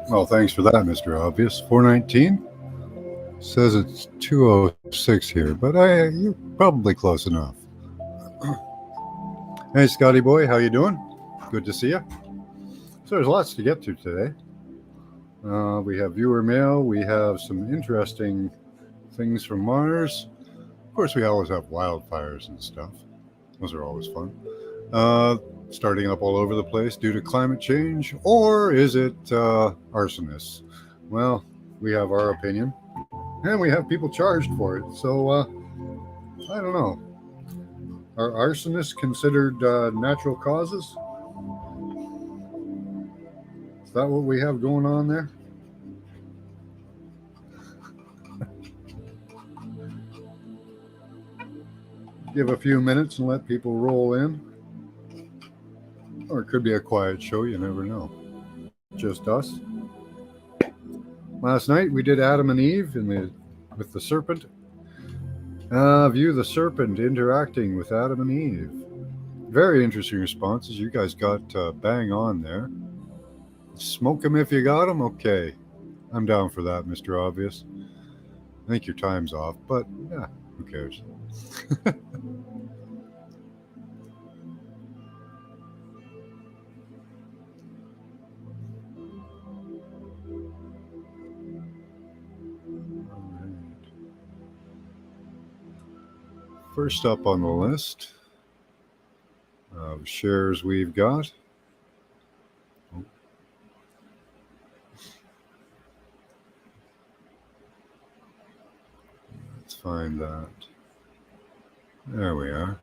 Well, thanks for that, Mr. Obvious. 419 says it's 206 here, but you're probably close enough. Hey, Scotty boy, how you doing? Good to see you. So there's lots to get to today. We have viewer mail. We have some interesting things from Mars. Of course, we always have wildfires and stuff. Those are always fun. Uh, Starting up all over the place due to climate change, or is it arsonists? Well, we have our opinion, and we have people charged for it. So I don't know. Are arsonists considered natural causes? Is that what we have going on there? Give a few minutes and let people roll in. Or it could be a quiet show, you never know. Just us. Last night we did Adam and Eve with the serpent. View the serpent interacting with Adam and Eve. Very interesting responses. You guys got bang on there. Smoke them if you got them? Okay. I'm down for that, Mr. Obvious. I think your time's off, but yeah, who cares? First up on the list of shares we've got. Let's find that. There we are.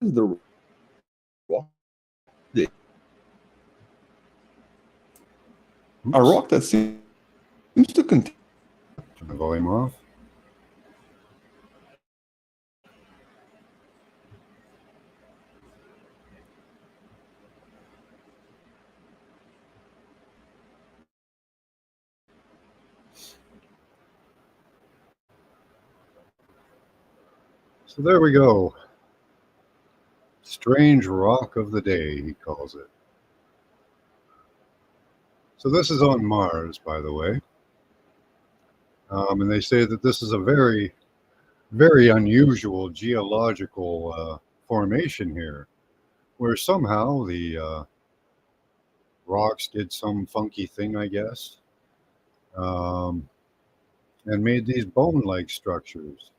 The rock, a rock that seems to contain. Turn the volume off. So there we go. Strange rock of the day, he calls it. So this is on Mars, by the way. And they say that this is a very, very unusual geological formation here, where somehow the rocks did some funky thing, I guess, um, and made these bone-like structures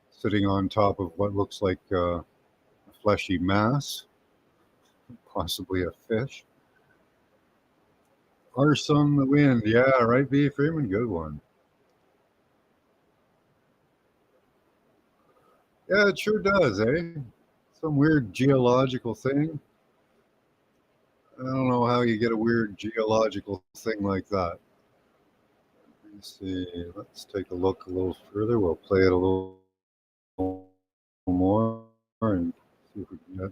sitting on top of what looks like a fleshy mass, possibly a fish. Arse on the wind. Yeah, right, B. Freeman? Good one. Yeah, it sure does, eh? Some weird geological thing. I don't know how you get a weird geological thing like that. Let me see. Let's take a look a little further. We'll play it a little more and see if we can get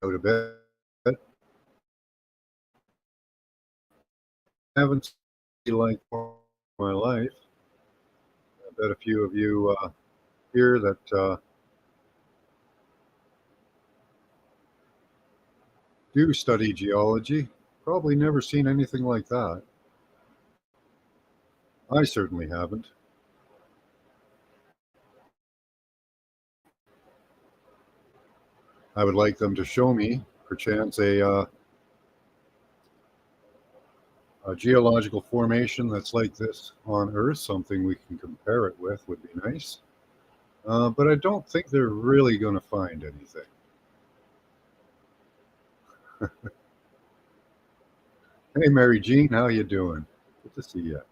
out a bit. I haven't seen like my life. I bet a few of you here that do study geology probably never seen anything like that. I certainly haven't. I would like them to show me, perchance, a geological formation that's like this on Earth, something we can compare it with would be nice. But I don't think they're really going to find anything. Hey, Mary Jean, how you doing? Good to see you.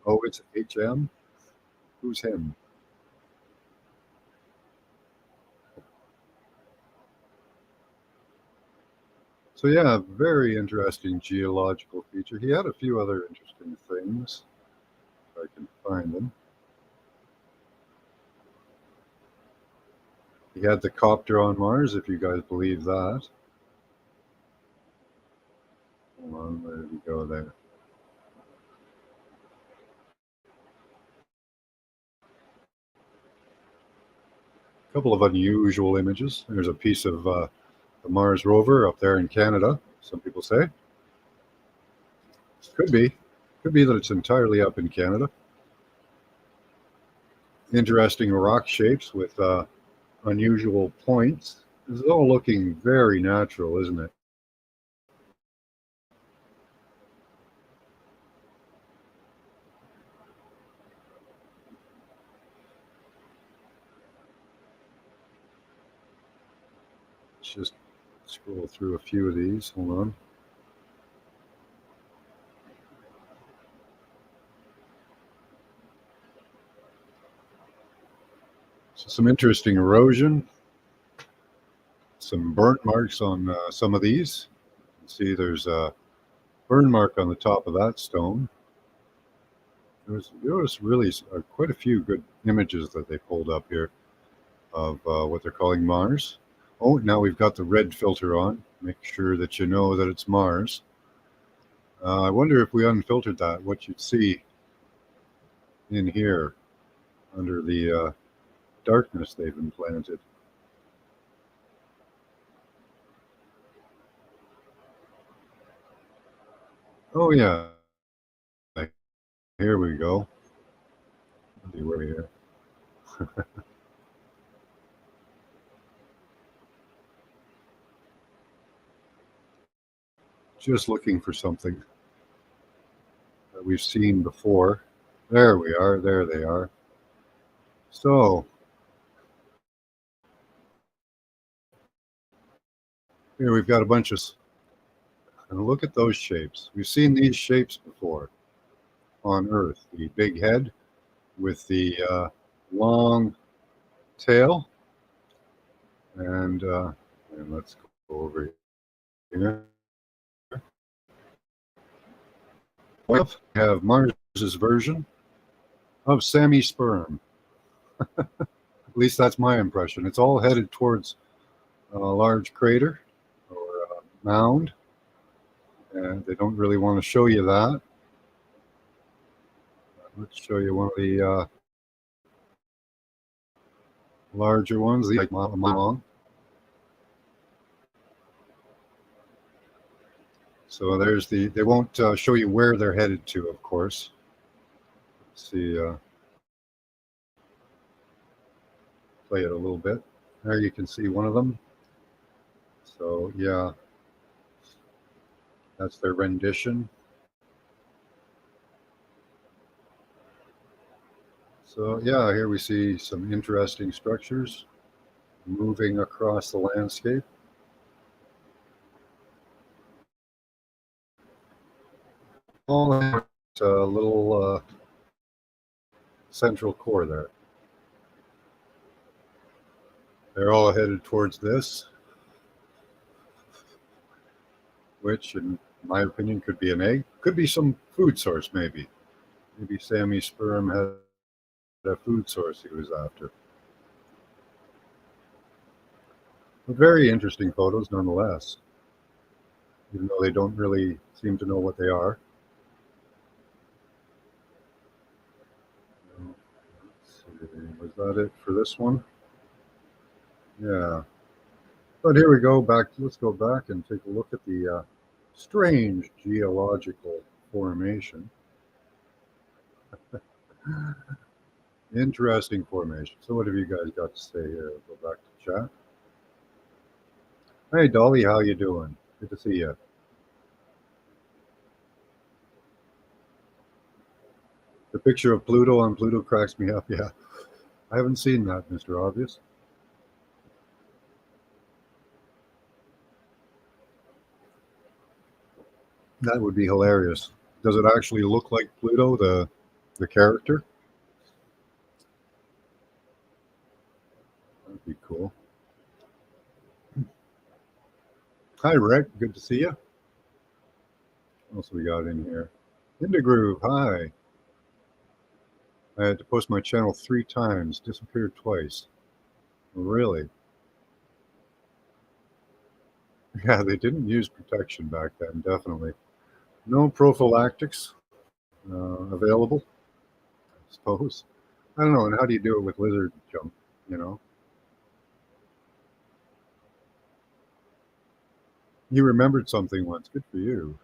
Oh, it's HM? Who's him? So yeah, very interesting geological feature. He had a few other interesting things. If I find them. He had the copter on Mars, if you guys believe that. Hold on, where did he go there? A couple of unusual images. There's a piece of the Mars rover up there in Canada, some people say. Could be. Could be that it's entirely up in Canada. Interesting rock shapes with unusual points. This is all looking very natural, isn't it? Let's just scroll through a few of these. Hold on. So some interesting erosion. Some burnt marks on some of these. See, there's a burn mark on the top of that stone. There was really quite a few good images that they pulled up here of what they're calling Mars. Oh, now we've got the red filter on. Make sure that you know that it's Mars. I wonder if we unfiltered that, what you'd see in here under the darkness they've implanted. Oh, yeah. Here we go. Let's see where we are. Just looking for something that we've seen before. There we are. There they are. So here we've got a bunch of, and look at those shapes. We've seen these shapes before on Earth. The big head with the long tail. And let's go over here. We have Mars's version of Sammy sperm. At least that's my impression. It's all headed towards a large crater or a mound, and they don't really want to show you that. Let's show you one of the larger ones, the like mile long. So there's they won't show you where they're headed to, of course. Let's see, play it a little bit. There you can see one of them. So yeah, that's their rendition. So yeah, here we see some interesting structures moving across the landscape. All a little central core there. They're all headed towards this, which in my opinion could be an egg, could be some food source maybe. Maybe Sammy's sperm had a food source he was after. But very interesting photos nonetheless, even though they don't really seem to know what they are. Was that it for this one? Yeah. But here we go back. Let's go back and take a look at the strange geological formation. Interesting formation. So what have you guys got to say here? Go back to chat. Hey Dolly, how you doing? Good to see you. The picture of Pluto on Pluto cracks me up. Yeah. I haven't seen that, Mr. Obvious. That would be hilarious. Does it actually look like Pluto, the character? That'd be cool. Hi, Rick. Good to see you. What else we got in here? Groove. Hi. I had to post my channel 3 times, disappeared twice. Really? Yeah, they didn't use protection back then, definitely. No prophylactics available, I suppose. I don't know. And how do you do it with lizard jump, you know? You remembered something once. Good for you.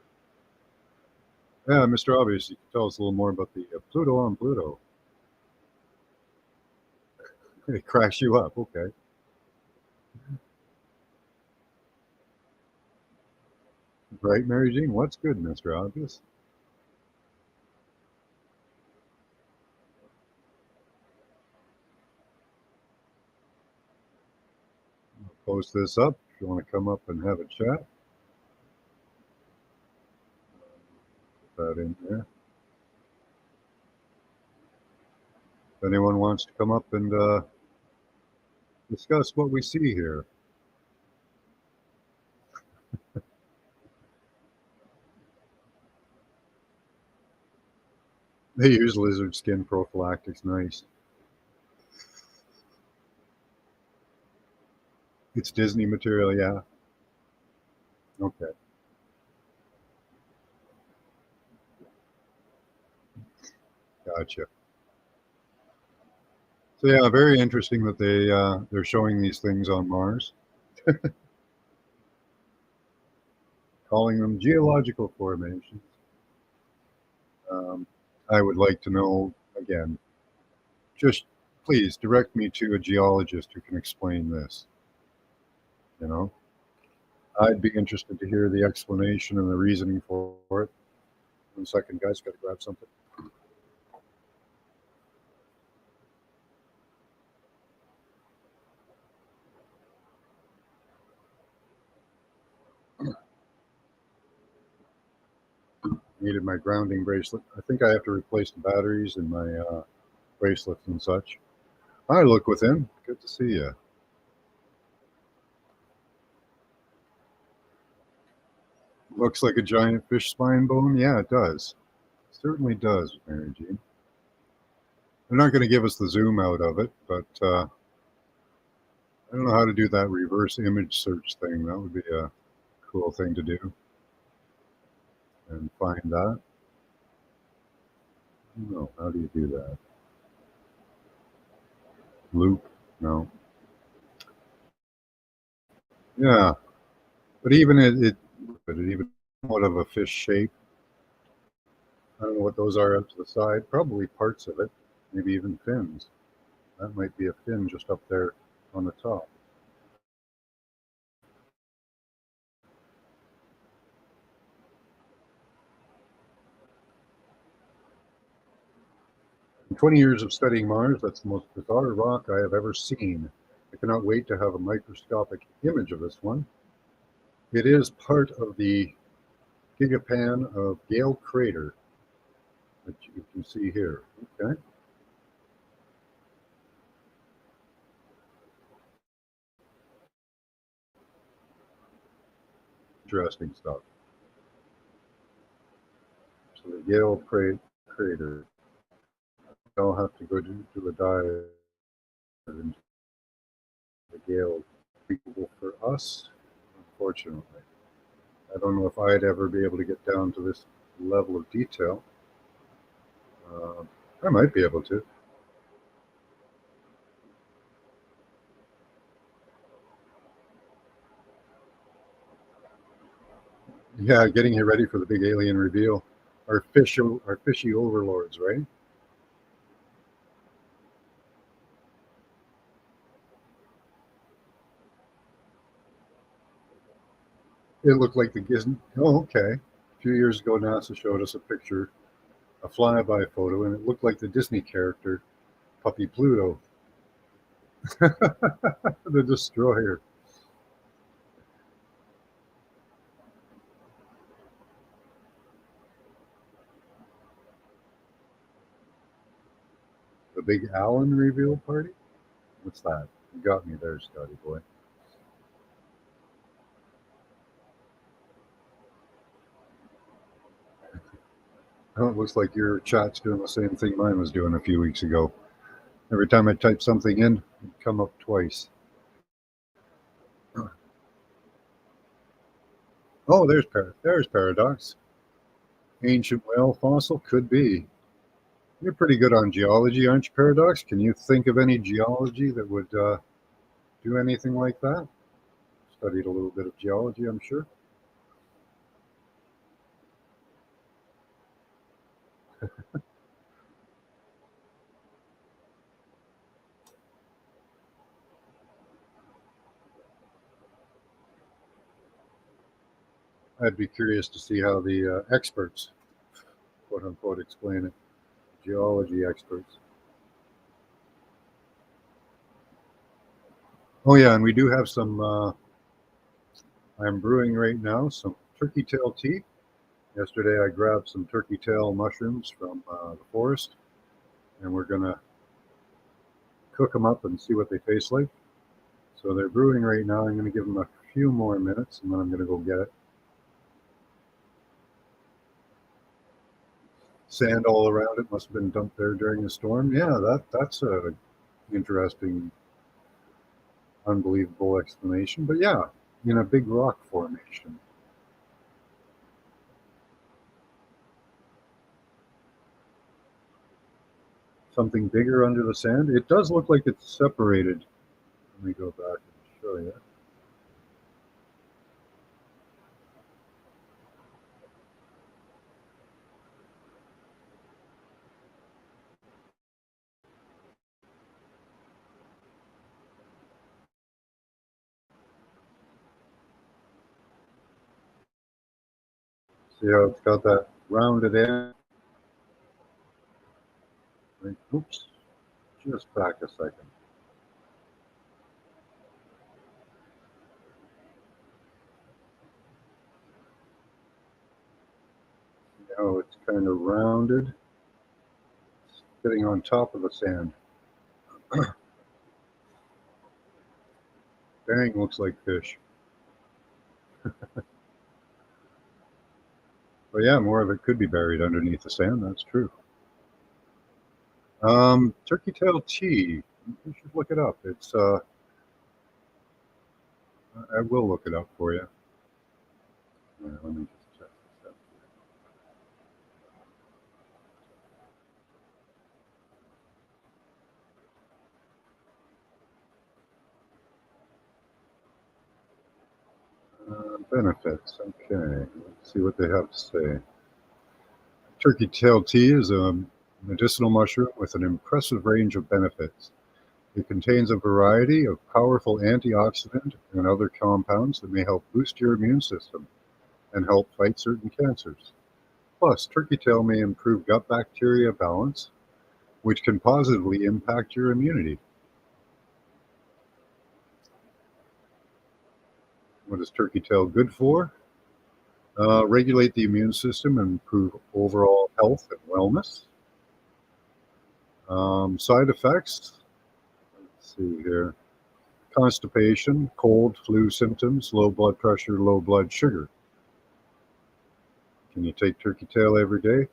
Yeah, Mr. Obvious, you can tell us a little more about the Pluto on Pluto. It cracks you up. Okay. Right, Mary Jean? What's good, Mr. Obvious? Post this up if you want to come up and have a chat. Put that in there. If anyone wants to come up and discuss what we see here. They use lizard skin prophylactics. Nice. It's Disney material, yeah. Okay, gotcha. So yeah, very interesting that they're showing these things on Mars, calling them geological formations. Um, I would like to know again. Just please direct me to a geologist who can explain this. You know, I'd be interested to hear the explanation and the reasoning for it. 1 second, guys, got to grab something. Needed my grounding bracelet. I think I have to replace the batteries in my bracelets and such. Hi, look within. Good to see you. Looks like a giant fish spine bone. Yeah, it does. Certainly does, Mary Jean. They're not going to give us the zoom out of it, but I don't know how to do that reverse image search thing. That would be a cool thing to do and find that. I don't know. How do you do that? Loop? No. Yeah, but even but it even somewhat of a fish shape. I don't know what those are up to the side. Probably parts of it, maybe even fins. That might be a fin just up there on the top. In 20 years of studying Mars, that's the most bizarre rock I have ever seen. I cannot wait to have a microscopic image of this one. It is part of the gigapan of Gale Crater that you can see here. Okay. Interesting stuff. So the Gale Crater. I'll have to go do a dive into the Gale. Feasible for us, unfortunately. I don't know if I'd ever be able to get down to this level of detail. Uh, I might be able to. Yeah, getting you ready for the big alien reveal. Our fishy overlords, right? It looked like the Gizmo. Oh, okay. A few years ago, NASA showed us a picture, a flyby photo, and it looked like the Disney character, Puppy Pluto, the destroyer. The big Allen reveal party? What's that? You got me there, Scotty boy. Oh, it looks like your chat's doing the same thing mine was doing a few weeks ago. Every time I type something in, it'd come up twice. Oh, there's Paradox. Ancient whale fossil could be. You're pretty good on geology, aren't you, Paradox? Can you think of any geology that would do anything like that? Studied a little bit of geology, I'm sure. I'd be curious to see how the experts, quote unquote, explain it. Geology experts. Oh yeah, and we do have some. I'm brewing right now some turkey tail tea. Yesterday I grabbed some turkey tail mushrooms from the forest, and we're gonna cook them up and see what they taste like. So they're brewing right now. I'm gonna give them a few more minutes, and then I'm gonna go get it. Sand all around it must have been dumped there during the storm. Yeah, that's a interesting, unbelievable explanation. But yeah, in a big rock formation. Something bigger under the sand. It does look like it's separated. Let me go back and show you. See how it's got that rounded end? Oops, just back a second. Now it's kind of rounded, sitting on top of the sand. Dang, looks like fish. But yeah, more of it could be buried underneath the sand. That's true. Turkey tail tea. You should look it up. It's I will look it up for you. Yeah, let me just check this out. Benefits. Okay, let's see what they have to say. Turkey tail tea is a medicinal mushroom with an impressive range of benefits. It contains a variety of powerful antioxidant and other compounds that may help boost your immune system and help fight certain cancers. Plus, turkey tail may improve gut bacteria balance, which can positively impact your immunity. What is turkey tail good for? Regulate the immune system and improve overall health and wellness. Side effects, let's see here. Constipation, cold, flu symptoms, low blood pressure, low blood sugar. Can you take turkey tail every day?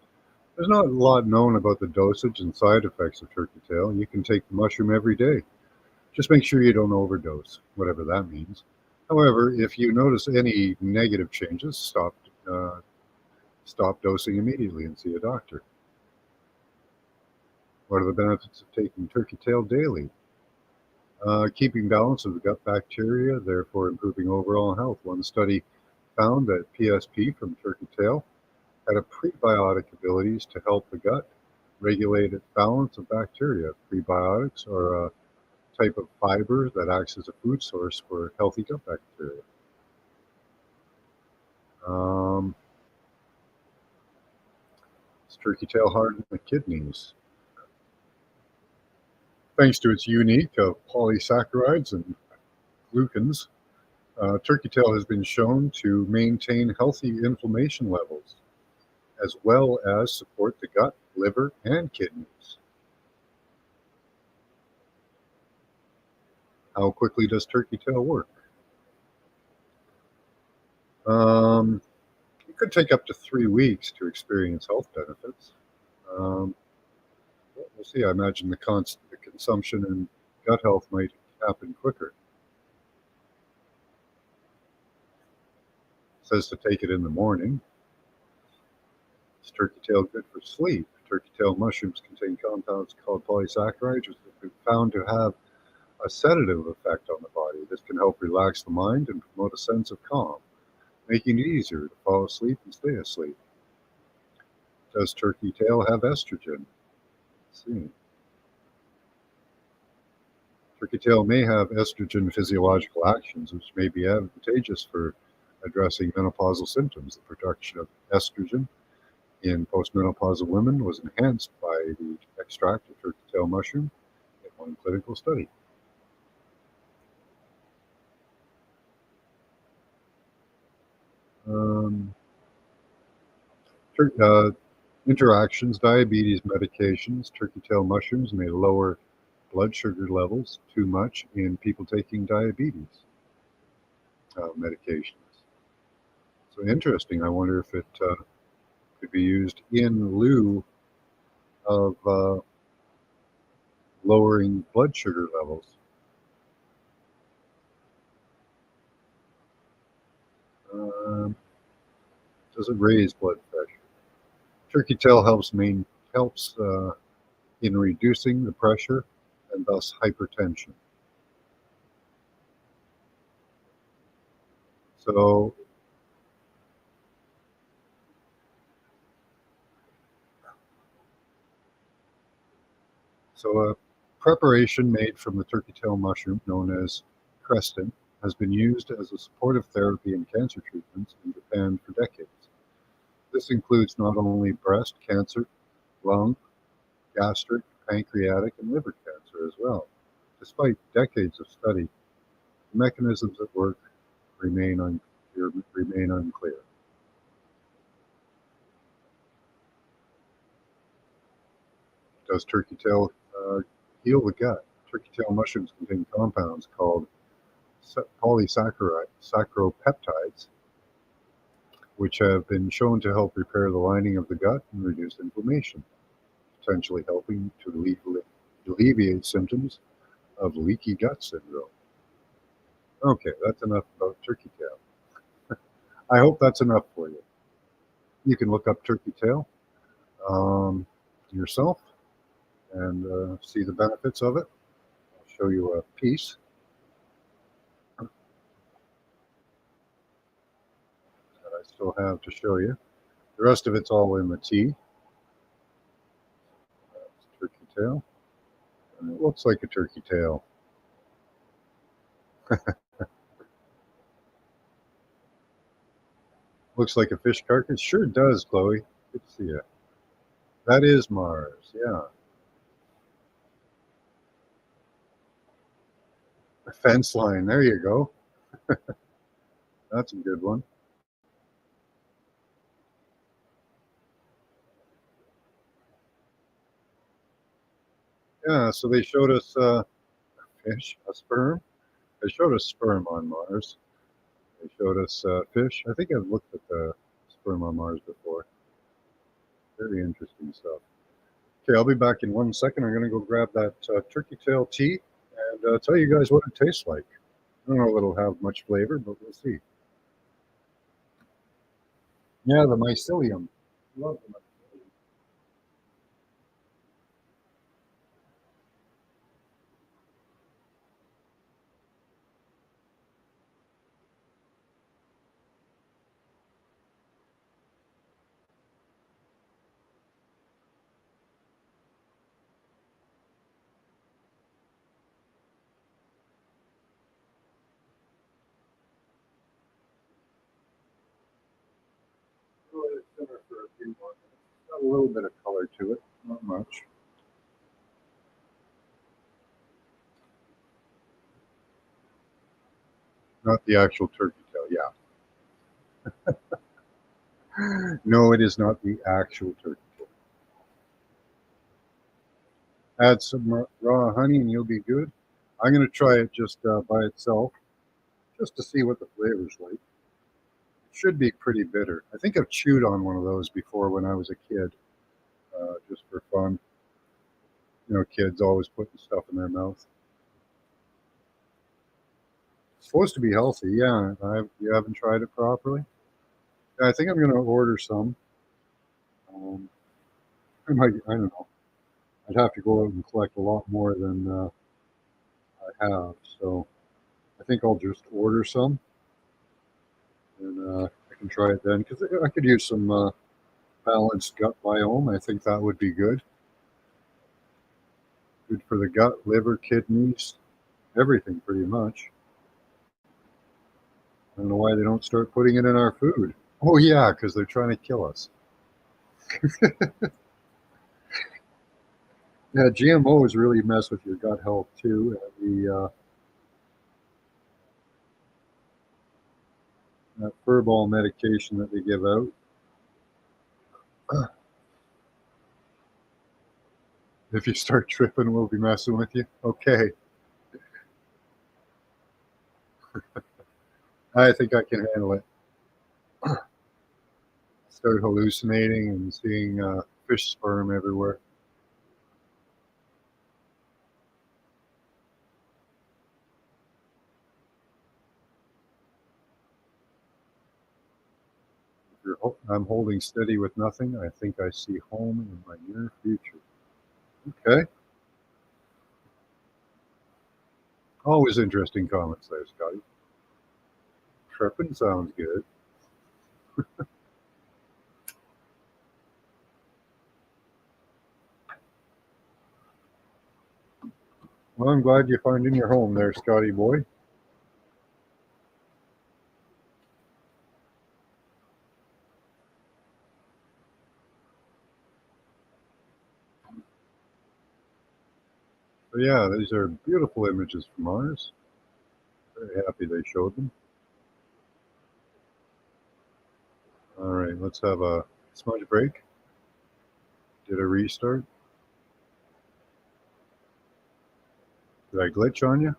There's not a lot known about the dosage and side effects of turkey tail. You can take the mushroom every day. Just make sure you don't overdose, whatever that means. However, if you notice any negative changes, stop dosing immediately and see a doctor. What are the benefits of taking turkey tail daily? Keeping balance of the gut bacteria, therefore improving overall health. One study found that PSP from turkey tail had a prebiotic abilities to help the gut regulate its balance of bacteria. Prebiotics are a type of fiber that acts as a food source for healthy gut bacteria. Um, it's turkey tail harden the kidneys. Thanks to its unique polysaccharides and glucans, turkey tail has been shown to maintain healthy inflammation levels as well as support the gut, liver, and kidneys. How quickly does turkey tail work? Um, It could take up to 3 weeks to experience health benefits. Um, we'll see. I imagine the consumption and gut health might happen quicker. It says to take it in the morning. Is turkey tail good for sleep? Turkey tail mushrooms contain compounds called polysaccharides, which have been found to have a sedative effect on the body. This can help relax the mind and promote a sense of calm, making it easier to fall asleep and stay asleep. Does turkey tail have estrogen? Let's see. Turkey tail may have estrogen physiological actions, which may be advantageous for addressing menopausal symptoms. The production of estrogen in postmenopausal women was enhanced by the extract of turkey tail mushroom in one clinical study. Um, Interactions, diabetes medications, turkey tail mushrooms may lower blood sugar levels too much in people taking diabetes medications. So interesting. I wonder if it could be used in lieu of lowering blood sugar levels. Um, does it raise blood pressure? Turkey tail helps in reducing the pressure and thus hypertension. So a preparation made from the turkey tail mushroom, known as crestin, has been used as a supportive therapy in cancer treatments in Japan for decades. This includes not only breast cancer, lung, gastric, pancreatic, and liver cancer as well. Despite decades of study, the mechanisms at work remain unclear. Does turkey tail heal the gut? Turkey tail mushrooms contain compounds called saccharopeptides, which have been shown to help repair the lining of the gut and reduce inflammation, potentially helping to alleviate symptoms of leaky gut syndrome. Okay, that's enough about turkey tail. I hope that's enough for you. You can look up turkey tail yourself and see the benefits of it. I'll show you a piece that I still have to show you. The rest of it's all in the tea. That's turkey tail. And it looks like a turkey tail. Looks like a fish carcass. Sure does, Chloe. Good to see you. That is Mars, yeah. A fence line. There you go. That's a good one. Yeah, so they showed us fish, a sperm. They showed us sperm on Mars. They showed us fish. I think I've looked at the sperm on Mars before. Very interesting stuff. Okay, I'll be back in 1 second. I'm going to go grab that turkey tail tea and tell you guys what it tastes like. I don't know if it'll have much flavor, but we'll see. Yeah, the mycelium. Love the mycelium. We'll let it simmer for a few more minutes. It's got a little bit of color to it, not much. Not the actual turkey tail, yeah. No, it is not the actual turkey tail. Add some raw honey and you'll be good. I'm going to try it just by itself, just to see what the flavor's like. Should be pretty bitter. I think I've chewed on one of those before when I was a kid, just for fun. You know, kids always putting stuff in their mouth. It's supposed to be healthy, yeah. You haven't tried it properly? Yeah, I think I'm gonna order some. Um, I don't know. I'd have to go out and collect a lot more than I have, so I think I'll just order some and I can try it then because I could use some balanced gut biome. I think that would be good. Good for the gut, liver, kidneys, everything pretty much. I don't know why they don't start putting it in our food. Oh yeah, because they're trying to kill us. Yeah, GMOs really mess with your gut health too. That furball medication that they give out. If you start tripping, we'll be messing with you. Okay, I think I can handle it. Start hallucinating and seeing fish sperm everywhere. I'm holding steady with nothing. I think I see home in my near future. Okay. Always interesting comments there, Scotty. Tripping sounds good. Well, I'm glad you're finding your home there, Scotty boy. So yeah, these are beautiful images from Mars. Very happy they showed them. All right, let's have a smudge break. Did a restart. Did I glitch on you?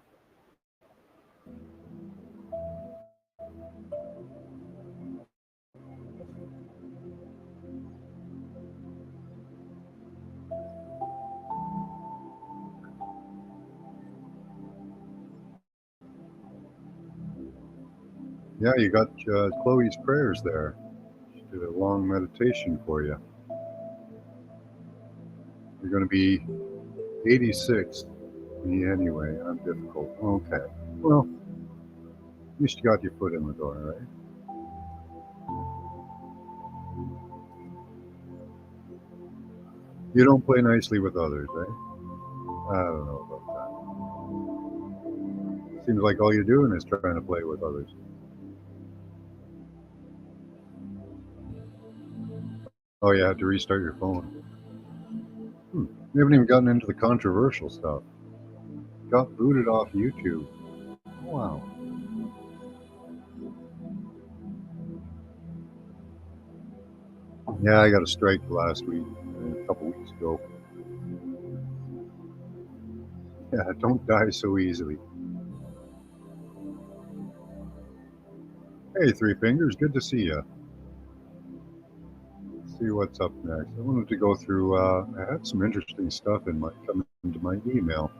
Yeah, you got Chloe's prayers there. She did a long meditation for you. You're going to be 86 me anyway. I'm difficult. Okay. Well, at least you got your foot in the door, right? You don't play nicely with others, eh? I don't know about that. Seems like all you're doing is trying to play with others. Oh, you had to restart your phone. You haven't even gotten into the controversial stuff. Got booted off YouTube. Wow. Yeah, I got a strike last week, a couple weeks ago. Yeah, don't die so easily. Hey, Three Fingers, good to see you. See what's up next. I wanted to go through. I had some interesting stuff in my coming into my email.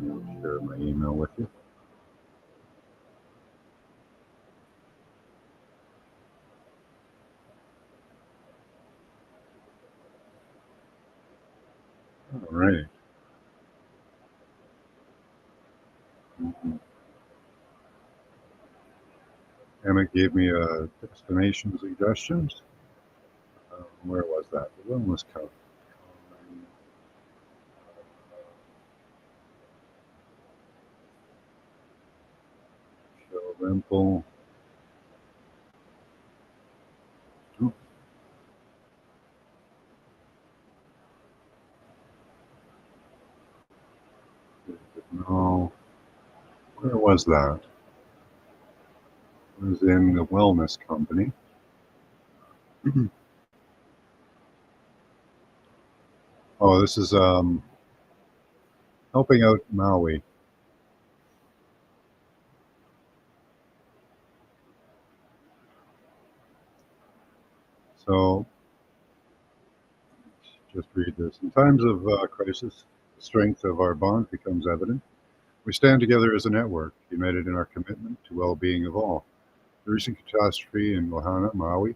Let's share my email with you. All right. Emmett gave me a destination suggestions. Where was that? The one was covered. Show rental. Oh, no. Where was that? was in the wellness company. Oh, this is helping out Maui. So just read this. In times of crisis, the strength of our bond becomes evident. We stand together as a network, united in our commitment to well-being of all. The recent catastrophe in Lahaina, Maui,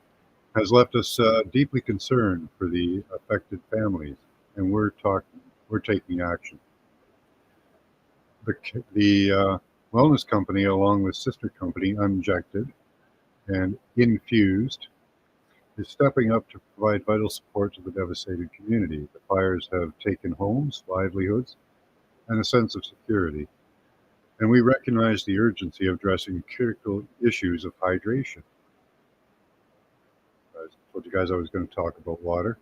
has left us deeply concerned for the affected families, and we're taking action. The wellness company, along with sister company Unjected and Infused, is stepping up to provide vital support to the devastated community. The fires have taken homes, livelihoods, and a sense of security, and we recognize the urgency of addressing critical issues of hydration. I told you guys I was going to talk about water.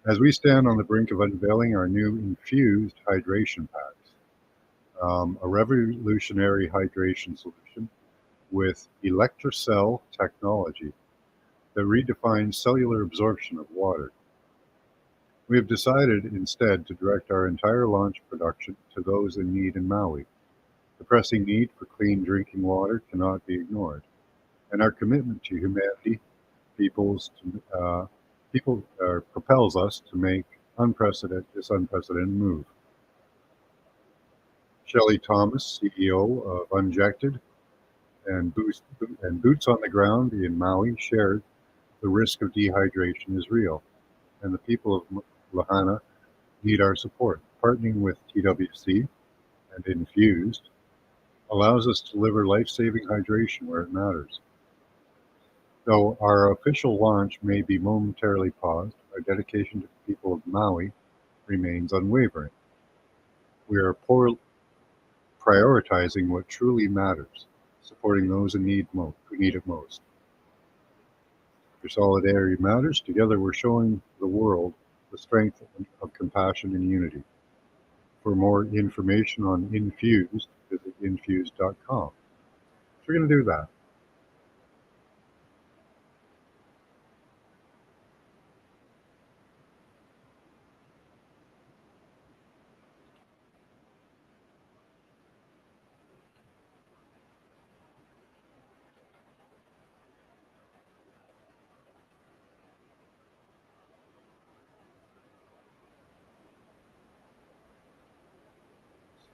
As we stand on the brink of unveiling our new infused hydration packs, a revolutionary hydration solution with electrocell technology that redefines cellular absorption of water. We have decided instead to direct our entire launch production to those in need in Maui. The pressing need for clean drinking water cannot be ignored, and our commitment to humanity propels us to make this unprecedented move. Shelley Thomas, CEO of Unjected and Boots on the Ground in Maui, shared the risk of dehydration is real, and the people of Lahaina need our support. Partnering with TWC and Infused allows us to deliver life-saving hydration where it matters. Though our official launch may be momentarily paused, our dedication to the people of Maui remains unwavering. We are prioritizing what truly matters, supporting those who need it most. Your solidarity matters. Together, we're showing the world the strength of compassion and unity. For more information on Infused, visit infused.com. So we're going to do that.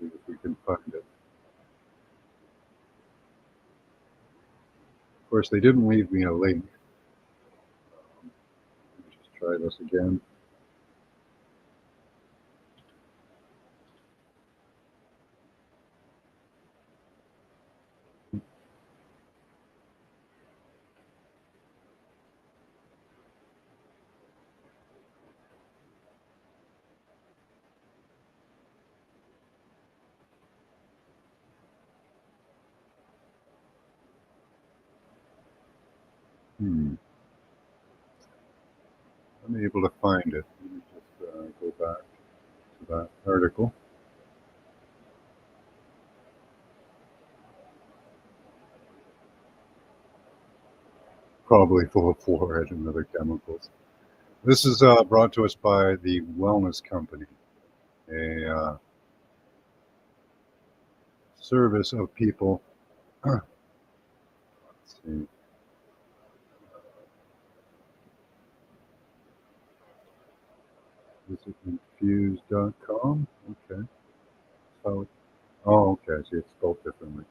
See if we can find it. Of course, they didn't leave me a link. Let me just try this again. I'm able to find it. Let me just go back to that article. Probably full of fluoride and other chemicals. This is brought to us by the Wellness Company, a service of people. Let's see. Visit infused.com. Okay. So, oh, okay. See, it's spelled differently.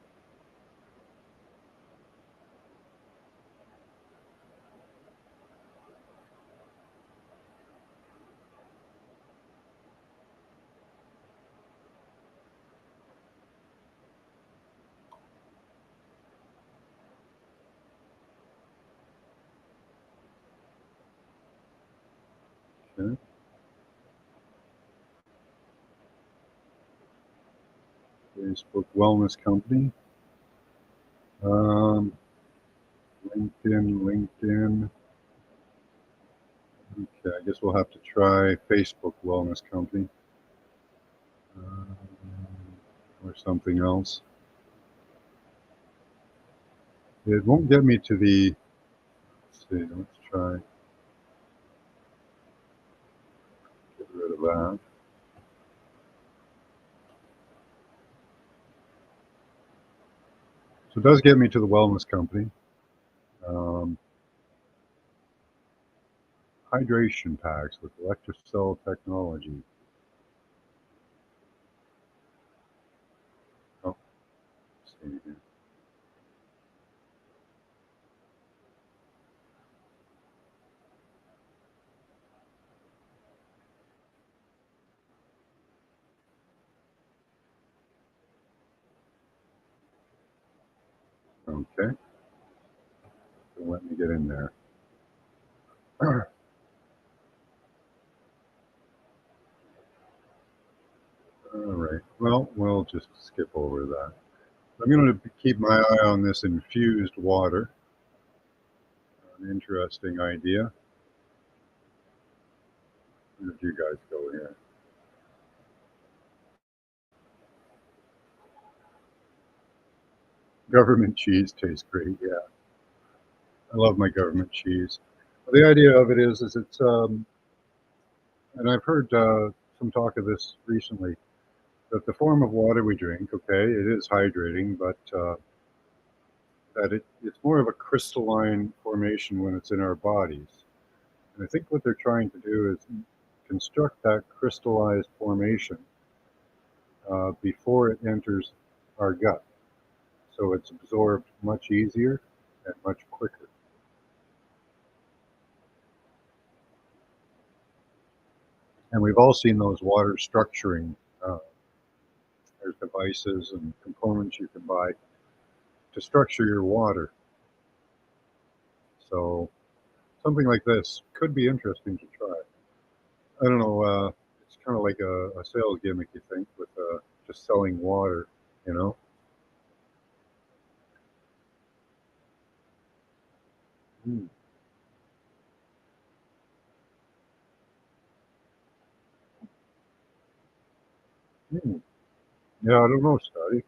Okay. Facebook Wellness Company. Um, LinkedIn. Okay, I guess we'll have to try Facebook Wellness Company or something else. It won't get me to the. Let's see. Let's try. Get rid of that. So it does get me to the wellness company. Um, hydration packs with electrocell technology. Oh, let's see here. Okay, so let me get in there. All right. Well, we'll just skip over that. I'm going to keep my eye on this infused water. An interesting idea. Where did you guys go here? Government cheese tastes great. Yeah, I love my government cheese. The idea of it is it's and I've heard some talk of this recently, that the form of water we drink, okay, it is hydrating, but that it's more of a crystalline formation when it's in our bodies. And I think what they're trying to do is construct that crystallized formation before it enters our gut. So it's absorbed much easier and much quicker. And we've all seen those water structuring. Uh, there's devices and components you can buy to structure your water. So something like this could be interesting to try. I don't know. It's kind of like a sales gimmick, you think, with just selling water, you know? Mm. Mm. Yeah, I don't know, Scotty.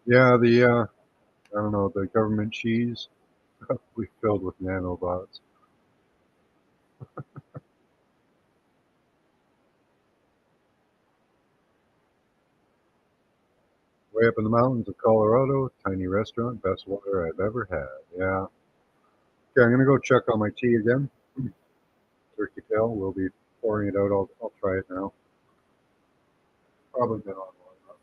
Yeah, I don't know, the government cheese we filled with nanobots. Way up in the mountains of Colorado, tiny restaurant, best water I've ever had. Yeah. Okay, I'm gonna go check on my tea again. Turkey tail. We'll be pouring it out. I'll try it now. Probably been on long enough.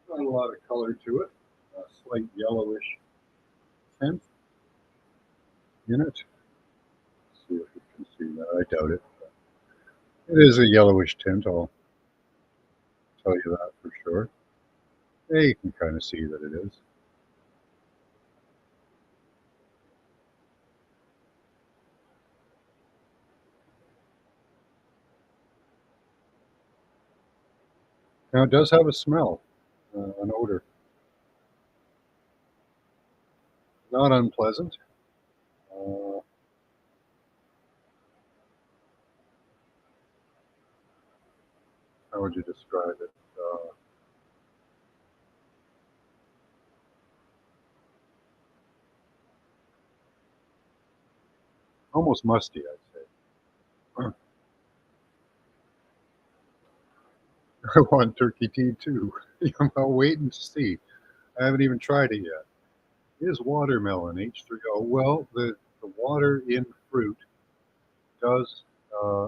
Not a lot of color to it. A slight yellowish tint in it. Let's see if you can see that. I doubt it. It is a yellowish tint. I'll tell you that for sure. Yeah, you can kind of see that it is. Now it does have a smell, an odor. Not unpleasant. Uh, how would you describe it? Almost musty, I'd say. I want turkey tea too. I'll wait and see. I haven't even tried it yet. Is watermelon H3O? Well, the water in fruit does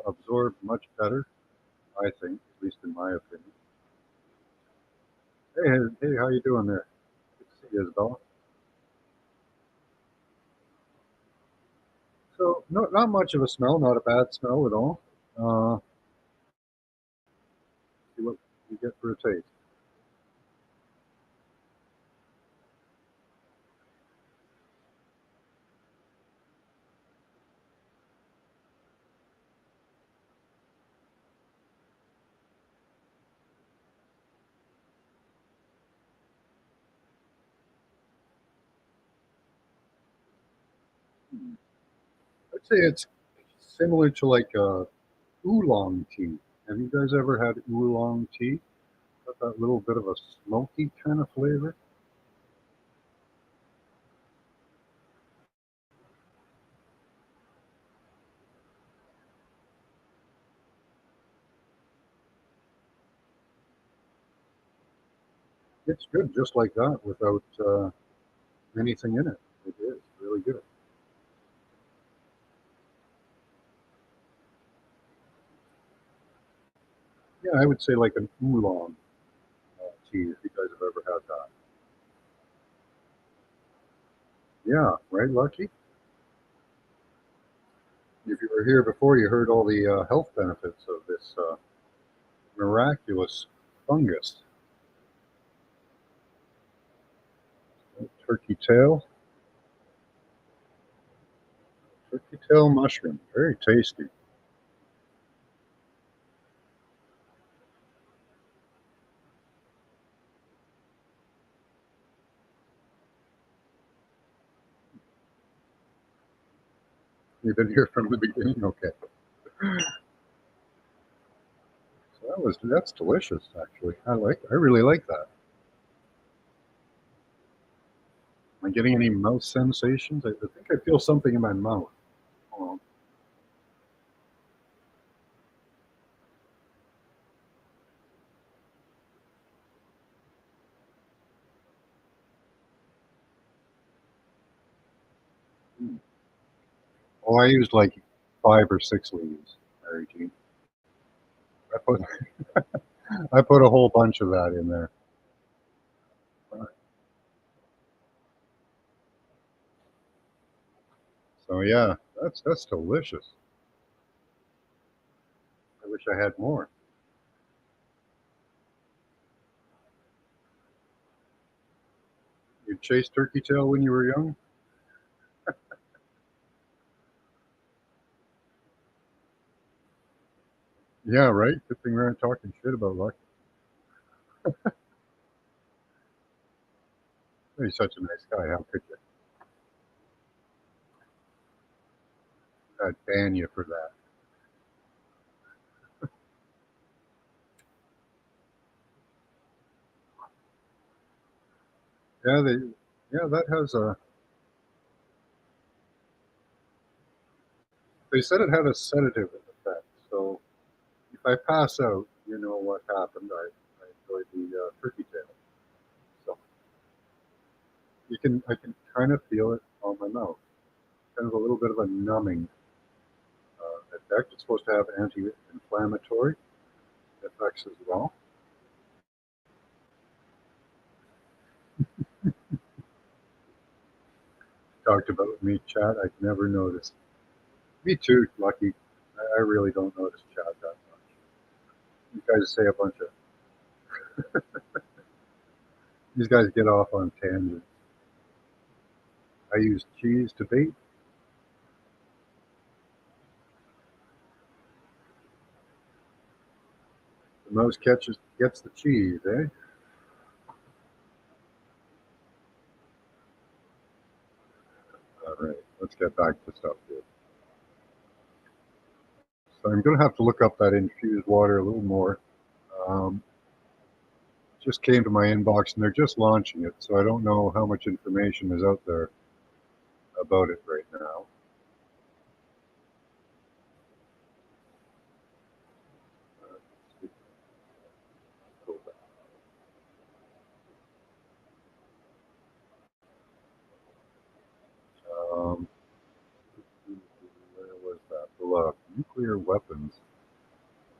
absorb much better. I think, at least in my opinion. Hey, how you doing there? Good to see you, Isabella. So, not much of a smell, not a bad smell at all. Uh, see what you get for a taste. I'd say it's similar to like oolong tea. Have you guys ever had oolong tea? Got that little bit of a smoky kind of flavor. It's good just like that without anything in it. It is really good. Yeah, I would say like an oolong tea if you guys have ever had that. Yeah, right, Lucky? If you were here before, you heard all the health benefits of this miraculous fungus. Turkey tail, turkey tail mushroom, very tasty. You've been here from the beginning, okay? So that's delicious, actually. I really like that. Am I getting any mouth sensations? I think I feel something in my mouth. Oh, hmm. Oh, I used like 5 or 6 leaves, Mary Jean. I put I put a whole bunch of that in there. So yeah, that's delicious. I wish I had more. You chased turkey tail when you were young? Yeah, right. Good thing we aren't talking shit about luck. He's such a nice guy. How could you? I'd ban you for that. Yeah, yeah, that has a. They said it had a sedative effect. So if I pass out, you know what happened. I enjoyed the turkey tail. So I can kind of feel it on my mouth. Kind of a little bit of a numbing effect. It's supposed to have anti-inflammatory effects as well. Talked about me chat. I'd never noticed. Me too, Lucky. I really don't notice chat that much. You guys say a bunch of. These guys get off on tangents. I use cheese to bait. The mouse gets the cheese, eh? All right, let's get back to stuff here. So I'm going to have to look up that infused water a little more. Um, just came to my inbox and they're just launching it, so I don't know how much information is out there about it right now. Um, where was that? Nuclear weapons.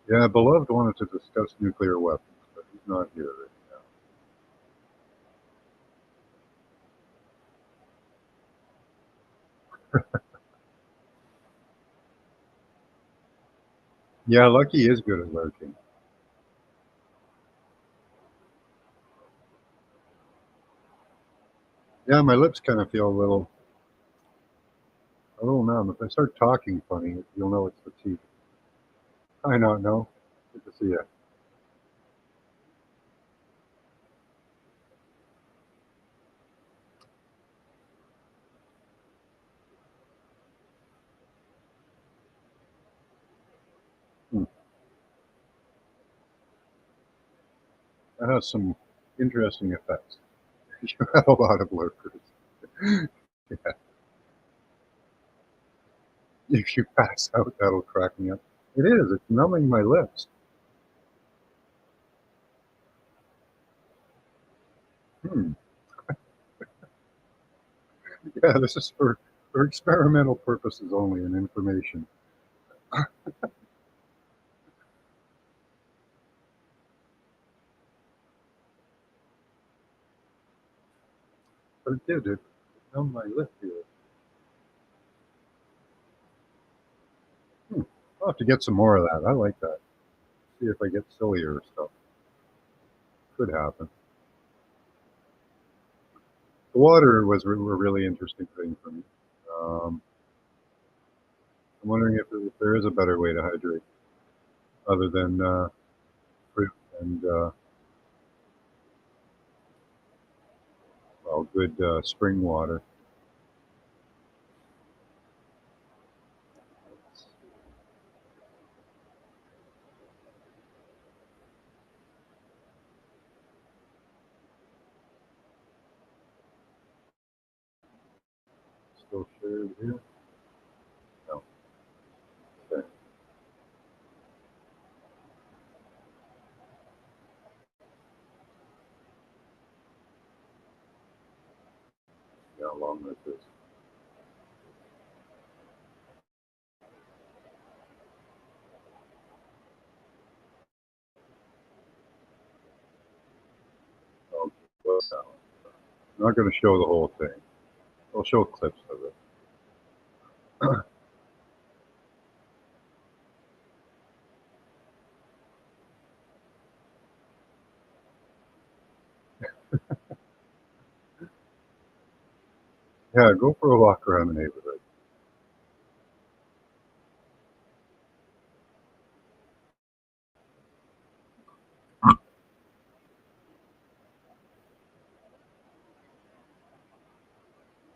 Yeah, Beloved wanted to discuss nuclear weapons, but he's not here right now. Yeah, Lucky is good at lurking. Yeah, my lips kind of feel a little numb. If I start talking funny, you'll know it's the teeth. I don't know. Good to see you. Hmm. That has some interesting effects. You have a lot of lurkers. Yeah. If you pass out, that'll crack me up. It is. It's numbing my lips. Hmm. Yeah, this is for experimental purposes only and information. But it did. It numbed my lip here. Hmm. I'll have to get some more of that. I like that. See if I get sillier stuff. Could happen. The water was a really interesting thing for me. Um, I'm wondering if there is a better way to hydrate other than fruit and well, good spring water. Still shared here? No. Okay. Yeah, how long this is. Okay. I'm not going to show the whole thing. I'll show clips of it. Yeah, go for a walk around the neighborhood.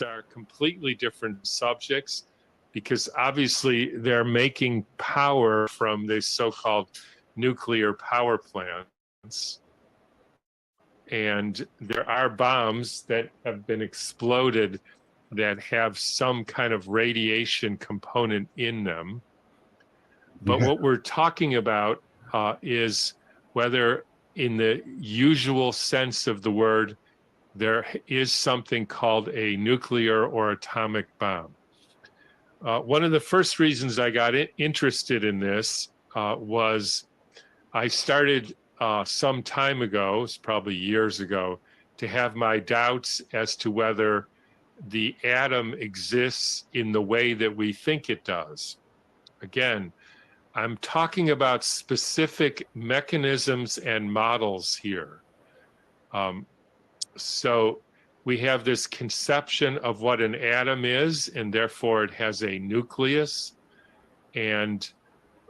Are completely different subjects because obviously they're making power from these so-called nuclear power plants. And there are bombs that have been exploded that have some kind of radiation component in them. But Yeah. what we're talking about is whether, in the usual sense of the word, there is something called a nuclear or atomic bomb. One of the first reasons I got interested in this was I started some time ago, it's probably years ago, to have my doubts as to whether the atom exists in the way that we think it does. Again, I'm talking about specific mechanisms and models here. So we have this conception of what an atom is, and therefore it has a nucleus. And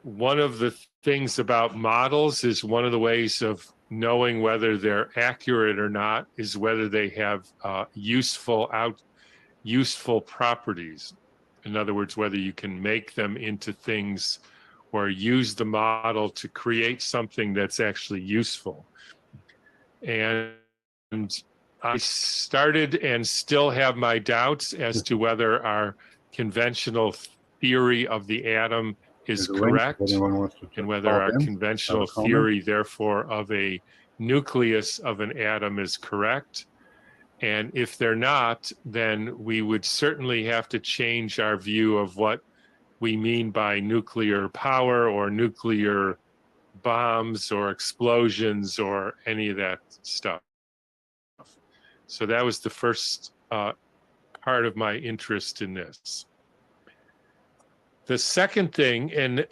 one of the things about models is one of the ways of knowing whether they're accurate or not is whether they have useful properties. In other words, whether you can make them into things or use the model to create something that's actually useful. And I started and still have my doubts as to whether our conventional theory of the atom is There's a link if correct, anyone wants to and whether pop our in, have a conventional comment. theory, therefore, of a nucleus of an atom is correct. And if they're not, then we would certainly have to change our view of what we mean by nuclear power or nuclear bombs or explosions or any of that stuff. So that was the first part of my interest in this. The second thing, and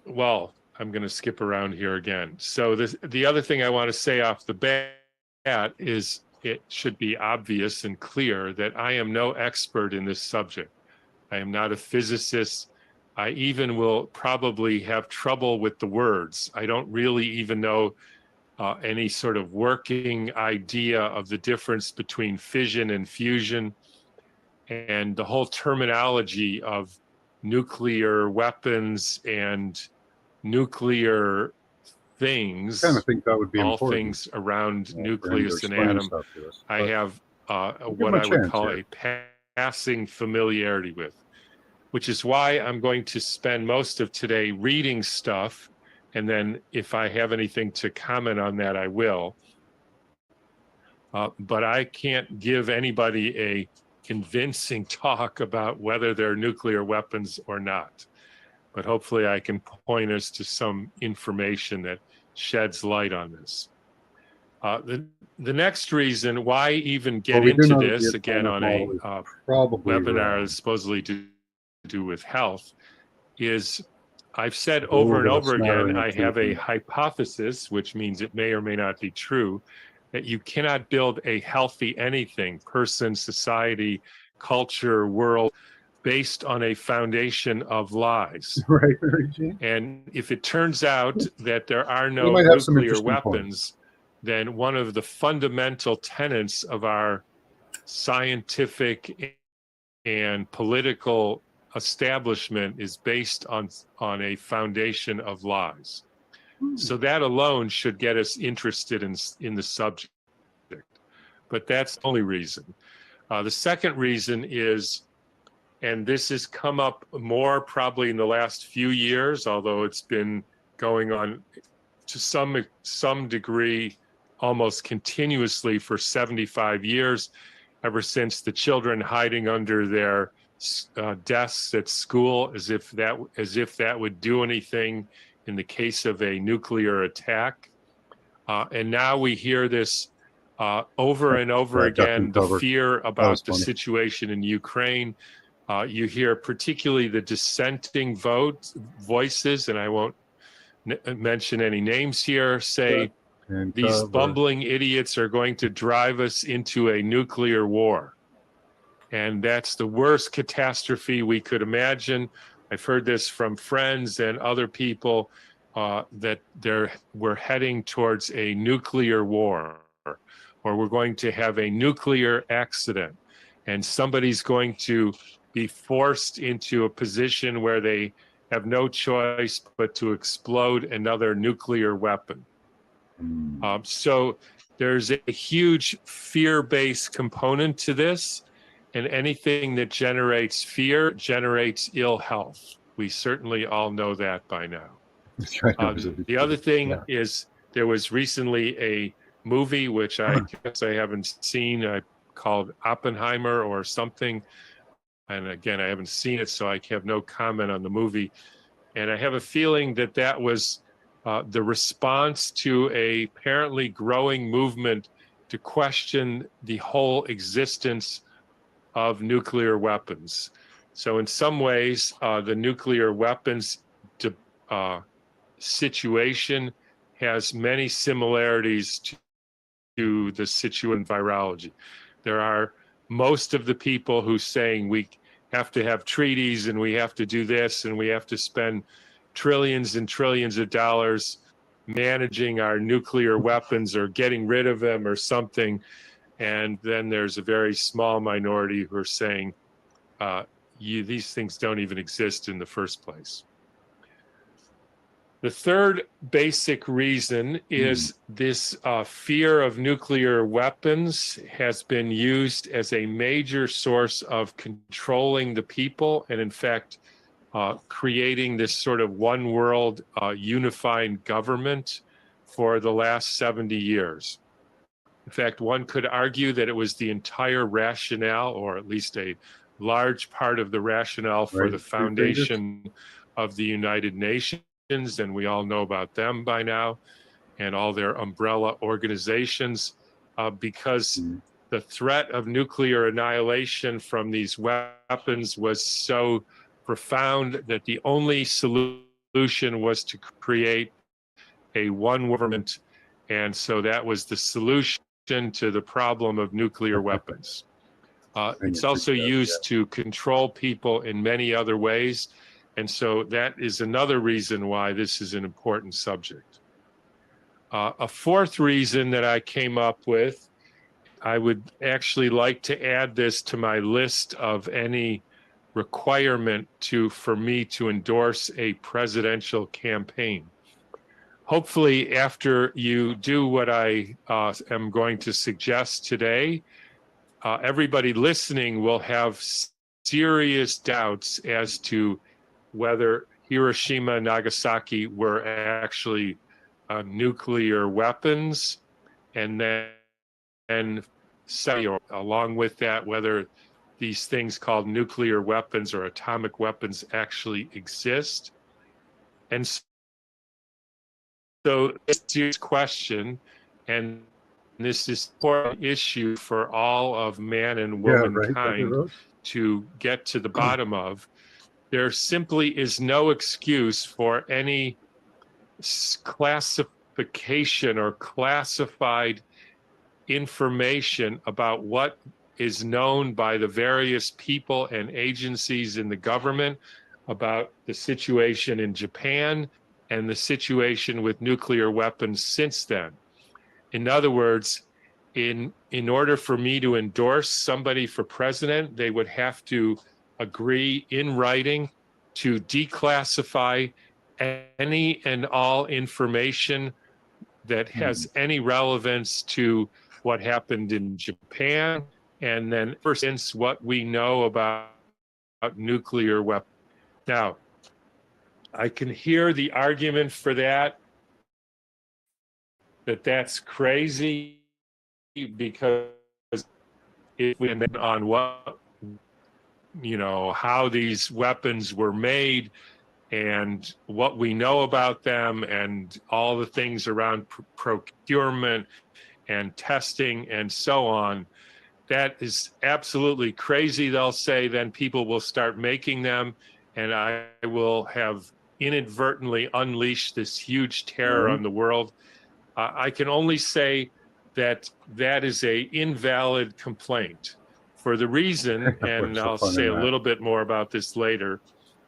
well, I'm going to skip around here again. So the other thing I want to say off the bat is it should be obvious and clear that I am no expert in this subject. I am not a physicist. I even will probably have trouble with the words. I don't really even know any sort of working idea of the difference between fission and fusion and the whole terminology of nuclear weapons and nuclear things, I kind of think that would be all important. things around for him to nucleus and explain atom. stuff to us. I But have give what him a I would chance call here. a passing familiarity with, which is why I'm going to spend most of today reading stuff. And then if I have anything to comment on that, I will. But I can't give anybody a convincing talk about whether they're nuclear weapons or not. But hopefully I can point us to some information that sheds light on this. The next reason why even get we do into know that the this, again, on atomic a model is probably webinar wrong. that's supposedly to do with health, is I've said A over little and bit of over again, smattering of I truth have a in there. hypothesis, which means it may or may not be true, that you cannot build a healthy anything, person, society, culture, world, based on a foundation of lies. Right, Mary Jane? And if it turns out that there are We no might have some nuclear interesting points. weapons, then one of the fundamental tenets of our scientific and political establishment is based on a foundation of lies. So that alone should get us interested in the subject. But that's the only reason. The second reason is, and this has come up more probably in the last few years, although it's been going on to some degree almost continuously for 75 years, ever since the children hiding under their desks at school, as if that would do anything in the case of a nuclear attack. And now we hear this over and over That duck and again, the cover. fear was about the funny. situation in Ukraine. You hear particularly the dissenting voices, and I won't mention any names here, say And these cover. bumbling idiots are going to drive us into a nuclear war. And that's the worst catastrophe we could imagine. I've heard this from friends and other people that we're heading towards a nuclear war, or we're going to have a nuclear accident, and somebody's going to be forced into a position where they have no choice but to explode another nuclear weapon. So there's a huge fear-based component to this, and anything that generates fear generates ill health. We certainly all know that by now. The other thing is there was recently a movie, which I guess I haven't seen, called Oppenheimer or something. And again, I haven't seen it, so I have no comment on the movie. And I have a feeling that that was the response to a apparently growing movement to question the whole existence of nuclear weapons. So in some ways, the nuclear weapons situation has many similarities to the situation in virology. There are most of the people who saying we have to have treaties and we have to do this and we have to spend trillions and trillions of dollars managing our nuclear weapons or getting rid of them or something. And then there's a very small minority who are saying these things don't even exist in the first place. The third basic reason is this fear of nuclear weapons has been used as a major source of controlling the people and, in fact, creating this sort of one world unified government for the last 70 years. In fact, one could argue that it was the entire rationale, or at least a large part of the rationale for the foundation of the United Nations. and we all know about them by now, and all their umbrella organizations, because the threat of nuclear annihilation from these weapons was so profound that the only solution was to create a one government. And so that was the solution to the problem of nuclear weapons. It's also used to control people in many other ways. And so that is another reason why this is an important subject. A fourth reason that I came up with, I would actually like to add this to my list of any requirement for me to endorse a presidential campaign. Hopefully, after you do what I am going to suggest today, everybody listening will have serious doubts as to whether Hiroshima and Nagasaki were actually nuclear weapons, and then along with that, whether these things called nuclear weapons or atomic weapons actually exist. And so it's a question, and this is an important issue for all of man and womankind to get to the bottom of. There simply is no excuse for any classification or classified information about what is known by the various people and agencies in the government about the situation in Japan and the situation with nuclear weapons since then. In other words, in order for me to endorse somebody for president, they would have to agree in writing to declassify any and all information that has any relevance to what happened in Japan, and then since what we know about nuclear weapons. Now, I can hear the argument for that's crazy, because if we depend on what, how these weapons were made and what we know about them and all the things around procurement and testing and so on, that is absolutely crazy, they'll say. Then people will start making them, and I will have inadvertently unleashed this huge terror on the world. I can only say that is a invalid complaint for the reason, and I'll say a little bit more about this later.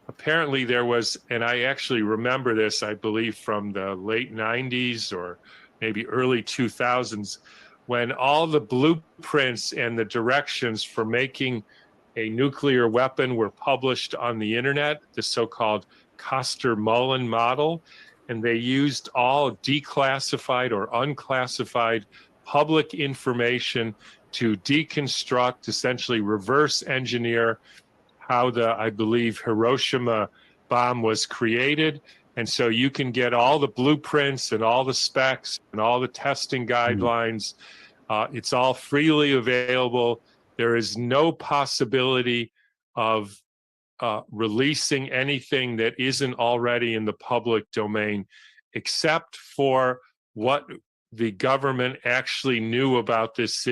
Apparently there was, and I actually remember this, I believe from the late 90s or maybe early 2000s, when all the blueprints and the directions for making a nuclear weapon were published on the internet, the so-called Koster-Mullen model, and they used all declassified or unclassified public information to deconstruct, essentially reverse engineer how I believe, Hiroshima bomb was created. And so you can get all the blueprints and all the specs and all the testing guidelines. It's all freely available. There is no possibility of releasing anything that isn't already in the public domain, except for what the government actually knew about this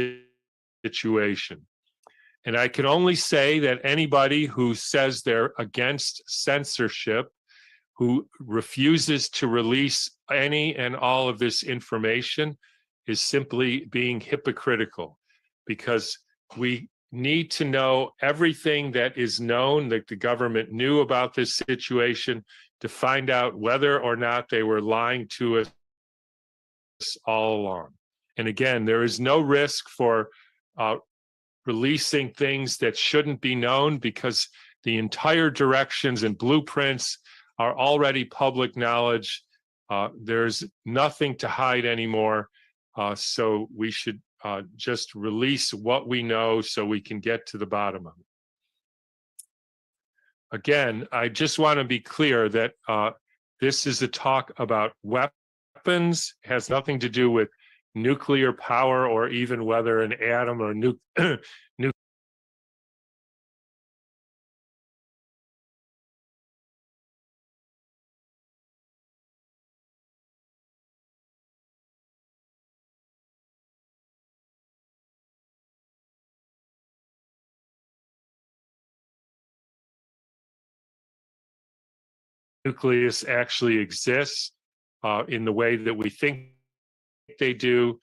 situation. And I can only say that anybody who says they're against censorship, who refuses to release any and all of this information, is simply being hypocritical, because we need to know everything that is known, that the government knew about this situation, to find out whether or not they were lying to us all along. And again, there is no risk for releasing things that shouldn't be known, because the entire directions and blueprints are already public knowledge. There's nothing to hide anymore. So we should just release what we know so we can get to the bottom of it. Again, I just want to be clear that this is a talk about weapons, has nothing to do with nuclear power or even whether an atom or nucleus actually exists in the way that we think they do.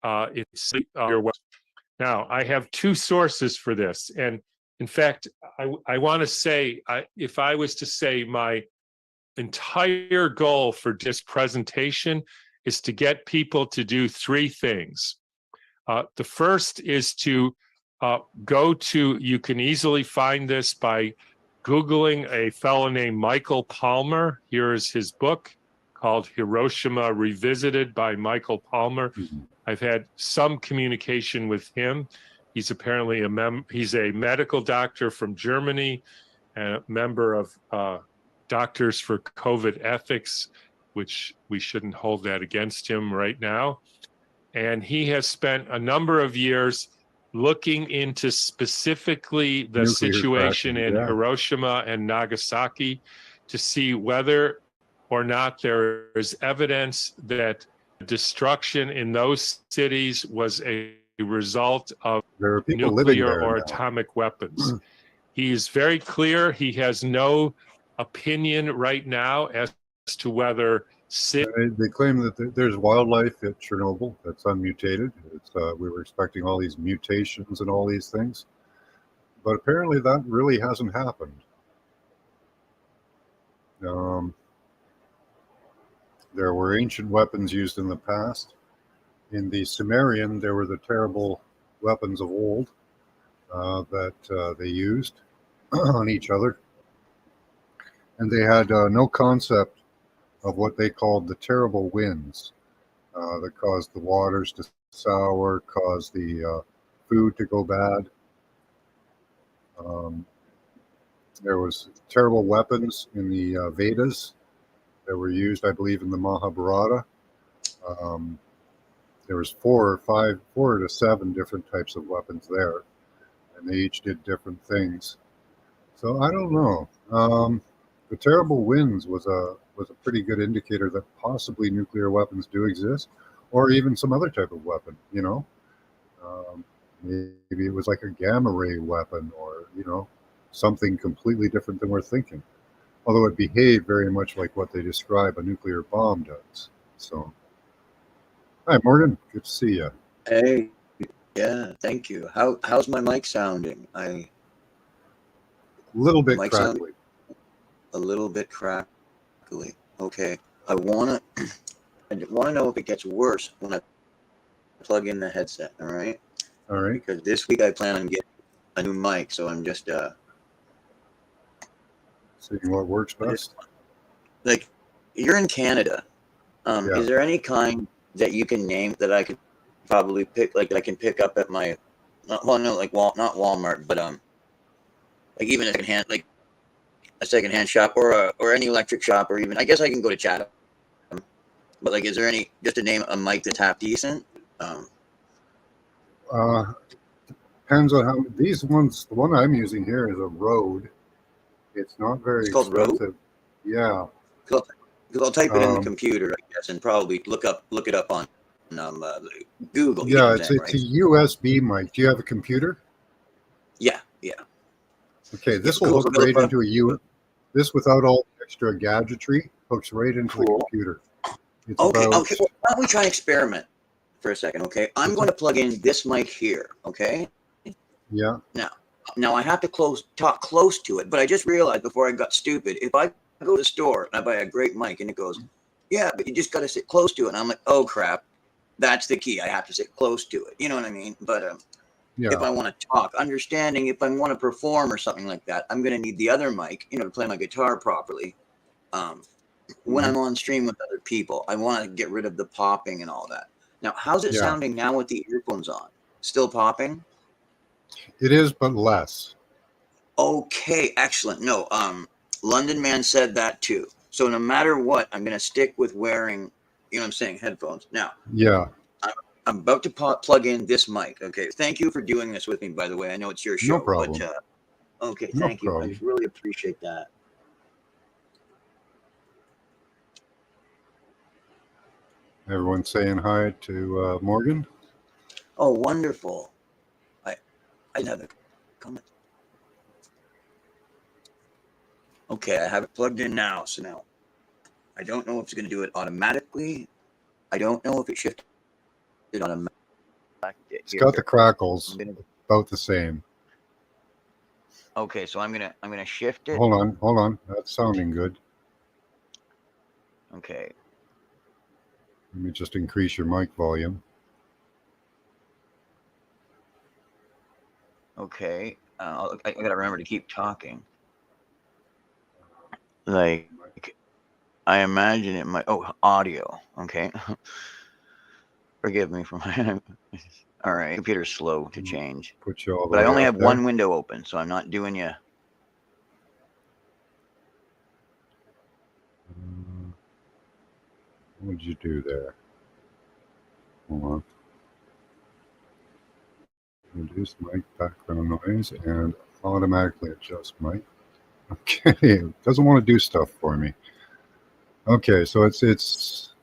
It's now I have two sources for this, and in fact, I want to say, if I was to say my entire goal for this presentation is to get people to do three things. The first is to go to, you can easily find this by Googling a fellow named Michael Palmer. Here is his book called Hiroshima Revisited by Michael Palmer. Mm-hmm. I've had some communication with him. He's apparently he's a medical doctor from Germany and a member of Doctors for COVID Ethics, which we shouldn't hold that against him right now. And he has spent a number of years looking into specifically the Nuclear situation cracking, in yeah. Hiroshima and Nagasaki to see whether or not there is evidence that destruction in those cities was a result of There are people living nuclear there or now. atomic weapons. He is very clear. He has no opinion right now as to whether They claim that there's wildlife at Chernobyl that's unmutated. We were expecting all these mutations and all these things, but apparently that really hasn't happened. There were ancient weapons used in the past. In the Sumerian, there were the terrible weapons of old that they used on each other. And they had no concept of what they called the terrible winds that caused the waters to sour, caused the food to go bad. There was terrible weapons in the Vedas that were used, I believe, in the Mahabharata. There was 4 to 7 different types of weapons there, and they each did different things. So I don't know. The terrible winds was a pretty good indicator that possibly nuclear weapons do exist, or even some other type of weapon. Maybe it was like a gamma ray weapon, or something completely different than we're thinking. Although it behaved very much like what they describe a nuclear bomb does. So, hi Morgan, good to see you. Hey, yeah, thank you. How's my mic sounding? A little bit crackly. A little bit crackly. Okay. I wanna know if it gets worse when I plug in the headset. All right. All right. Because this week I plan on getting a new mic, so I'm just seeing what works best. Like, you're in Canada. Yeah. Is there any kind that you can name that I could probably pick, like that I can pick up at my, not Walmart, but like even a secondhand shop or any electric shop, or even I guess I can go to Chatham. But like, is there any, just to name a mic that's half decent? Depends on how these ones. The one I'm using here is a Rode. It's not very expensive. Rode? Yeah. Because I'll type it in the computer, I guess, and probably look it up on Google. Yeah, it's a USB mic. Do you have a computer? Yeah. Okay, this will hook right into a This, without all extra gadgetry, hooks right into the computer. It's okay. Well, why don't we try and experiment for a second? Okay, I'm going to plug in this mic here. Okay. Yeah. Now I have to talk close to it, but I just realized before I got stupid, if I go to the store and I buy a great mic and it goes, yeah, but you just got to sit close to it. And I'm like, oh crap, that's the key. I have to sit close to it. You know what I mean? But if I want to talk, understanding if I want to perform or something like that, I'm going to need the other mic, to play my guitar properly. When I'm on stream with other people, I want to get rid of the popping and all that. Now, how's it sounding now with the earphones on? Still popping? It is, but less. Okay, excellent. No, London Man said that too. So no matter what, I'm going to stick with wearing, headphones. Now, yeah, I'm about to plug in this mic. Okay, thank you for doing this with me, by the way. I know it's your show. No problem. But, okay, No thank you. problem. I really appreciate that. Everyone's saying hi to Morgan. Oh, wonderful. I have a comment. Okay, I have it plugged in now. So now I don't know if it's going to do it automatically. I don't know if it shifted automatically. It's got the I'm crackles gonna, about the same. okay, so I'm gonna shift it. Hold on. That's sounding good. Okay. Let me just increase your mic volume. Okay. I gotta remember to keep talking. Like, I imagine it might. Oh, audio. Okay. Forgive me for my. All right. Computer's slow to change, Put you all the but I way only up have there. one window open, so I'm not doing you. What did you do there? Hold on. Reduce mic background noise and automatically adjust mic. Okay, it doesn't want to do stuff for me. Okay, so it's.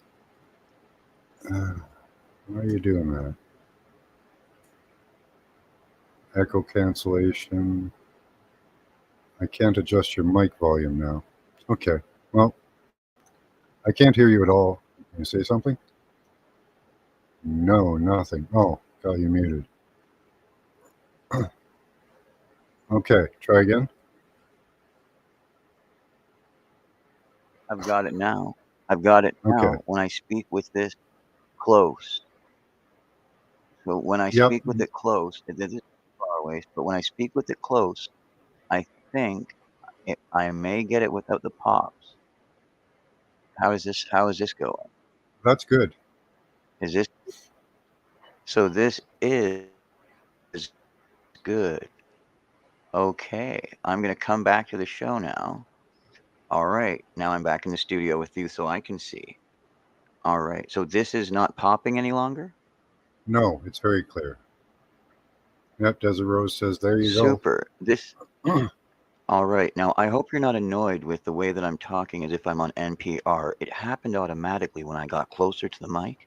Why are you doing that? Echo cancellation. I can't adjust your mic volume now. Okay, well, I can't hear you at all. Can you say something? No, nothing. Oh, got you muted. Okay, try again. I've got it now. I've got it Okay. now. When I speak with this close, so when I Yep, speak with it close, this is far away. But when I speak with it close, I think I may get it without the pops. How is this? How is this going? that's good. Is this so? This is good. Okay, I'm gonna come back to the show now. All right, now I'm back in the studio with you, so I can see. All right, so this is not popping any longer. No, it's very clear. Yep, Desert Rose says, there you go. Super. All right. Now, I hope you're not annoyed with the way that I'm talking as if I'm on NPR. It happened automatically when I got closer to the mic.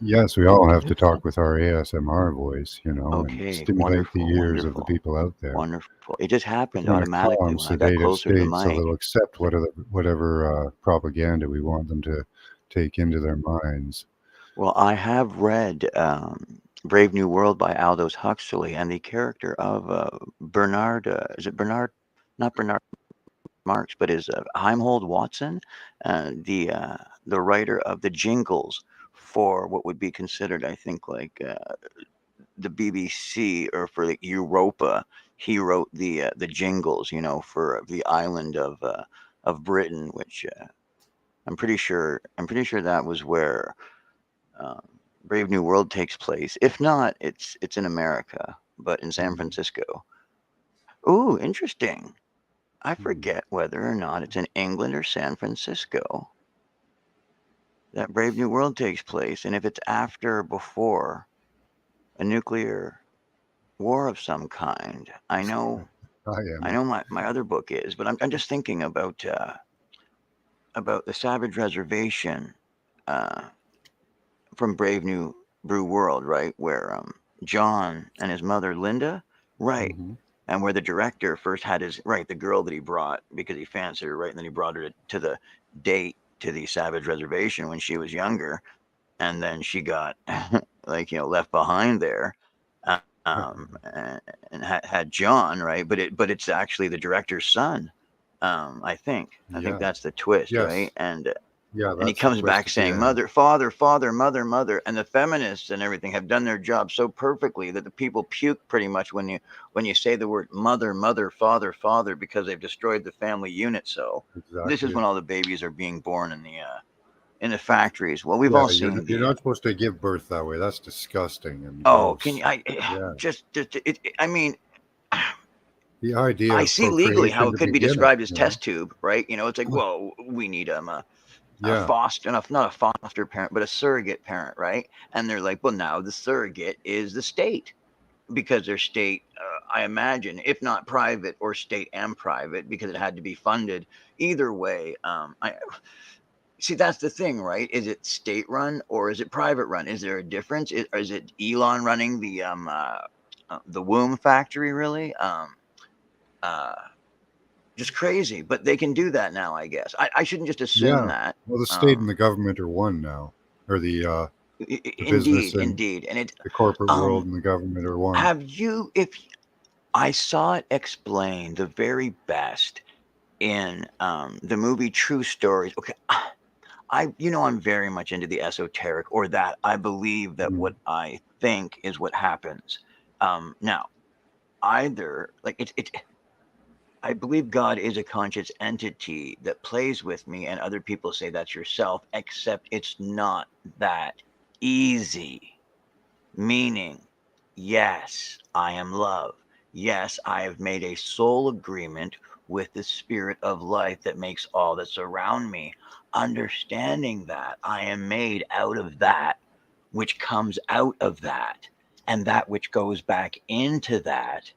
Yes, we all have to talk with our ASMR voice, and Okay, stimulate the wonderful, ears of the wonderful, people out there. wonderful. It just Put happened them in a automatically calm, when I got sedative closer to the state so mic. they'll accept whatever propaganda we want them to take into their minds. Well, I have read Brave New World by Aldous Huxley, and the character of Bernard, is it Bernard? Not Bernard Marx, but is Heimhold Watson, the writer of the jingles for what would be considered, I think, like the BBC or for like Europa. He wrote the jingles, for the island of Britain, which I'm pretty sure that was where um, Brave New World takes place. If not, it's in America, but in San Francisco. Ooh, interesting. I forget whether or not it's in England or San Francisco that Brave New World takes place, and if it's after or before a nuclear war of some kind. I know, I I am. know my other book is, but I'm just thinking about the Savage Reservation uh, from Brave New Brew World, right, where John and his mother Linda, right, Mm-hmm. and where the director first had the girl that he brought because he fancied her, right, and then he brought her to the date to the Savage Reservation when she was younger, and then she got like left behind there, and had John, right, but it's actually the director's son. I think Yeah. that's the twist, right, Yes. Yeah, and he that's the comes twist back at the saying, end. "Mother, father, father, mother, mother," and the feminists and everything have done their job so perfectly that the people puke pretty much when you say the word mother, mother, father, father, because they've destroyed the family unit. So this is Exactly. when all the babies are being born in the factories. Well, we've Yeah, all seen you're the. not supposed to give birth that way. That's disgusting and Oh, can gross. you? I Yeah. I mean, The idea I of see legally how procreation it to could be begin it, described as test tube, right? It's like, well, we need a Yeah, foster, not a foster parent, but a surrogate parent, right? And they're like, well, now the surrogate is the state because their state, I imagine, if not private or state and private, because it had to be funded either way. I see that's the thing, right? Is it state run or is it private run? Is there a difference? Is it Elon running the womb factory really? Uh, just crazy. But they can do that now, I guess. I shouldn't just assume Yeah. that. Well, the state and the government are one now, or the business Indeed, and indeed. And it, the corporate world um, and the government are one. have you, if I saw it explained the very best in the movie True Stories. Okay, I'm very much into the esoteric, or that I believe that Mm. what I think is what happens. Now, either like it, I believe God is a conscious entity that plays with me, and other people say that's yourself, except it's not that easy. Meaning, yes, I am love. Yes, I have made a soul agreement with the spirit of life that makes all that's around me. Understanding that I am made out of that which comes out of that, and that which goes back into that.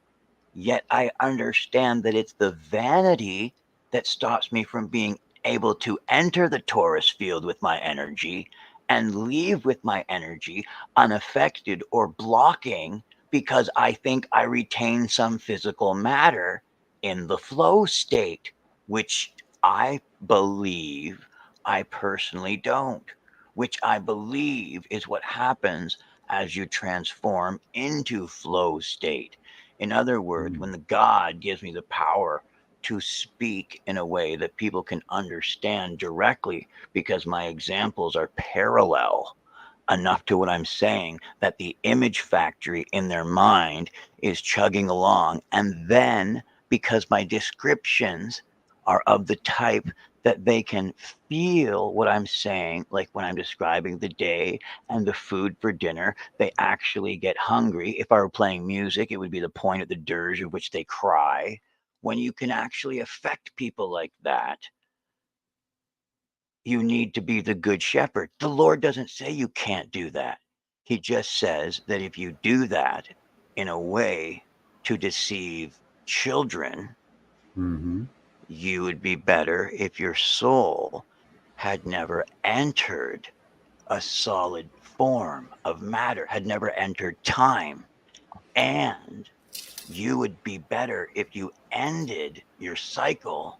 Yet I understand that it's the vanity that stops me from being able to enter the torus field with my energy and leave with my energy unaffected or blocking, because I think I retain some physical matter in the flow state, which I believe I personally don't, which I believe is what happens as you transform into flow state. In other words, Mm. when the God gives me the power to speak in a way that people can understand directly, because my examples are parallel enough to what I'm saying, that the image factory in their mind is chugging along. And then, because my descriptions are of the type that they can feel what I'm saying, like when I'm describing the day and the food for dinner, they actually get hungry. If I were playing music, it would be the point at the dirge of which they cry. When you can actually affect people like that, you need to be the good shepherd. The Lord doesn't say you can't do that. He just says that if you do that in a way to deceive children, Hmm. you would be better if your soul had never entered a solid form of matter, had never entered time. And you would be better if you ended your cycle,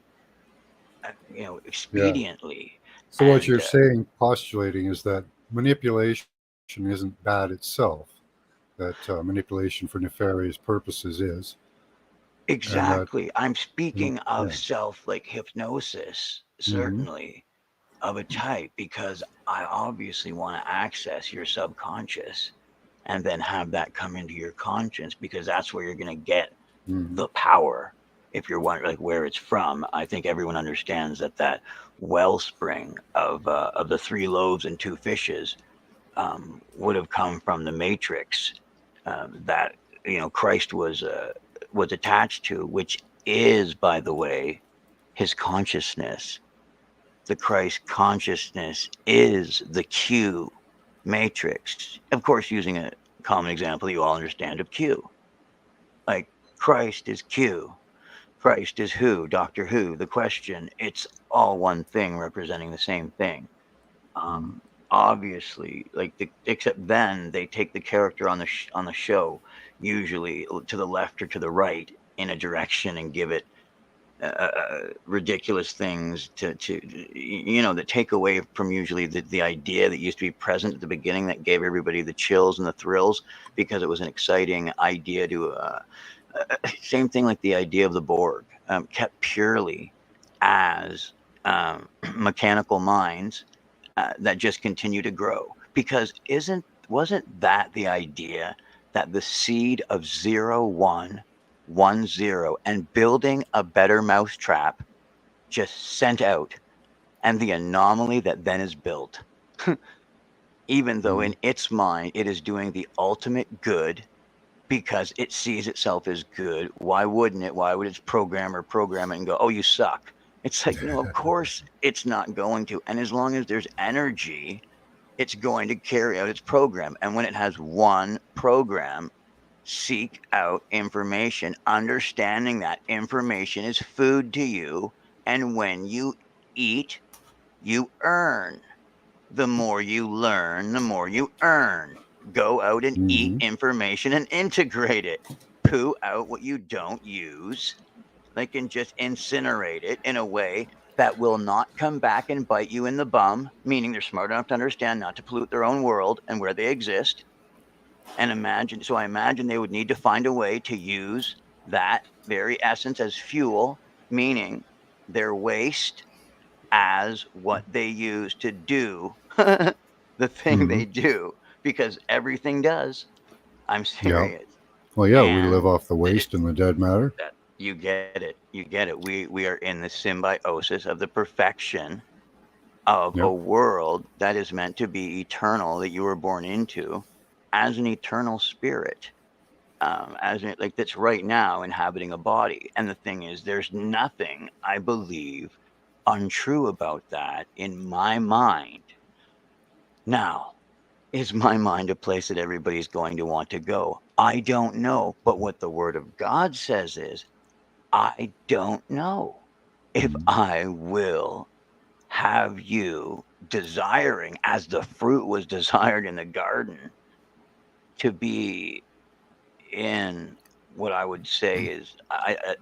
Yeah. expediently. So what And you're saying, postulating, is that manipulation isn't bad itself. That manipulation for nefarious purposes is, and that exactly, I'm speaking yeah. of self like hypnosis, Hmm. certainly of a type, because I obviously want to access your subconscious and then have that come into your conscience, because that's where you're going to get Hmm. the power. If you're wondering like where it's from, I think everyone understands that that wellspring of the three loaves and two fishes would have come from the matrix that Christ was attached to, which is, by the way, his consciousness. The Christ consciousness is the Q matrix. Of course, using a common example you all understand of Q. Like Christ is Q. Christ is who? Doctor Who. The question. It's all one thing representing the same thing. Obviously, except then they take the character on the show, usually to the left or to the right in a direction, and give it ridiculous things that take away from usually the idea that used to be present at the beginning, that gave everybody the chills and the thrills, because it was an exciting idea to same thing like the idea of the Borg, kept purely as mechanical minds that just continue to grow. Because wasn't that the idea that the seed of 0110 and building a better mousetrap just sent out, and the anomaly that then is built, even though Hmm. in its mind it is doing the ultimate good because it sees itself as good. Why wouldn't it? Why would its programmer program it and go, oh, you suck? It's like, no, of course it's not going to. And as long as there's energy, it's going to carry out its program. And when it has one program, seek out information, understanding that information is food to you. And when you eat, you earn. The more you learn, the more you earn. Go out and eat Hmm. information and integrate it. Poo out what you don't use They can just incinerate it in a way that will not come back and bite you in the bum, meaning they're smart enough to understand not to pollute their own world and where they exist. And I imagine they would need to find a way to use that very essence as fuel, meaning their waste as what they use to do the thing Hmm. they do, because everything does. I'm Yeah. serious. Well, yeah, we live And off the waste and the dead matter. that you get it. You get it. We are in the symbiosis of the perfection of a Yep. world that is meant to be eternal, that you were born into as an eternal spirit, as in, like, that's right now inhabiting a body. And the thing is, there's nothing, I believe, untrue about that in my mind. Now, is my mind a place that everybody's going to want to go? I don't know. But what the Word of God says is, I don't know if Mhm. I will have you desiring, as the fruit was desired in the garden, to be in what I would say is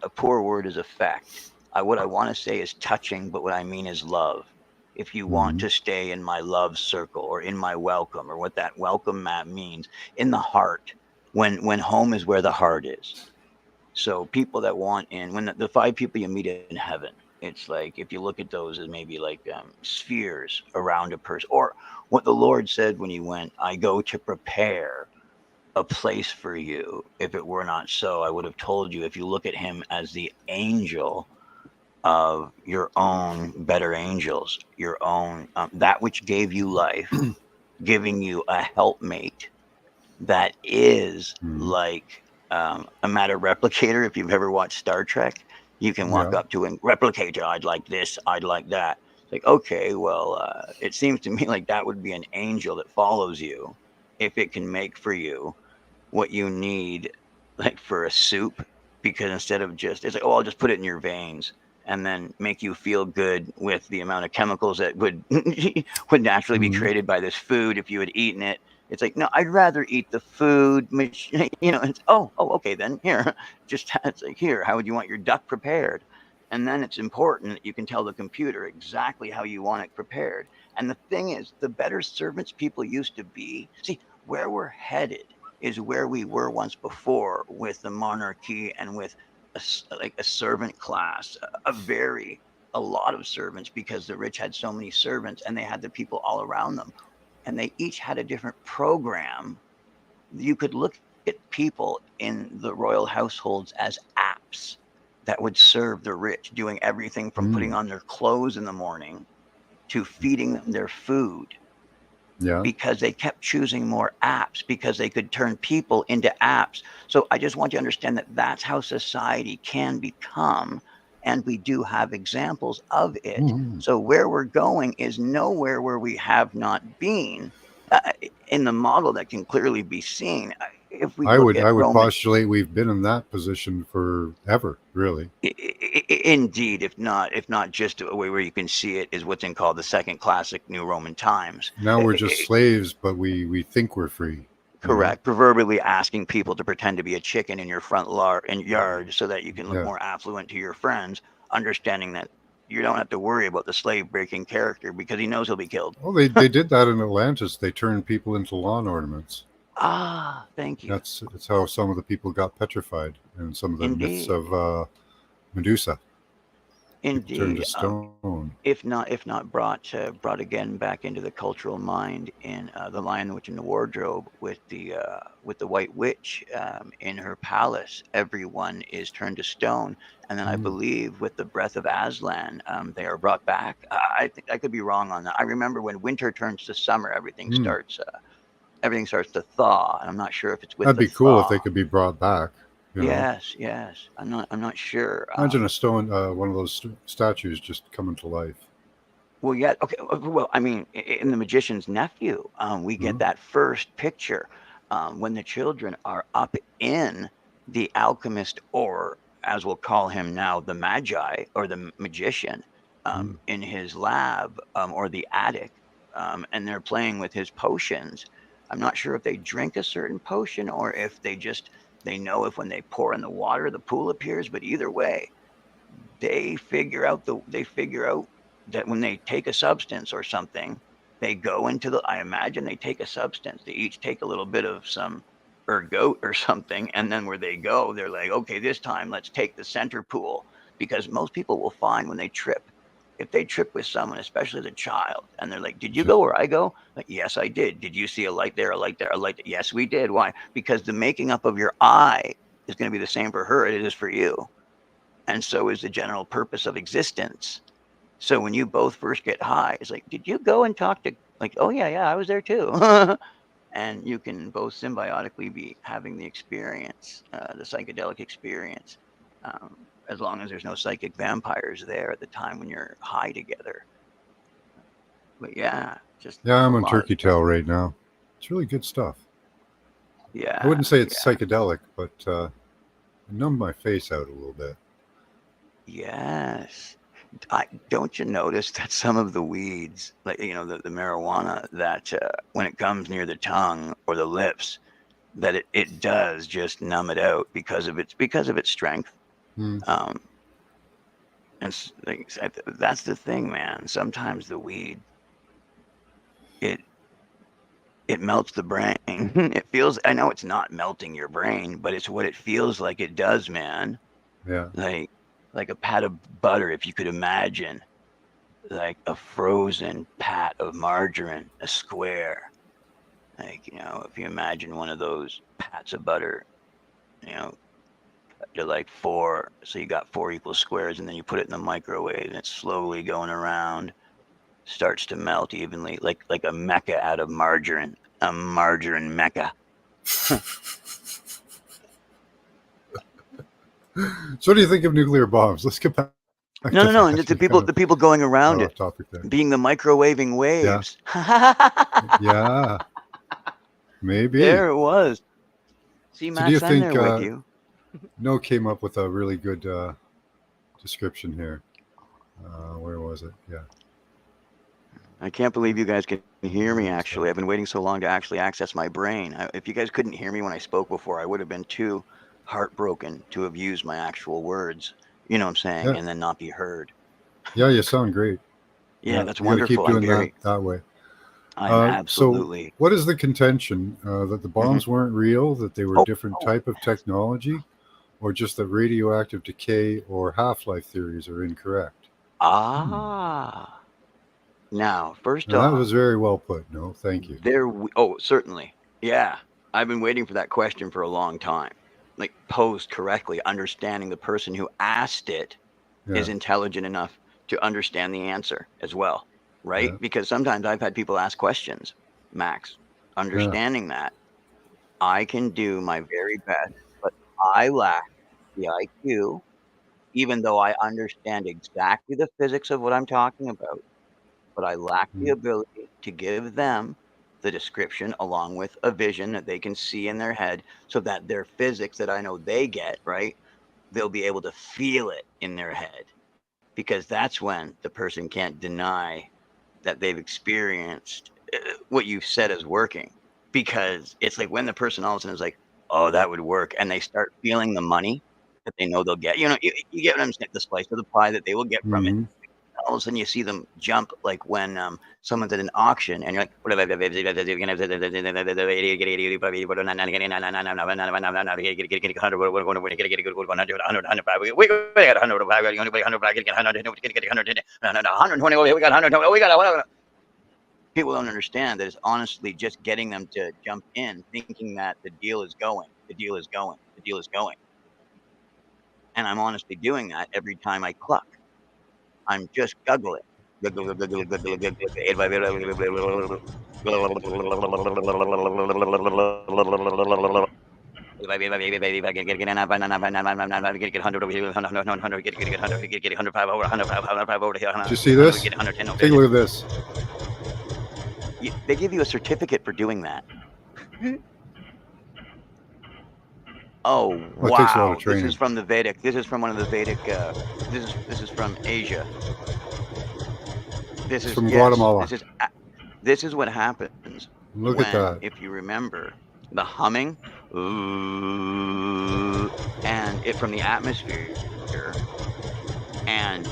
a poor word is effect. What I want to say is touching, but what I mean is love. If you want Mhm. to stay in my love circle or in my welcome, or what that welcome map means, in the heart, when home is where the heart is. So people that want in, when the five people you meet in heaven, it's like, if you look at those as maybe like spheres around a person, or what the Lord said when he went, I go to prepare a place for you. If it were not so, I would have told you. If you look at him as the angel of your own better angels, your own, that which gave you life, giving you a helpmate that is Mhm. like a matter replicator. If you've ever watched Star Trek, you can walk Yeah. up to him, replicator, I'd like this, I'd like that. It's like, okay, well, it seems to me like that would be an angel that follows you if it can make for you what you need, like for a soup, because instead of just, it's like, oh, I'll just put it in your veins and then make you feel good with the amount of chemicals that would would naturally be Mhm. created by this food if you had eaten it. It's like, no, I'd rather eat the food, it's, oh, okay, then here, just, it's like, here, how would you want your duck prepared? And then it's important that you can tell the computer exactly how you want it prepared. And the thing is, the better servants people used to be, see, where we're headed is where we were once before, with the monarchy and with like a servant class, a lot of servants, because the rich had so many servants and they had the people all around them, and they each had a different program. You could look at people in the royal households as apps that would serve the rich, doing everything from putting Mm. on their clothes in the morning to feeding them their food, Yeah. because they kept choosing more apps because they could turn people into apps. So I just want you to understand that that's how society can become. And we do have examples of it. Mhm. So where we're going is nowhere where we have not been, in the model that can clearly be seen. If we I look would at I would Roman, postulate we've been in that position forever, really. indeed, if not just a way where you can see it, is what's in called the second classic New Roman times. Now we're just slaves, but we think we're free. You know. Correct. Proverbially asking people to pretend to be a chicken in your front and yard so that you can look Yeah. more affluent to your friends, understanding that you don't have to worry about the slave breaking character because he knows he'll be killed. Well, they did that in Atlantis. They turned people into lawn ornaments. Ah, thank you. That's how some of the people got petrified, and some of the myths Indeed. of Medusa. People turned to Indeed. stone. If not brought again back into the cultural mind in the Lion, the Witch, and the Wardrobe, with the White Witch in her palace, everyone is turned to stone, and then I Mm. believe with the breath of Aslan, they are brought back. I think I could be wrong on that. I remember when winter turns to summer, Mm. everything starts to thaw, and I'm not sure if it's with That'd the be cool if thaw. they could be brought back. You know, Yes, yes. I'm not sure. imagine a stone, one of those statues just coming to life. Well, yeah. Okay. Well, I mean, in the magician's nephew, we get Hmm. that first picture when the children are up in the alchemist, or as we'll call him now, the magi or the magician, Mm. in his lab, or the attic, and they're playing with his potions. I'm not sure if they drink a certain potion or if they know if when they pour in the water, the pool appears. But either way, they figure out that when they take a substance or something, they go into I imagine they take a substance. They each take a little bit of some ergot or something, and then where they go, they're like, okay, this time let's take the center pool, because most people will find when they trip, if they trip with someone, especially as a child, and they're like, did you go where I go? Like, yes, I did. Did you see a light there, a light there, a light there? Yes, we did. Why? Because the making up of your eye is going to be the same for her as it is for you. And so is the general purpose of existence. So when you both first get high, it's like, did you go and talk to, like, oh, yeah, I was there too. And you can both symbiotically be having the experience, the psychedelic experience, as long as there's no psychic vampires there at the time when you're high together. But yeah, just Yeah, I'm a on lot turkey of, tail right now. It's really good stuff. yeah. I wouldn't say it's psychedelic, but it numbed my face out a little bit. Yes. Don't you notice that some of the weeds, like, you know, the marijuana, that when it comes near the tongue or the lips, that it does just numb it out because of its strength. Hmm. And that's the thing, man. Sometimes the weed, it melts the brain. It feels, I know it's not melting your brain, but it's what it feels like it does, man. Yeah. Like a pat of butter, if you could imagine, like a frozen pat of margarine, a square. Like, you know, if you imagine one of those pats of butter, you know, to like 4, so you got 4 equal squares, and then you put it in the microwave, and it's slowly going around, starts to melt evenly, like a mecha out of margarine, a margarine mecha. So, what do you think of nuclear bombs? Let's get back. No, to and that. the We people going got around off it, topic there. being the microwaving waves. Yeah, maybe. There it was. See, So, do you Max, I'm think there with you. No came up with a really good description here? Where was it? Yeah. I can't believe you guys can hear me, actually. I've been waiting so long to actually access my brain. If you guys couldn't hear me when I spoke before, I would have been too heartbroken to have used my actual words, you know what I'm saying, Yeah. and then not be heard. Yeah, you sound great. Yeah, that's you got to wonderful. keep doing that way. I'm absolutely. So, what is the contention? That the bombs weren't real, that they were different type of technology, or just that radioactive decay or half-life theories are incorrect? Now, first Now, that off, was very well put. No, thank you. certainly. Yeah. I've been waiting for that question for a long time. Like, posed correctly, understanding the person who asked it is intelligent enough to understand the answer as well, right? Yeah. Because sometimes I've had people ask questions, Max. Understanding that, I can do my very best, but I lack the IQ, even though I understand exactly the physics of what I'm talking about, but I lack the ability to give them the description along with a vision that they can see in their head, so that their physics that I know they get, right, they'll be able to feel it in their head, because that's when the person can't deny that they've experienced what you've said is working. Because it's like when the person all of a sudden is like, oh, that would work, and they start feeling the money that they know they'll get. You know, you get what I'm saying, the slice of the pie that they will get from it. Mm-hmm. All of a sudden you see them jump, like when someone's at an auction and you're like, people don't understand that it's honestly just getting them to jump in, thinking that the deal is going. And I'm honestly doing that every time I cluck. I'm just guggling. Did you see this? Take a look at this. They give you a certificate for doing that. Oh, Well, it takes a lot wow. of training. This is from the Vedic. This is from one of the Vedic. This is from Asia. This is from Guatemala. This is what happens. Look at that. If you remember the humming, and it from the atmosphere, and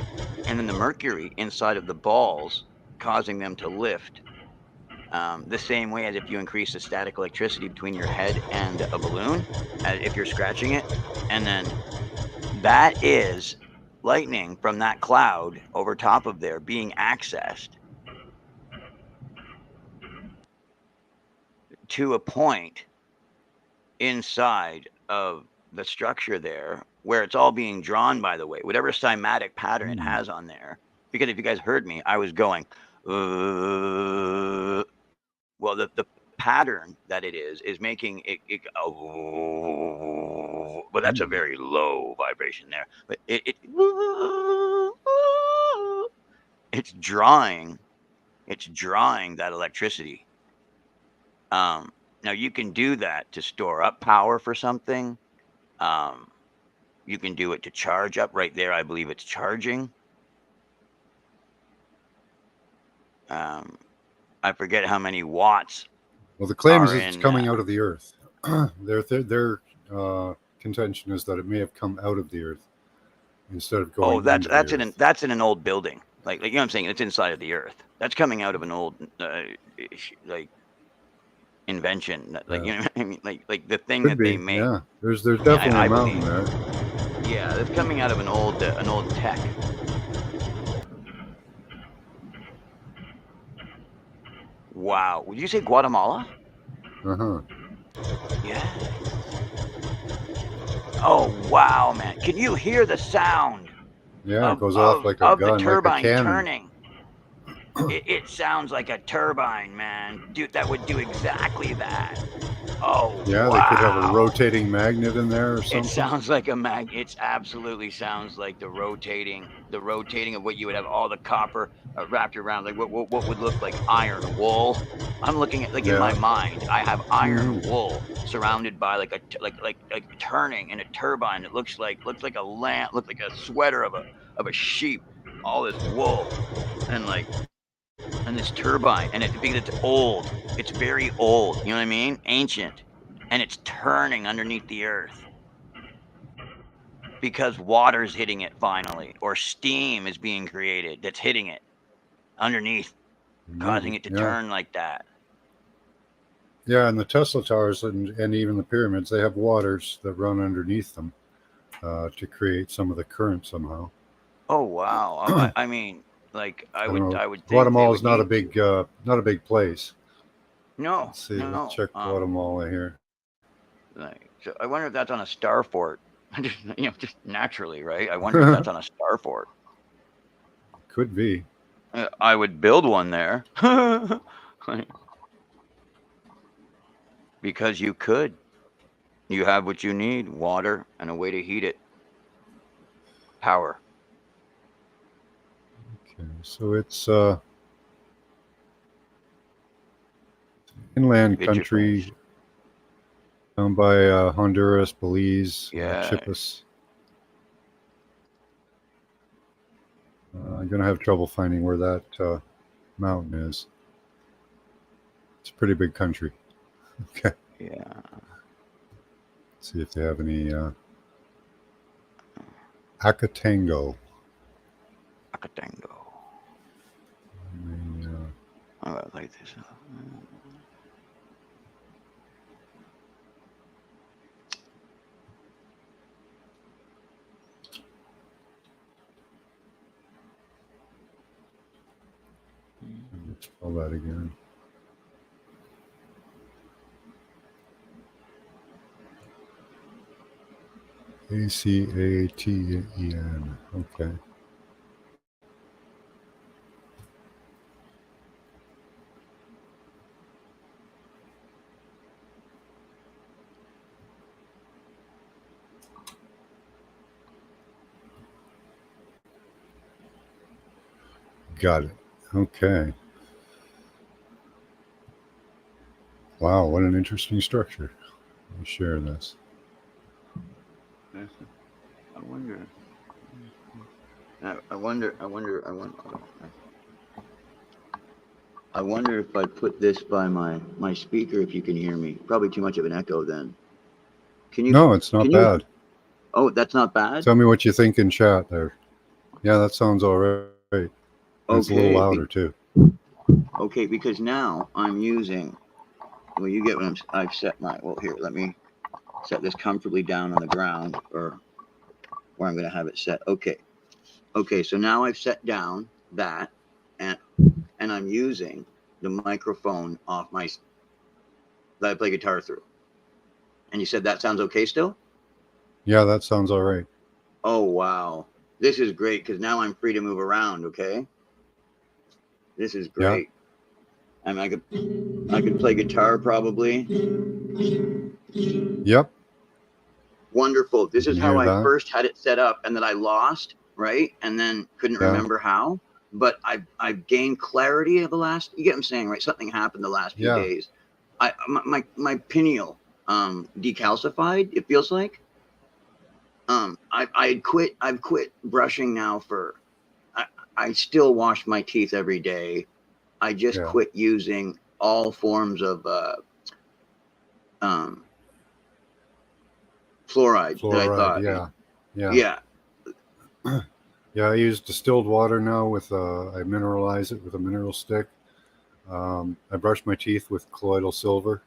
then the mercury inside of the balls causing them to lift. The same way as if you increase the static electricity between your head and a balloon, if you're scratching it, and then that is lightning from that cloud over top of there being accessed to a point inside of the structure there where it's all being drawn, by the way, whatever cymatic pattern it has on there. Because if you guys heard me, I was going, well, the pattern that it is making it well, that's a very low vibration there, but it's drawing that electricity. Now you can do that to store up power for something. You can do it to charge up right there. I believe it's charging. I forget how many watts. Well, the claim is are it's in, coming out of the earth. Their contention is that it may have come out of the earth instead of going. That's into the earth. that's in an old building. Like you know what I'm saying? It's inside of the earth. That's coming out of an old like invention. Like you know what I mean? Like the thing Could that be, they make. yeah. There's definitely I a mountain believe. there. Yeah, it's coming out of an old tech. Wow. Would you say Guatemala? Uh-huh. Yeah. Oh wow, man! Can you hear the sound? Yeah, it goes off like a of gun, the turbine like a cannon. turning. It sounds like a turbine, man. Dude, that would do exactly that. Oh, yeah, wow. They could have a rotating magnet in there or something. It sounds like a mag. It absolutely sounds like the rotating of what you would have all the copper wrapped around, like what would look like iron wool. I'm looking at in my mind. I have iron wool surrounded by like turning in a turbine. It looks like a lamp, looks like a sweater of a sheep. All this wool and this turbine, and because it's old, it's very old. You know what I mean? Ancient. And it's turning underneath the earth because water's hitting it finally, or steam is being created that's hitting it underneath, causing it to turn like that. Yeah, and the Tesla towers and even the pyramids, they have waters that run underneath them to create some of the current somehow. Oh wow! I mean, like I would think Guatemala is not a big place. No. Let's see. Let's check Guatemala here. So I wonder if that's on a star fort. Just naturally, right? I wonder if that's on a star fort. Could be. I would build one there. Because you could. You have what you need: water and a way to heat it. Power. Okay, so it's inland country down by Honduras, Belize, Chiapas. I'm going to have trouble finding where that mountain is. It's a pretty big country. Okay. Yeah. Let's see if they have any Acatango. Acatango. I like this. Let's spell that again. Acaten. Okay. Got it. Okay. Wow, what an interesting structure. Let me share this. I wonder if I put this by my speaker, if you can hear me. Probably too much of an echo then. Can you? No, it's not bad. Oh, that's not bad? Tell me what you think in chat there. Yeah, that sounds all right. And it's a little Okay, louder too. okay, because now I'm using. Well, you get what I've set my. Well, here, let me set this comfortably down on the ground, or where I'm going to have it set. Okay, okay. So now I've set down that, and I'm using the microphone off my that I play guitar through. And you said that sounds okay still? Yeah, that sounds all right. Oh wow, this is great because now I'm free to move around. Okay, this is Yeah. great. I mean, I could play guitar probably. Yep. Wonderful. You This can is how hear I that. first had it set up, and that I lost, right, and then couldn't Yeah. remember how. But I've gained clarity of the last. You get what I'm saying, right? Something happened the last few Yeah. days. My pineal decalcified. It feels like I had quit. I've quit brushing now for. I still wash my teeth every day. I just Yeah. quit using all forms of um, fluoride that I Fluoride. thought. Yeah. Yeah. Yeah. Yeah. I use distilled water now with I mineralize it with a mineral stick. I brush my teeth with colloidal silver.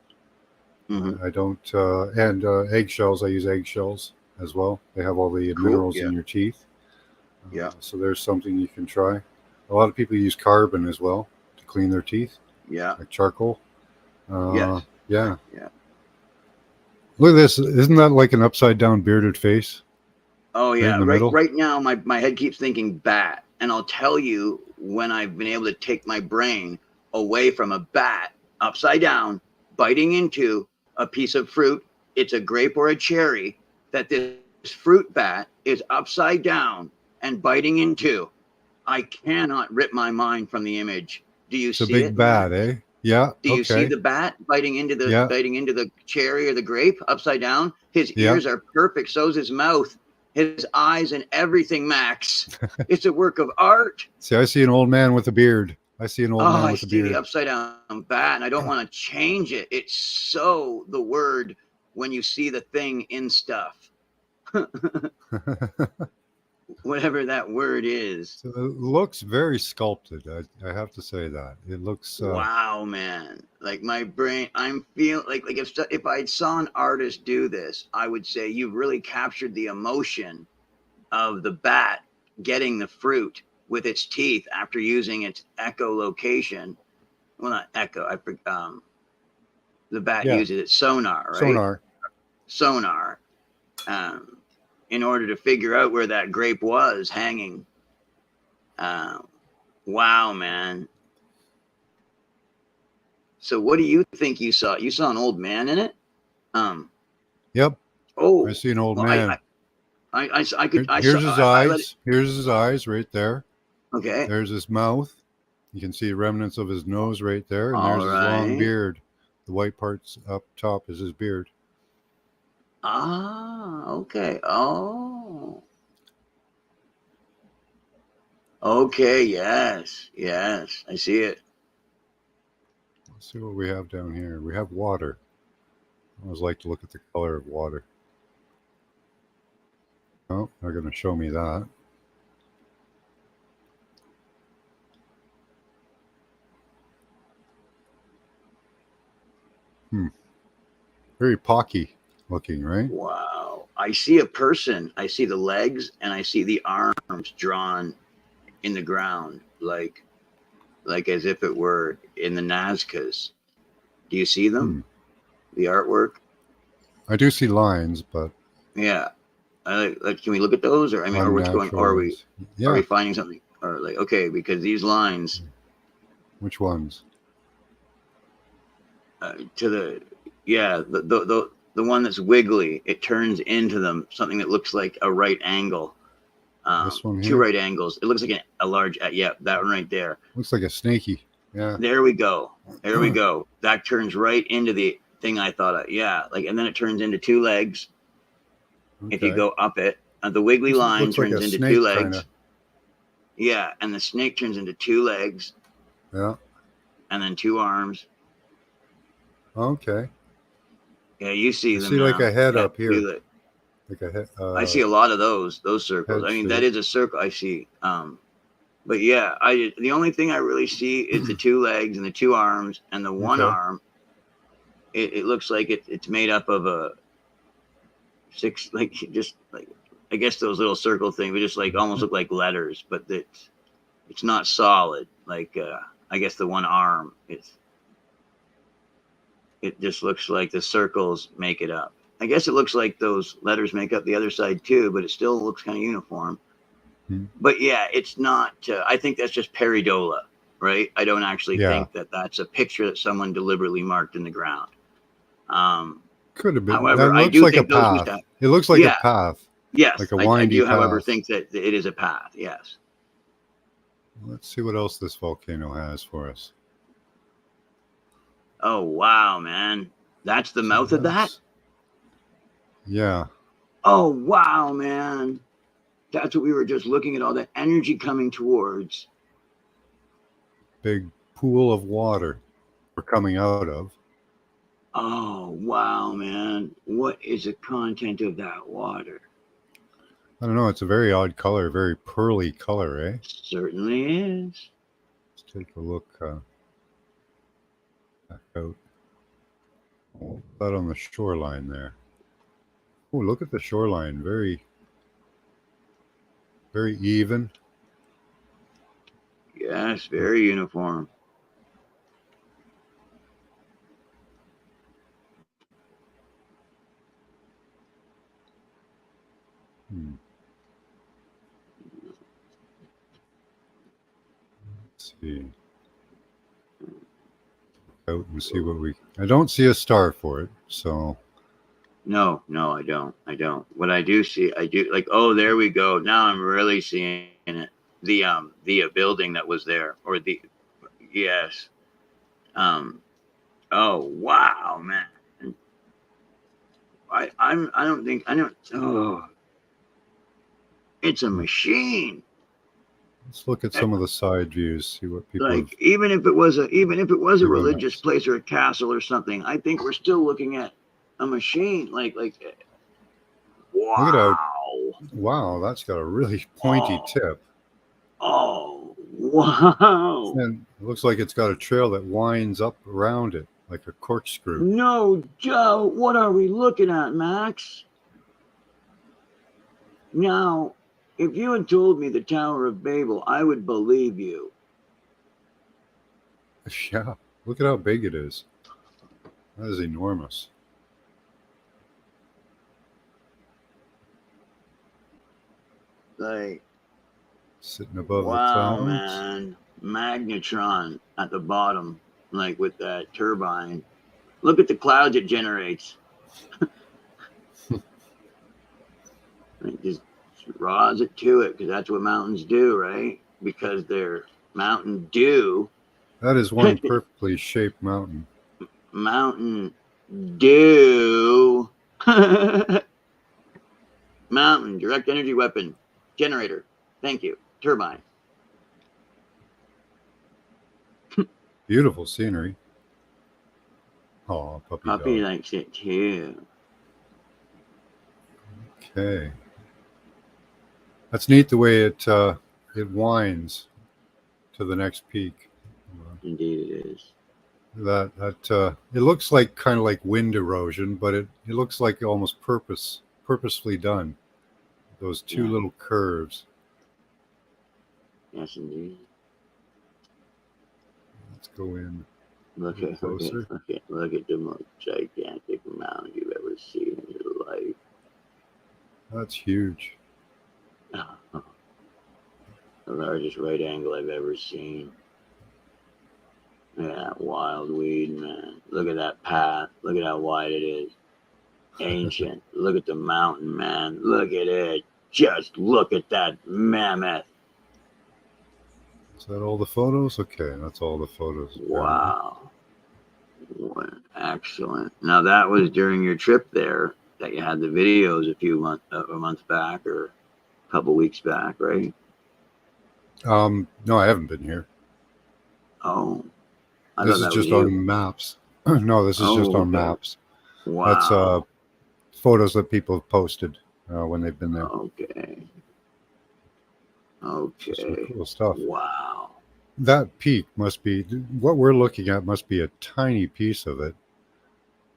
Hmm. I don't and eggshells. I use eggshells as well. They have all the Cool. minerals Yeah. in your teeth. Yeah. So there's something you can try. A lot of people use carbon as well to clean their teeth, Yeah. like charcoal. Yes. Yeah. Yeah. Look at this. Isn't that like an upside down bearded face Oh right in yeah. the Right. middle? Right now, my head keeps thinking bat, and I'll tell you when I've been able to take my brain away from a bat upside down, biting into a piece of fruit. It's a grape or a cherry that this fruit bat is upside down and biting into. I cannot rip my mind from the image. Do you It's a see big it, man? bat, eh? Yeah. Do you see Okay. the bat Yeah. biting into the cherry or the grape upside down? His Yeah. ears are perfect. So's his mouth, his eyes, and everything. Max, it's a work of art. See, I see an old man with a beard. I see an old Oh, man I with a see the beard. upside down bat, and I don't want to change it. It's so the word when you see the thing in stuff, whatever that word is. So it looks very sculpted. I have to say that it looks. Wow, man! Like my brain, I'm feeling like if I saw an artist do this, I would say you've really captured the emotion of the bat getting the fruit with its teeth after using its echolocation. Well, not echo. The bat Yeah. uses its sonar, right? Sonar. Sonar, um, in order to figure out where that grape was hanging. Uh, wow, man! So, what do you think you saw? You saw an old man in it. Um. Yep. I Oh, see an old well, man. I could, I saw, Here's his I let it. eyes. Here's his eyes right there. Okay. There's his mouth. You can see remnants of his nose right there, and there's All his long right. beard. The white parts up top is his beard. Ah, okay. Oh, okay. Yes, yes. I see it. Let's see what we have down here. We have water. I always like to look at the color of water. Oh, they're going to show me that. Very pocky looking, right? Wow. I see a person. I see the legs and I see the arms drawn in the ground, like as if it were in the Nazcas. Do you see them? The artwork? I do see lines, but Yeah. Can we look at those, or I mean, or what's going? Or unnatural ones. are Yeah. we finding something? Or like, okay, because these lines Which ones? to the yeah the one that's wiggly, it turns into them something that looks like a right angle. This one Two here? right angles. It looks like a large. Yeah, that one right there. Looks like a snaky. Yeah. There we go. There we go. That turns right into the thing I thought of. Yeah, like, and then it turns into two legs. Okay. If you go up it, the wiggly line looks like turns a into snake, two legs. kinda. Yeah, and the snake turns into two legs. Yeah. And then two arms. Okay. Yeah, you see I them see now. like a head Yeah, up here. feel it. like a I see a lot of those circles. head I mean, that shape. is a circle I see. But yeah, the only thing I really see is the two legs and the two arms and the one Okay. arm. It looks like it's made up of a six, like just like I guess those little circle things, but just like almost look like letters, but it's not solid. Like I guess the one arm it just looks like the circles make it up. I guess it looks like those letters make up the other side too, but it still looks kind of uniform. Hmm. But yeah, it's not. I think that's just peridola, right? I don't actually Yeah. think that that's a picture that someone deliberately marked in the ground. Could have been. However, That I looks do like a think those must path. have. It looks like a Yeah, path, yes, like a I windy do. However, path. think that it is a path. Yes. Let's see what else this volcano has for us. Oh wow, man, that's the mouth of that. Yeah. Oh wow, man, that's what we were just looking at. All that energy coming towards. Big pool of water we're coming out of. Oh wow, man, what is the content of that water? I don't know. It's a very odd color, very pearly color, eh? Certainly is. Let's take a look back out. Oh, that on the shoreline there. Oh, look at the shoreline. Very, very even. Yes, very uniform. Hmm. Let's see. Out and see what we. I don't see a star for it, so. No, I don't. What I do see, I do like. Oh, there we go. Now I'm really seeing it. The building that was there, or the yes. Oh wow, man. I don't think I don't. Oh, it's a machine. Let's look at some of the side views. See what people have. Like even if it was a given religious us. place or a castle or something, I think we're still looking at a machine. Like wow. Look at how. Wow, that's got a really pointy Oh. tip. Oh wow. And it looks like it's got a trail that winds up around it, like a corkscrew. No, Joe, what are we looking at, Max? Now, if you had told me the Tower of Babel, I would believe you. Yeah, look at how big it is. That is enormous. Like, Sitting above the wow, clouds. man. Magnetron at the bottom, like with that turbine. Look at the clouds it generates. It just draws it to it because that's what mountains do, right? Because they're Mountain Dew. That is one perfectly shaped mountain. Mountain Dew. Mountain direct energy weapon generator. Thank you. Turbine. Beautiful scenery. Oh, Puppy dog. likes it too. Okay. That's neat the way it winds to the next peak. Indeed it is. That it looks like kind of like wind erosion, but it looks like almost purposefully done. Those two little curves. Yes, indeed. Let's go in. Look at the most gigantic mound you've ever seen in your life. That's huge. The largest right angle I've ever seen. Look at that wild weed, man. Look at that path. Look at how wide it is. Ancient. Look at the mountain, man. Look at it. Just look at that mammoth. Is that all the photos? Okay, that's all the photos. Wow. What excellent. Now that was during your trip there that you had the videos a month back or a couple weeks back, right? No, I haven't been here. Oh. This is just on maps. No, this is just on okay. maps. Wow. That's photos that people have posted when they've been there. Okay. Some Okay. cool stuff. Wow. That peak must be what we're looking at. Must be a tiny piece of it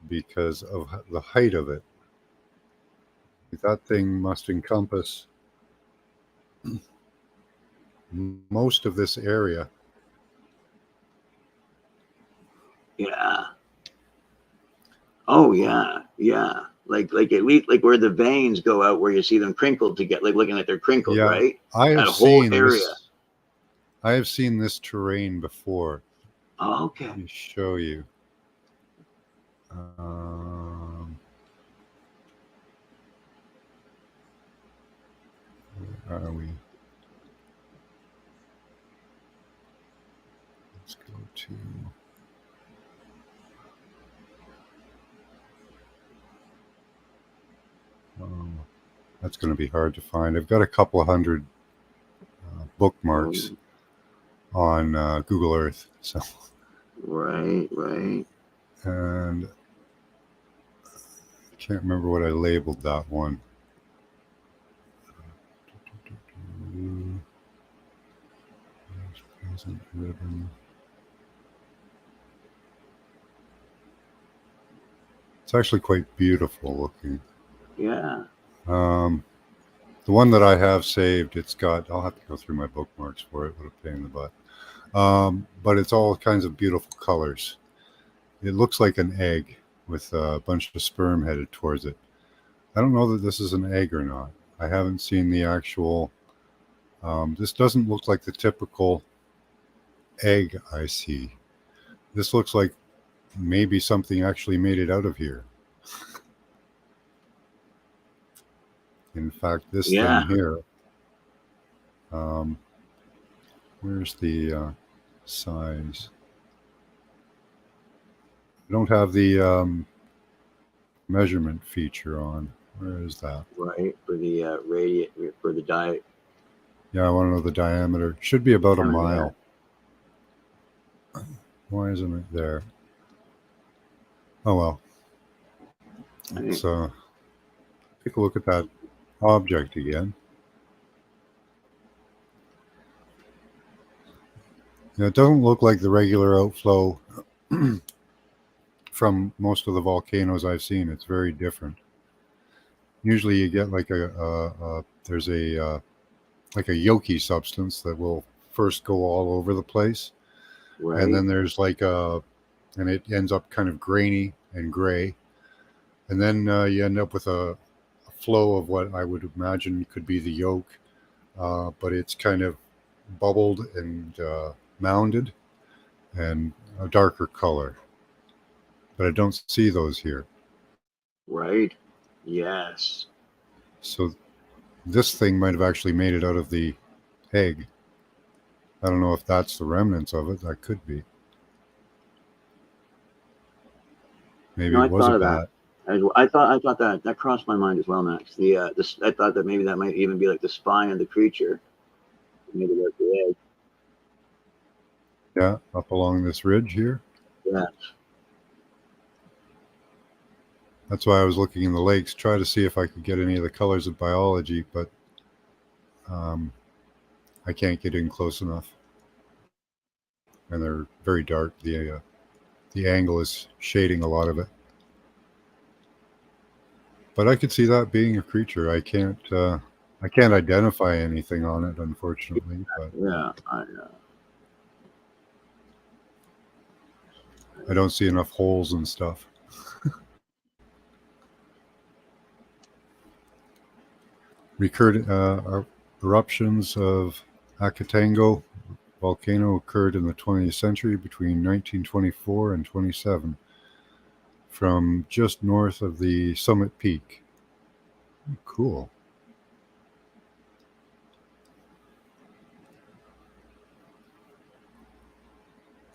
because of the height of it. That thing must encompass most of this area. Yeah. Oh yeah. Yeah. Like at least like where the veins go out, where you see them crinkled to get like looking like they're crinkled, Yeah, right? I have That whole seen area. this. I have seen this terrain before. Oh, okay. Let me show you. Where are we? Let's go to. That's going to be hard to find. I've got a couple of hundred bookmarks on Google Earth. So, Right. and I can't remember what I labeled that one. Present ribbon. It's actually quite beautiful looking. Yeah. The one that I have saved, it's got, I'll have to go through my bookmarks for it. What a pain in the butt. But it's all kinds of beautiful colors. It looks like an egg with a bunch of sperm headed towards it. I don't know that this is an egg or not. I haven't seen the actual, this doesn't look like the typical egg I see. This looks like maybe something actually made it out of here. In fact, this thing here, where's the size? I don't have the measurement feature on. Where is that? Right. For the radius, for the diet. Yeah, I want to know the diameter. It should be about a mile. Why isn't it there? Oh well. Let's take a look at that object again. Now, it doesn't look like the regular outflow from most of the volcanoes I've seen. It's very different. Usually you get like there's a like a yolky substance that will first go all over the place. Right. And then there's like and it ends up kind of grainy and gray. And then you end up with a flow of what I would imagine could be the yolk, but it's kind of bubbled and mounded and a darker color. But I don't see those here. Right. Yes. So this thing might have actually made it out of the egg. I don't know if that's the remnants of it. That could be. Maybe No, it was a bat. I thought that crossed my mind as well, Max. I thought that maybe that might even be like the spine of the creature. Maybe like the egg. Yeah, up along this ridge here. Yeah. That's why I was looking in the lakes, try to see if I could get any of the colors of biology, but I can't get in close enough. And they're very dark. The angle is shading a lot of it. But I could see that being a creature. I can't identify anything on it, unfortunately. But Yeah. I don't see enough holes and stuff. Recurred eruptions of Akatango volcano occurred in the 20th century between 1924 and 27 from just north of the summit peak. Cool.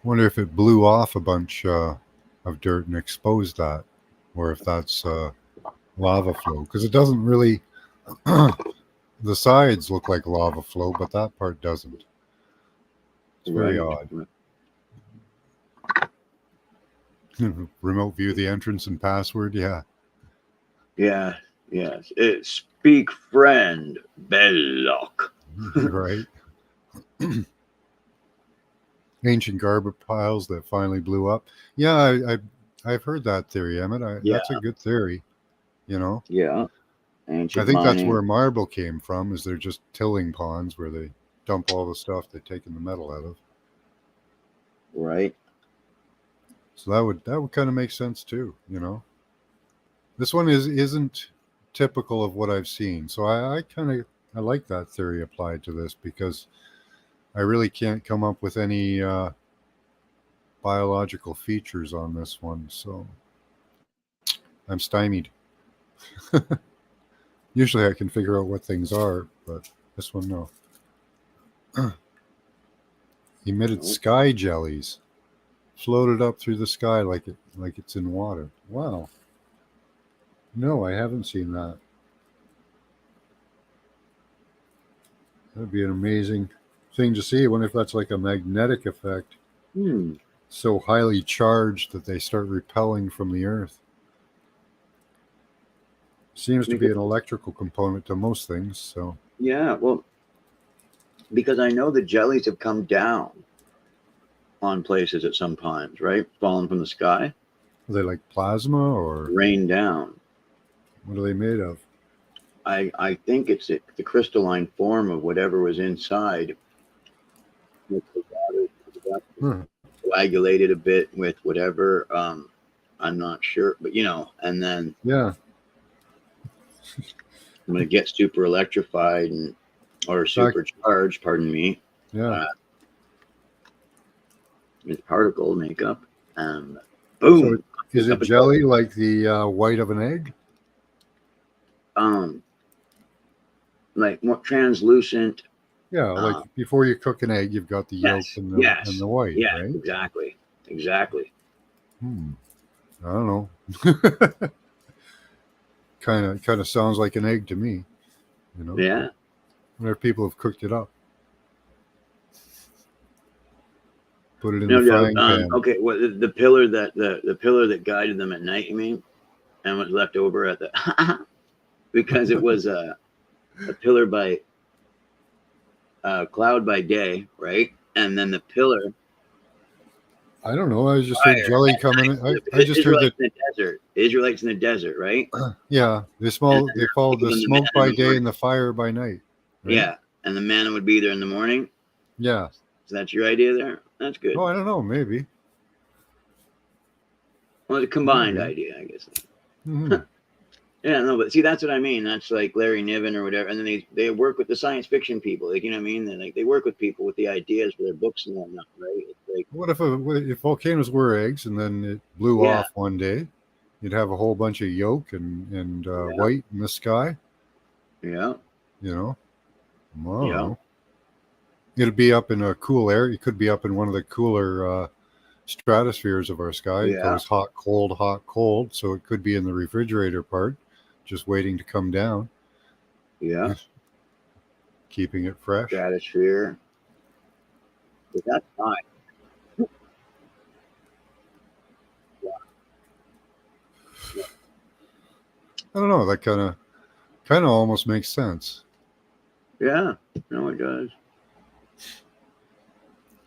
Wonder if it blew off a bunch of dirt and exposed that, or if that's lava flow, because it doesn't really the sides look like lava flow, but that part doesn't. It's very odd. Remote view the entrance and password. Yeah. Yeah. Yes. speak friend, Belloc. Right. Ancient garbage piles that finally blew up. Yeah, I've heard that theory, Emmett. Yeah. That's a good theory. You know, Yeah. I Ancient think that's mining. where marble came from. Is they're just tilling ponds where they dump all the stuff they've taken the metal out of. Right. So that would kind of make sense too. You know, this one isn't typical of what I've seen. So I kind of I like that theory applied to this because I really can't come up with any biological features on this one. So I'm stymied. Usually I can figure out what things are, but this one no. Emitted Nope. sky jellies, floated up through the sky like it's in water. Wow. No, I haven't seen that. That'd be an amazing thing to see. I wonder if that's like a magnetic effect, Hmm. so highly charged that they start repelling from the Earth. Seems to be an electrical component to most things. So Yeah. Well, because I know the jellies have come down on places at some times, right? Fallen from the sky, are they like plasma or rain down. what are they made of? I think it's the crystalline form of whatever was inside. With the water, Huh. coagulated a bit with whatever. I'm not sure, but and then Yeah. when it gets super electrified or supercharged, pardon me, Yeah. it's particle makeup, and boom. So is it jelly like the white of an egg? Like more translucent. Yeah, like before you cook an egg, you've got the yolk and the white, yeah, right? Exactly. I don't know. kind of sounds like an egg to me, you know. Yeah. Where people have cooked it up, put it in the frying pan. Okay, well, the pillar that the pillar that guided them at night, you mean, and was left over at the because it was a pillar by cloud by day, right? And then the pillar. I don't know. I just heard jelly coming in. I just heard that in the desert. Israelites in the desert, right? Yeah, they followed the smoke by day and the fire by night. Right? Yeah, and the manna would be there in the morning. Yeah. So that's your idea there? That's good. Oh, I don't know. Maybe. Well, it's a combined idea, I guess. Mm-hmm. Yeah, no, but see, that's what I mean. That's like Larry Niven or whatever, and then they work with the science fiction people, like, you know what I mean? They work with people with the ideas for their books and whatnot, right? It's like, what if volcanoes were eggs and then it blew off one day? You'd have a whole bunch of yolk and white in the sky. Yeah. You know. Wow. It'd be up in a cool area. It could be up in one of the cooler stratospheres of our sky. It goes hot, cold. So it could be in the refrigerator part, just waiting to come down. Yeah. Keeping it fresh. Stratosphere. But that's fine. I don't know. That kind of almost makes sense. Yeah. No, it does.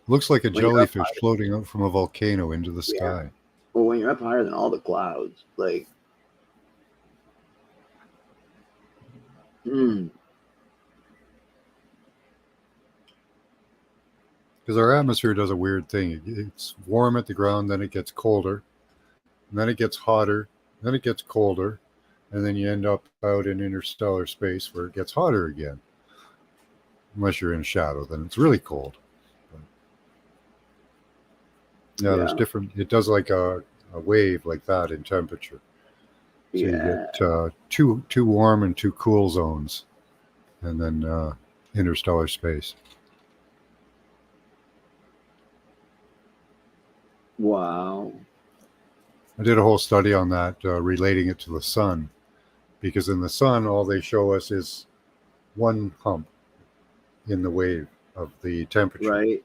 Looks like a jellyfish floating out from a volcano into the sky. Well, when you're up higher than all the clouds, like, because our atmosphere does a weird thing. It's warm at the ground, then it gets colder, and then it gets hotter, then it gets colder, and then you end up out in interstellar space where it gets hotter again. Unless you're in shadow, then it's really cold. Yeah, there's different. It does like a wave like that in temperature. So you get two warm and two cool zones, and then interstellar space. Wow. I did a whole study on that, relating it to the sun, because in the sun, all they show us is one hump in the wave of the temperature. Right.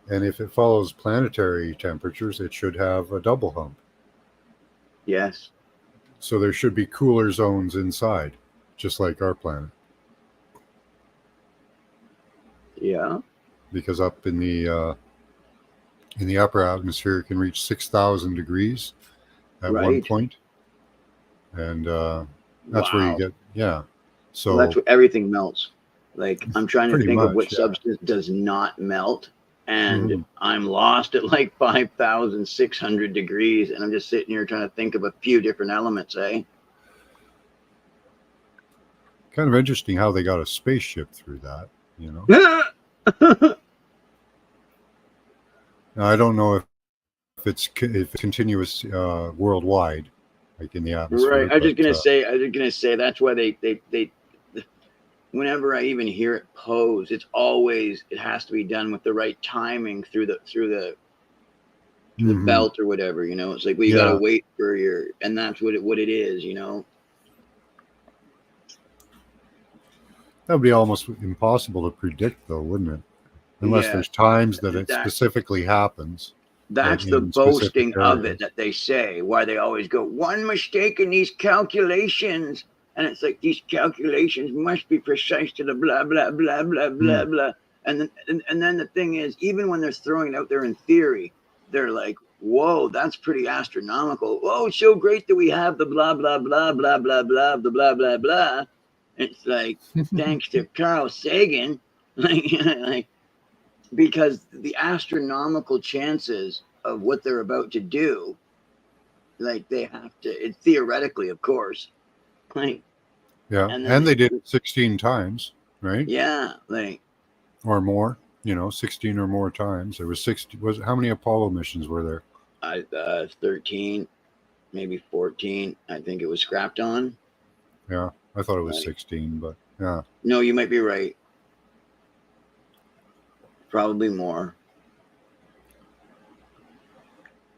And if it follows planetary temperatures, it should have a double hump. Yes. So there should be cooler zones inside, just like our planet. Yeah. Because up in the upper atmosphere, it can reach 6,000 degrees at one Right. point, and that's where you Wow. get Well, So that's where everything melts. Like, I'm trying to pretty think of much, what yeah. substance does not melt, and Mhm. I'm lost at like 5,600 degrees, and I'm just sitting here trying to think of a few different elements, eh? Kind of interesting how they got a spaceship through that. Now, I don't know if it's continuous worldwide, like in the atmosphere, Right. I was but just gonna say. I was just gonna say that's why they. Whenever I even hear it posed, it has to be done with the right timing through the mhm. belt or whatever. It's like, well, you got to Yeah, wait for and that's what it is. that would be almost impossible to predict, though, wouldn't it? Unless Yeah. there's times that it That specifically happens, like that's the in specific boasting of it areas. that they say. Why they always go one mistake in these calculations, and it's like these calculations must be precise to the blah blah blah blah Hmm. blah blah. And then the thing is, even when they're throwing it out there in theory, they're like, "Whoa, that's pretty astronomical. Oh, it's so great that we have the blah blah blah blah blah blah the blah blah blah." It's like, thanks to Carl Sagan, like because the astronomical chances of what they're about to do, like they have to, it theoretically, of course, like, Yeah, and and then they did it 16 times, right, yeah, like or more. 16 or more times. There was 60. Was how many Apollo missions were there? 13, maybe 14. I think it was scrapped on. Yeah, I thought it was Like, 16, but yeah. no, you might be right. Probably more.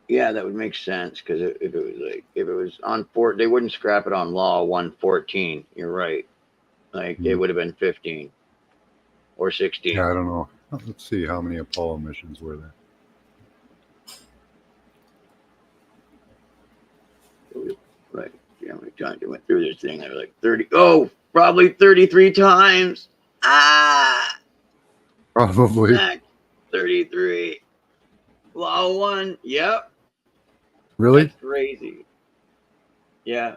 Yeah, that would make sense because if it was on four, they wouldn't scrap it on Law 114. You're right. Like it Hmm. would have been 15 or Yeah, 16. I don't know. Let's see how many Apollo missions were there. Right. Yeah, how many times they went through this thing? They were like 30. Oh, probably 33 times. Ah, Probably. Zach, 33. Law 1. Yep. Really? That's crazy. Yeah.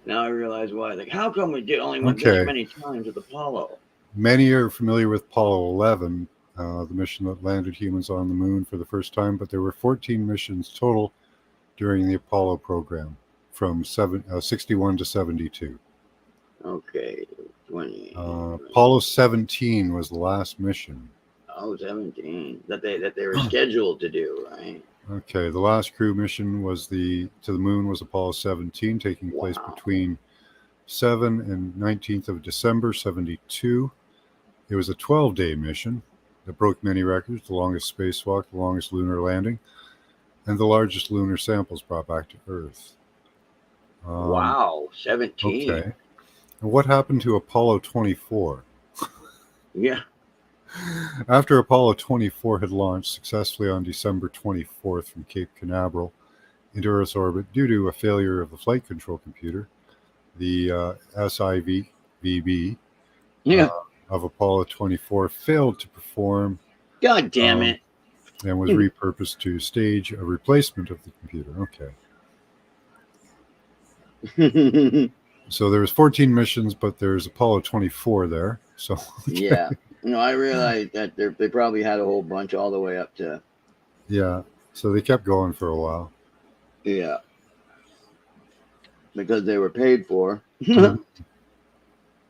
Now I realize why. Like, how come we did only went this Okay. many times with Apollo? Many are familiar with Apollo 11, the mission that landed humans on the moon for the first time, but there were 14 missions total during the Apollo program from 61 to 72. Okay. 20. Apollo 17 was the last mission. Oh, 17. That they were scheduled to do, right? Okay, the last crew mission to the moon was Apollo 17, taking place Wow. between 7 and 19th of December 72. It was a 12-day mission that broke many records: the longest spacewalk, the longest lunar landing, and the largest lunar samples brought back to Earth. Wow. 17. Okay. And what happened to Apollo 24? Yeah. After Apollo 24 had launched successfully on December 24th from Cape Canaveral into Earth's orbit due to a failure of the flight control computer, the SIVB Yeah. of Apollo 24 failed to perform God damn it. and was repurposed to stage a replacement of the computer. Okay. So there was 14 missions, but there's Apollo 24 there. So Yeah. No, I realized that they probably had a whole bunch all the way up to. yeah. So they kept going for a while. Yeah. Because they were paid for. Mhm.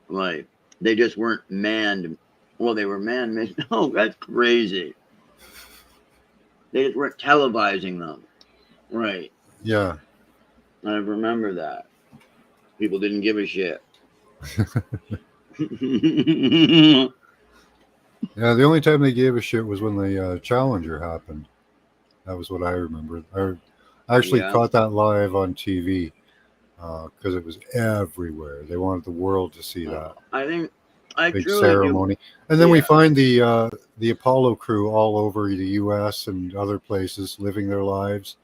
Like, they just weren't manned. Well, they were manned missions. Oh, that's crazy. They just weren't televising them. Right. Yeah. I remember that. People didn't give a shit. Yeah, the only time they gave a shit was when the Challenger happened. That was what I remember. I actually Yeah. caught that live on TV because it was everywhere. They wanted the world to see that I think I big truly ceremony. And then we Yeah. find the Apollo crew all over the U.S. and other places living their lives.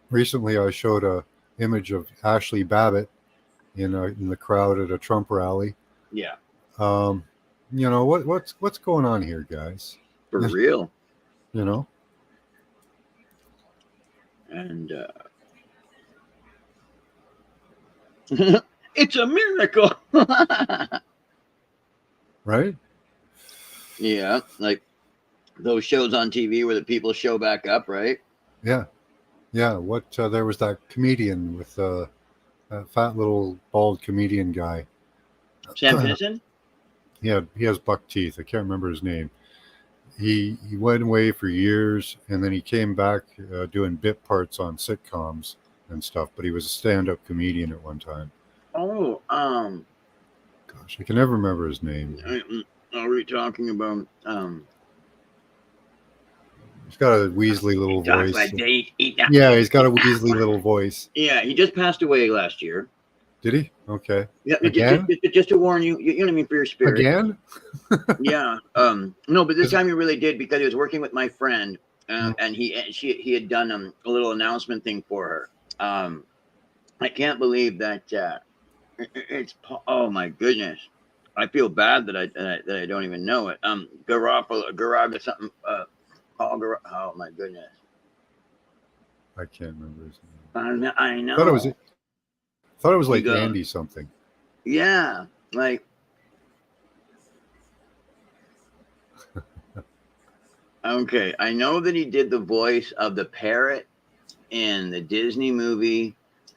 Recently, I showed a image of Ashley Babbitt in the crowd at a Trump rally. Yeah, You know what's going on here, guys? for real. You know, And it's a miracle. right? Yeah, like those shows on TV where the people show back up, right? Yeah, yeah. What there was that comedian with that fat little bald comedian guy. Sam Kinison? He has buck teeth. I can't remember his name. He went away for years, and then he came back doing bit parts on sitcoms and stuff. But he was a stand-up comedian at one time. Oh, Gosh, I can never remember his name. are we talking about He's got a Weasley little talk voice. like they eat that. Yeah, he's got a Weasley little voice. Yeah, he just passed away last year. Did he? Okay. Yeah, Again? just to warn you, you know what I mean, for your spirit. Again? Yeah. No, but this time he really did, because he was working with my friend, and he had done a little announcement thing for her. I can't believe that it's, oh my goodness. I feel bad that I don't even know it. Garage something. Oh my goodness. I can't remember his name. I know. Thought it was like You go. Andy something. Yeah, like. Okay, I know that he did the voice of the parrot in the Disney movie.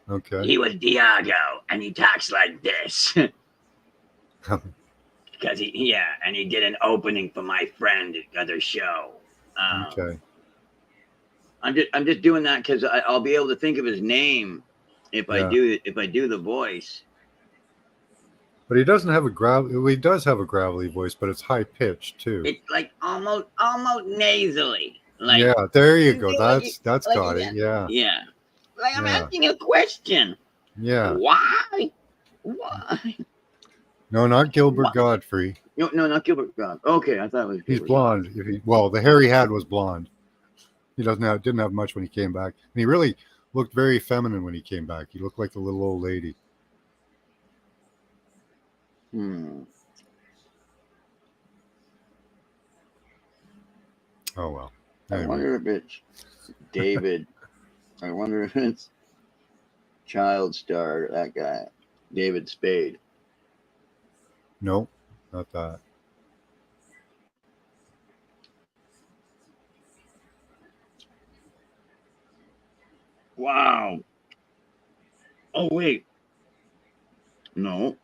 Okay. He was Diago, and he talks like this. Because and he did an opening for my friend at the other show. Okay. I'm just doing that because I'll be able to think of his name if I do the voice. But he doesn't have a well, he does have a gravelly voice, but it's high pitched too. It's like almost nasally. Like, yeah, there you go. like That's like got it. Yeah. Yeah. Like I'm Yeah. asking a question. Yeah. Why? No, not Gilbert What? Godfrey. No, not Gilbert God. Okay, I thought it was He's Gilbert blonde. The hair he had was blonde. He didn't have much when he came back, and he really looked very feminine when he came back. He looked like a little old lady. Oh well. I Anyway. wonder if it's David. I wonder if it's Child Star, that guy, David Spade. No, not that. Wow. Oh wait. No.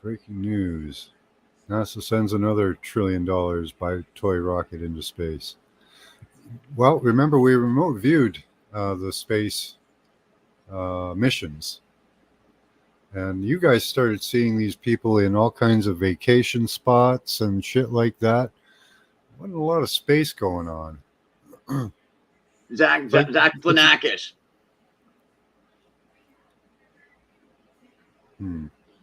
Breaking news. NASA sends another $1 trillion by toy rocket into space. Well, remember we remote viewed the space missions. And you guys started seeing these people in all kinds of vacation spots and shit like that. Wasn't a lot of space going on. Zach Flanakis.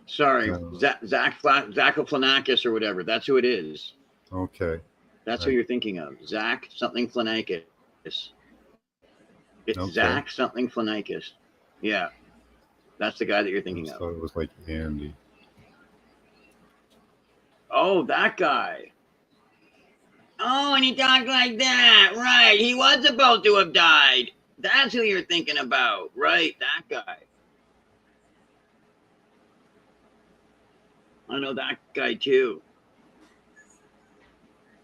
Sorry, Zach Flanakis or whatever. That's who it is. Okay. That's who you're thinking of. Zach something Flanakis. It's Okay. Zach something Flanakis. Yeah. That's the guy that you're thinking I of. thought it was like Andy. Oh, that guy. Oh, and he talked like that. Right. He was supposed to have died. That's who you're thinking about. Right. That guy. I know that guy too.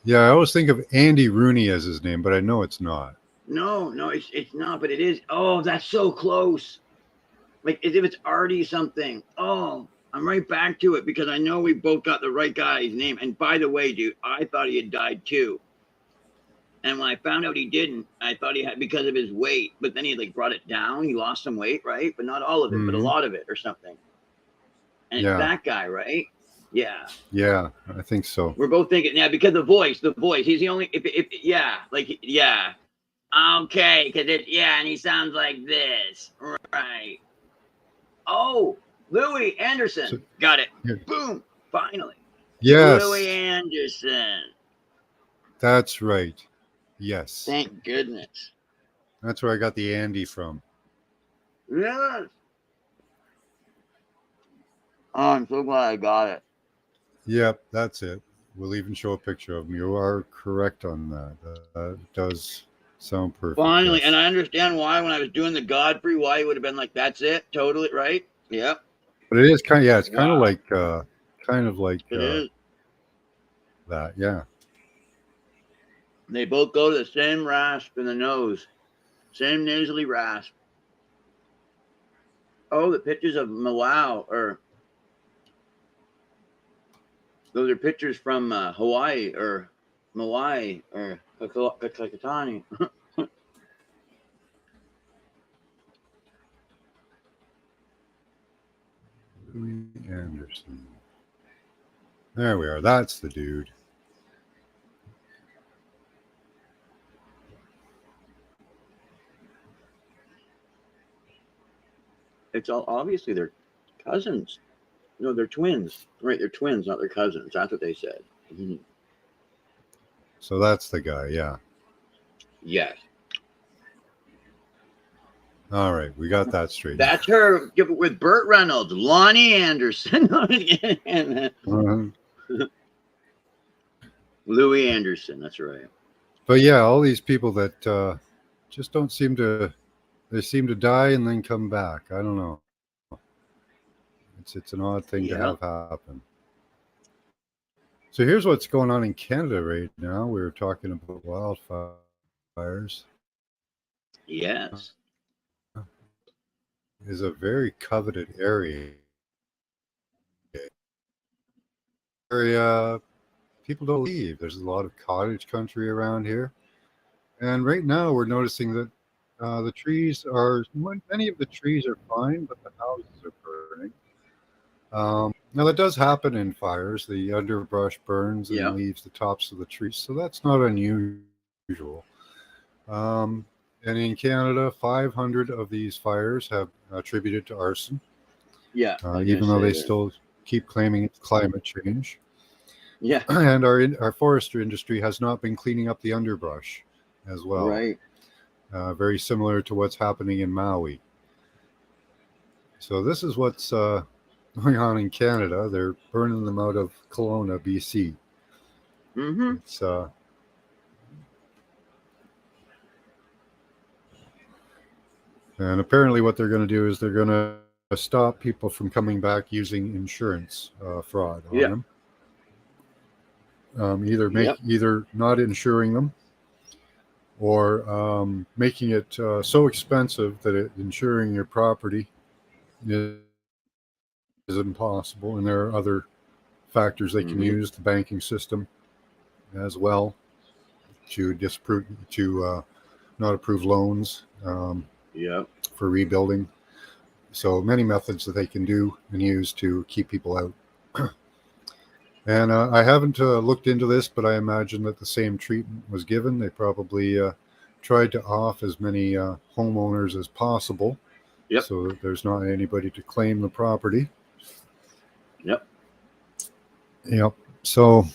Yeah, I always think of Andy Rooney as his name, but I know it's not. No, it's not, but it is. Oh, that's so close. Like as if it's already something. Oh, I'm right back to it because I know we both got the right guy's name. And by the way, dude, I thought he had died too. And when I found out he didn't, I thought he had because of his weight. But then he like brought it down. He lost some weight, right? But not all of it, but a lot of it or something. And it's that guy, right? Yeah. Yeah, I think so. We're both thinking, yeah, because the voice. He's the only, yeah. Okay, because and he sounds like this. Right. Oh, Louis Anderson. Got it. Yeah. Boom. Finally. Yes. Louis Anderson. That's right. Yes. Thank goodness. That's where I got the Andy from. Yes. Oh, I'm so glad I got it. Yep, that's it. We'll even show a picture of him. You are correct on that. It does sound perfect. Finally, yes. and I understand why when I was doing the Godfrey, why he would have been like, "That's it, totally right." Yep, But it is kind of, yeah, it's Wow. kind of like it is. that. Yeah. They both go to the same rasp in the nose, same nasally rasp. Oh, the pictures of Malau, or those are pictures from Hawaii or Maui or Kakatani. Louis Anderson. There we are. That's the dude. It's all obviously they're cousins. No, they're twins. Right, they're twins, not their cousins. That's what they said. Mhm. So that's the guy. Yeah. Yes. All right. We got that straight. That's her with Burt Reynolds, Lonnie Anderson, Uh-huh. Louis Anderson. That's right. But yeah, all these people that just don't seem to, they seem to die and then come back. I don't know. It's an odd thing to Yeah. have happen. So here's what's going on in Canada right now. We were talking about wildfires. Yes. Is a very coveted area. People don't leave. There's a lot of cottage country around here, and right now we're noticing that the trees are, many of the trees are fine, but the houses are burning. Now that does happen in fires. The underbrush burns and Yeah. leaves the tops of the trees, so that's not unusual. Um, and in Canada, 500 of these fires have attributed to arson, Yeah. even though they still keep claiming it's climate change. Yeah. And our forestry industry has not been cleaning up the underbrush as well. Right. Very similar to what's happening in Maui. So this is what's going on in Canada. They're burning them out of Kelowna, BC. Mm-hmm. It's and apparently what they're going to do is they're going to stop people from coming back using insurance fraud on Yeah. them. Either Yep. either not insuring them, or making it so expensive that insuring your property is impossible. And there are other factors they can Mhm. use, the banking system as well, to disprove, to not approve loans Yep. for rebuilding. So many methods that they can do and use to keep people out. And I haven't looked into this, but I imagine that the same treatment was given. They probably tried to off as many homeowners as possible, Yep. so that there's not anybody to claim the property. Yep. Yep. So,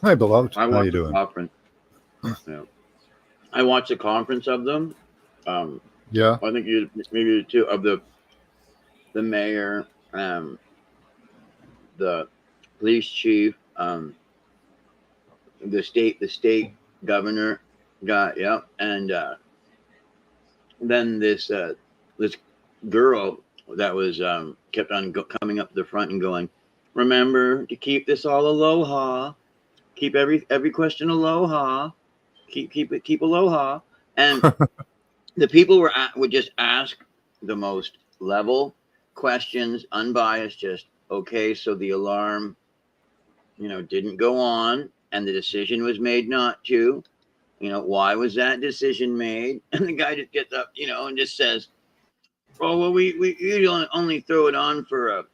hi, beloved. I How you watched the doing? conference. Yeah. I watched the conference of them. Yeah. I think maybe two of the mayor, the police chief, the state governor guy, yeah, and then this girl that was kept on coming up to the front and going, "Remember to keep this all aloha, keep every question aloha, keep aloha," and the people would just ask the most level questions, unbiased, just okay. So the alarm, didn't go on, and the decision was made not to. Why was that decision made? And the guy just gets up, and just says, "Oh well, we usually only throw it on for a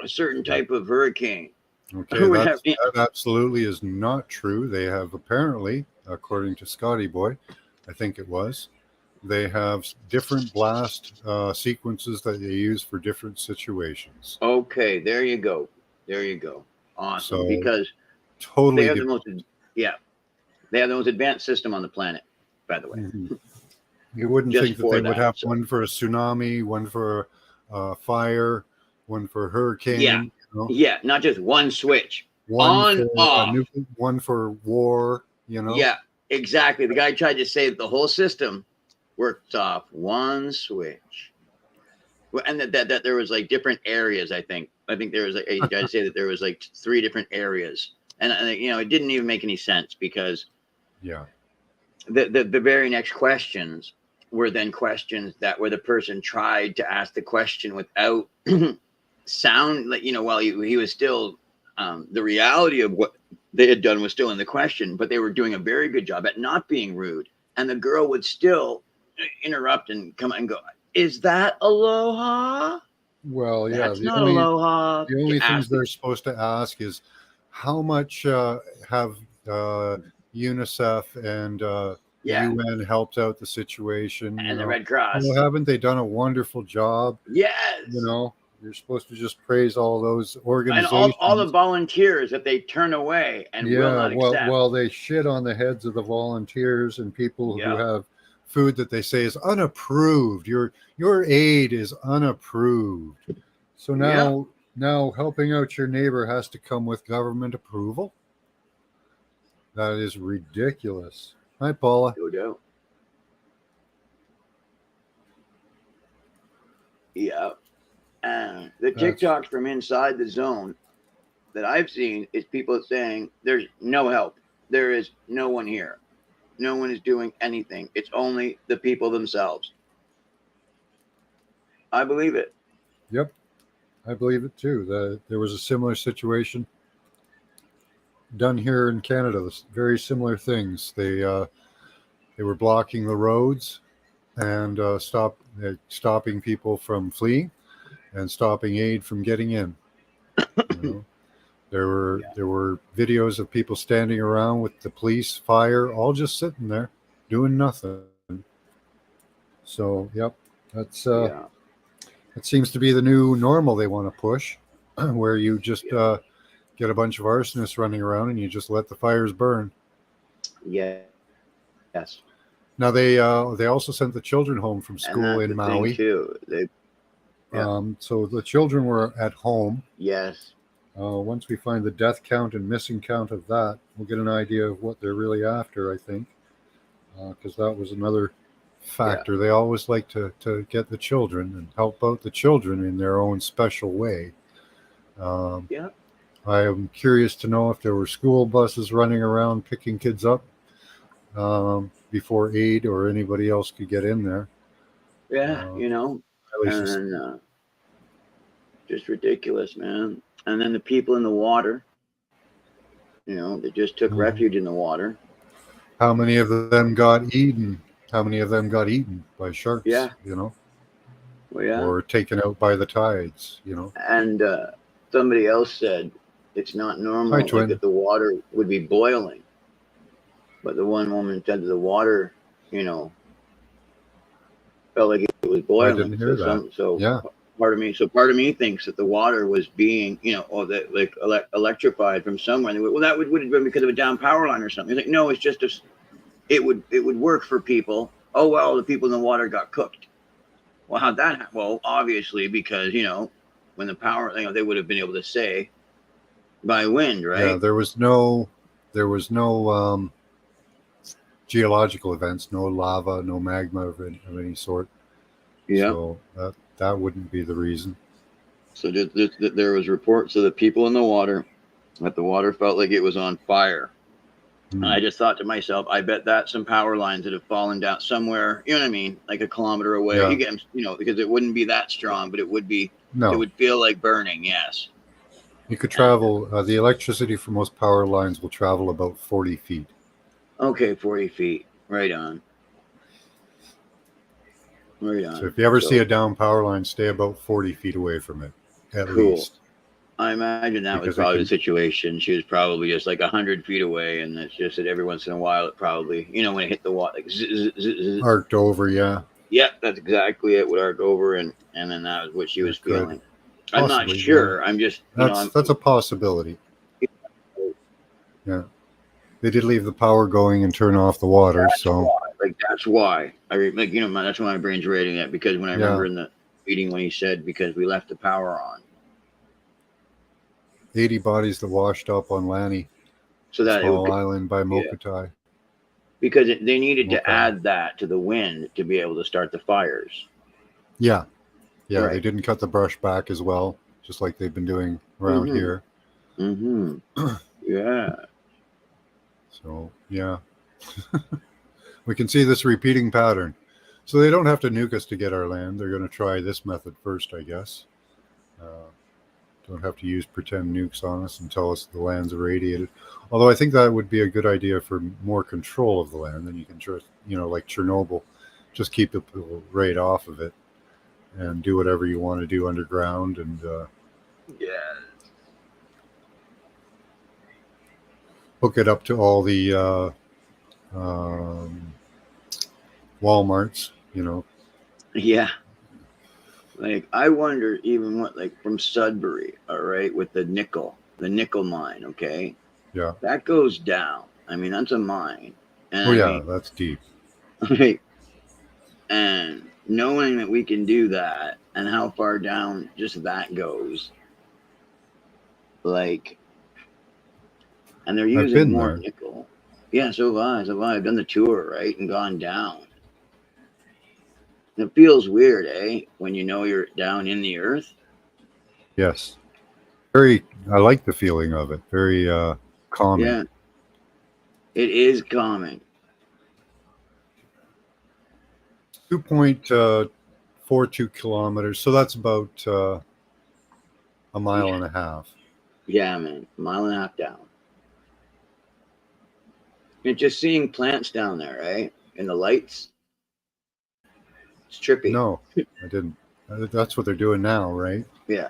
certain type of hurricane." Okay, that absolutely is not true. They have apparently, according to Scotty Boy, I think it was, they have different blast sequences that they use for different situations. Okay, there you go. Awesome, So, because totally they have the most, yeah, they have the most advanced system on the planet, by the way. Mhm. You wouldn't just think that for they would that, have so- one for a tsunami, one for fire, one for hurricane. Yeah. You know? Yeah, not just one switch. One On, for off. one for war. You know. Yeah, exactly. The guy tried to say that the whole system worked off one switch. Well, and that there was like different areas. I think there was like he tried to say that there was like 3 different areas, and you know, it didn't even make any sense because Yeah. the very next questions were then questions that where the person tried to ask the question without sound, like, you know, while he was still the reality of what they had done was still in the question, but they were doing a very good job at not being rude, and the girl would still interrupt and come and go, is that aloha? Well, yeah. That's not aloha. The only things Ask- they're supposed to ask is how much have UNICEF and yeah, UN helped out the situation. You and the know, Red Cross. well, haven't they done a wonderful job? Yes. You know, you're supposed to just praise all those And organizations. all the volunteers that they turn away and will not accept. Well, they shit on the heads of the volunteers and people who Yeah. have food that they say is unapproved. Your aid is unapproved. So now helping out your neighbor has to come with government approval. That is ridiculous. Hi, Paula. No doubt. Yeah. And the That's- TikToks from inside the zone that I've seen is people saying there's no help. There is no one here. No one is doing anything. It's only the people themselves. I believe it. Yep, I believe it too. There was a similar situation done here in Canada. Very similar things. They were blocking the roads and stopping people from fleeing and stopping aid from getting in. You know? There were videos of people standing around with the police, fire, all just sitting there doing nothing. So, yep, that's Yeah. it seems to be the new normal they want to push, where you just get a bunch of arsonists running around and you just let the fires burn. Yeah. Yes. Now they also sent the children home from And school that's in the thing, Maui. too. Yeah. So the children were at home. Yes. Once we find the death count and missing count of that, we'll get an idea of what they're really after, I think, because that was another factor. Yeah. They always like to get the children and help out the children in their own special way. Yeah. I am curious to know if there were school buses running around picking kids up before aid or anybody else could get in there. Yeah, you know, and just ridiculous, man. And then the people in the water, you know, they just took refuge in the water. How many of them got eaten? How many of them got eaten by sharks? Yeah. You know? Well, yeah. Or taken out by the tides, you know? And somebody else said it's not normal that the water would be boiling. But the one woman said that the water, you know, felt like it was boiling. I didn't hear that. So yeah. Part of me thinks that the water was being, you know, or that like electrified from somewhere. And well, that would have been because of a down power line or something. It's like, no, it's just it would work for people. Oh well, the people in the water got cooked. Well, how'd that happen? Well, obviously because, you know, when the power, you know, they would have been able to say by wind, right? Yeah, there was no geological events, no lava, no magma of any sort. Yeah. So that wouldn't be the reason. So there was reports of the people in the water, that the water felt like it was on fire. And I just thought to myself, I bet that some power lines that have fallen down somewhere, you know what I mean, like a kilometer away. Yeah. You get them, you know, because it wouldn't be that strong, but it would be. No. It would feel like burning. Yes. You could travel. The electricity for most power lines will travel about 40 feet. Okay, 40 feet. Right on. Right on. So if you ever see a down power line, stay about 40 feet away from it, at least. I imagine that was probably the situation. She was probably just like 100 feet away, and it's just that every once in a while it probably, you know, when it hit the water, like arced over, yeah. Yeah, that's exactly it. Would arc over, and then that was what she was feeling. Possibly, I'm not sure. Yeah. I'm just that's a possibility. Yeah, they did leave the power going and turn off the water, so like that's why like that's why my brain's rating it, because when I remember in the meeting when he said because we left the power on, 80 bodies that washed up on Lanny, so that it small would, island by Mokutai. because they needed to add that to the wind to be able to start the fires. Yeah, Right. They didn't cut the brush back as well, just like they've been doing around here. Yeah. So yeah, we can see this repeating pattern. So they don't have to nuke us to get our land. They're going to try this method first, I guess. Don't have to use pretend nukes on us and tell us the land's irradiated. Although I think that would be a good idea for more control of the land. Then you can just, like Chernobyl, just keep people right off of it and do whatever you want to do underground. And hook it up to all the Walmarts, Yeah. Like, I wonder even what, like, from Sudbury, all right, with the nickel mine, okay? Yeah. That goes down. I mean, that's a mine. And that's deep. Right. And knowing that we can do that and how far down just that goes, like, and they're using more nickel. Yeah, so have I. I've done the tour, right, and gone down. It feels weird, eh? When you know you're down in the earth. Yes. I like the feeling of it. Very calming. Yeah. It is calming. 2.42 kilometers. So that's about a mile and a half. Yeah, man. A mile and a half down. You're just seeing plants down there, right? And the lights. It's trippy. No, I didn't. That's what they're doing now, right? Yeah.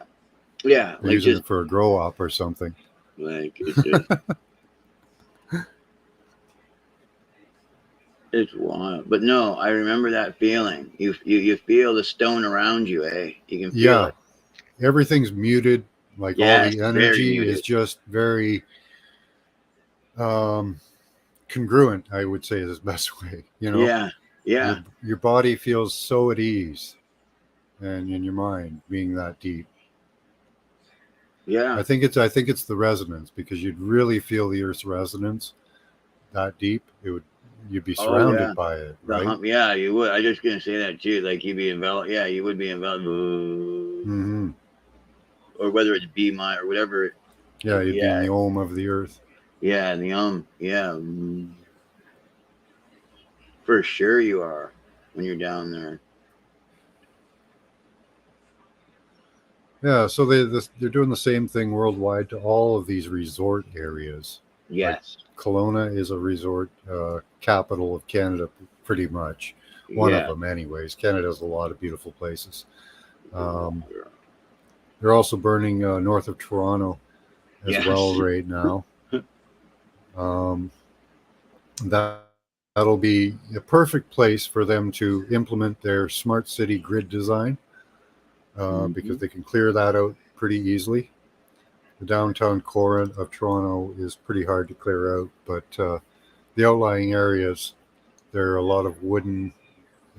Yeah. They're using it for a grow up or something. Like, it's just, it's wild. But no, I remember that feeling. You feel the stone around you, eh? You can feel it. Everything's muted. Like all the energy is just very congruent, I would say is the best way. Yeah. Yeah. Your body feels so at ease, and in your mind being that deep. Yeah. I think it's the resonance, because you'd really feel the Earth's resonance that deep. You'd be surrounded by it, right? Yeah, you would. I just gonna say that too. Like you'd be enveloped. Yeah, you would be enveloped. Mm-hmm. Or whether it's B-mine or whatever. Yeah, you'd be in the Om of the Earth. Yeah, in the Om. Yeah. For sure you are when you're down there. Yeah, so they're doing the same thing worldwide to all of these resort areas. Yes. Like Kelowna is a resort capital of Canada, pretty much. One of them, anyways. Canada has a lot of beautiful places. They're also burning north of Toronto as well right now. That'll be a perfect place for them to implement their smart city grid design, because they can clear that out pretty easily. The downtown core of Toronto is pretty hard to clear out, but the outlying areas, there are a lot of wooden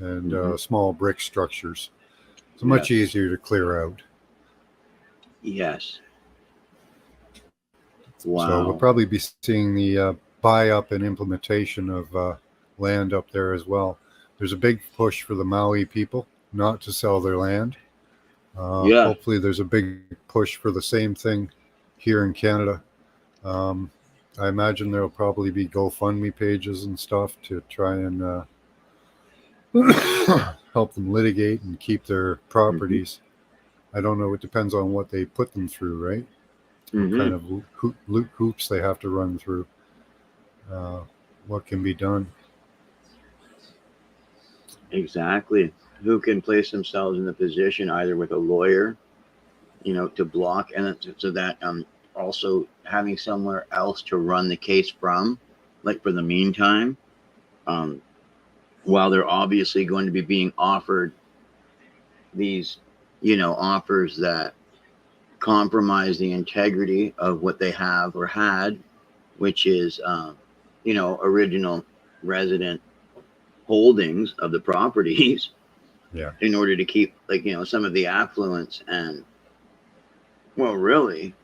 and small brick structures. It's much easier to clear out. Yes. Wow. So we'll probably be seeing the buy-up and implementation of land up there as well. There's a big push for the Maui people not to sell their land. Hopefully there's a big push for the same thing here in Canada. I imagine there'll probably be GoFundMe pages and stuff to try and help them litigate and keep their properties. I don't know. It depends on what they put them through, right? What kind of hoops they have to run through. What can be done. Exactly. Who can place themselves in the position either with a lawyer, to block, and so that also having somewhere else to run the case from, like for the meantime, while they're obviously going to be being offered these, offers that compromise the integrity of what they have or had, which is, original resident holdings of the properties Yeah. in order to keep, like, some of the affluence and, well, really,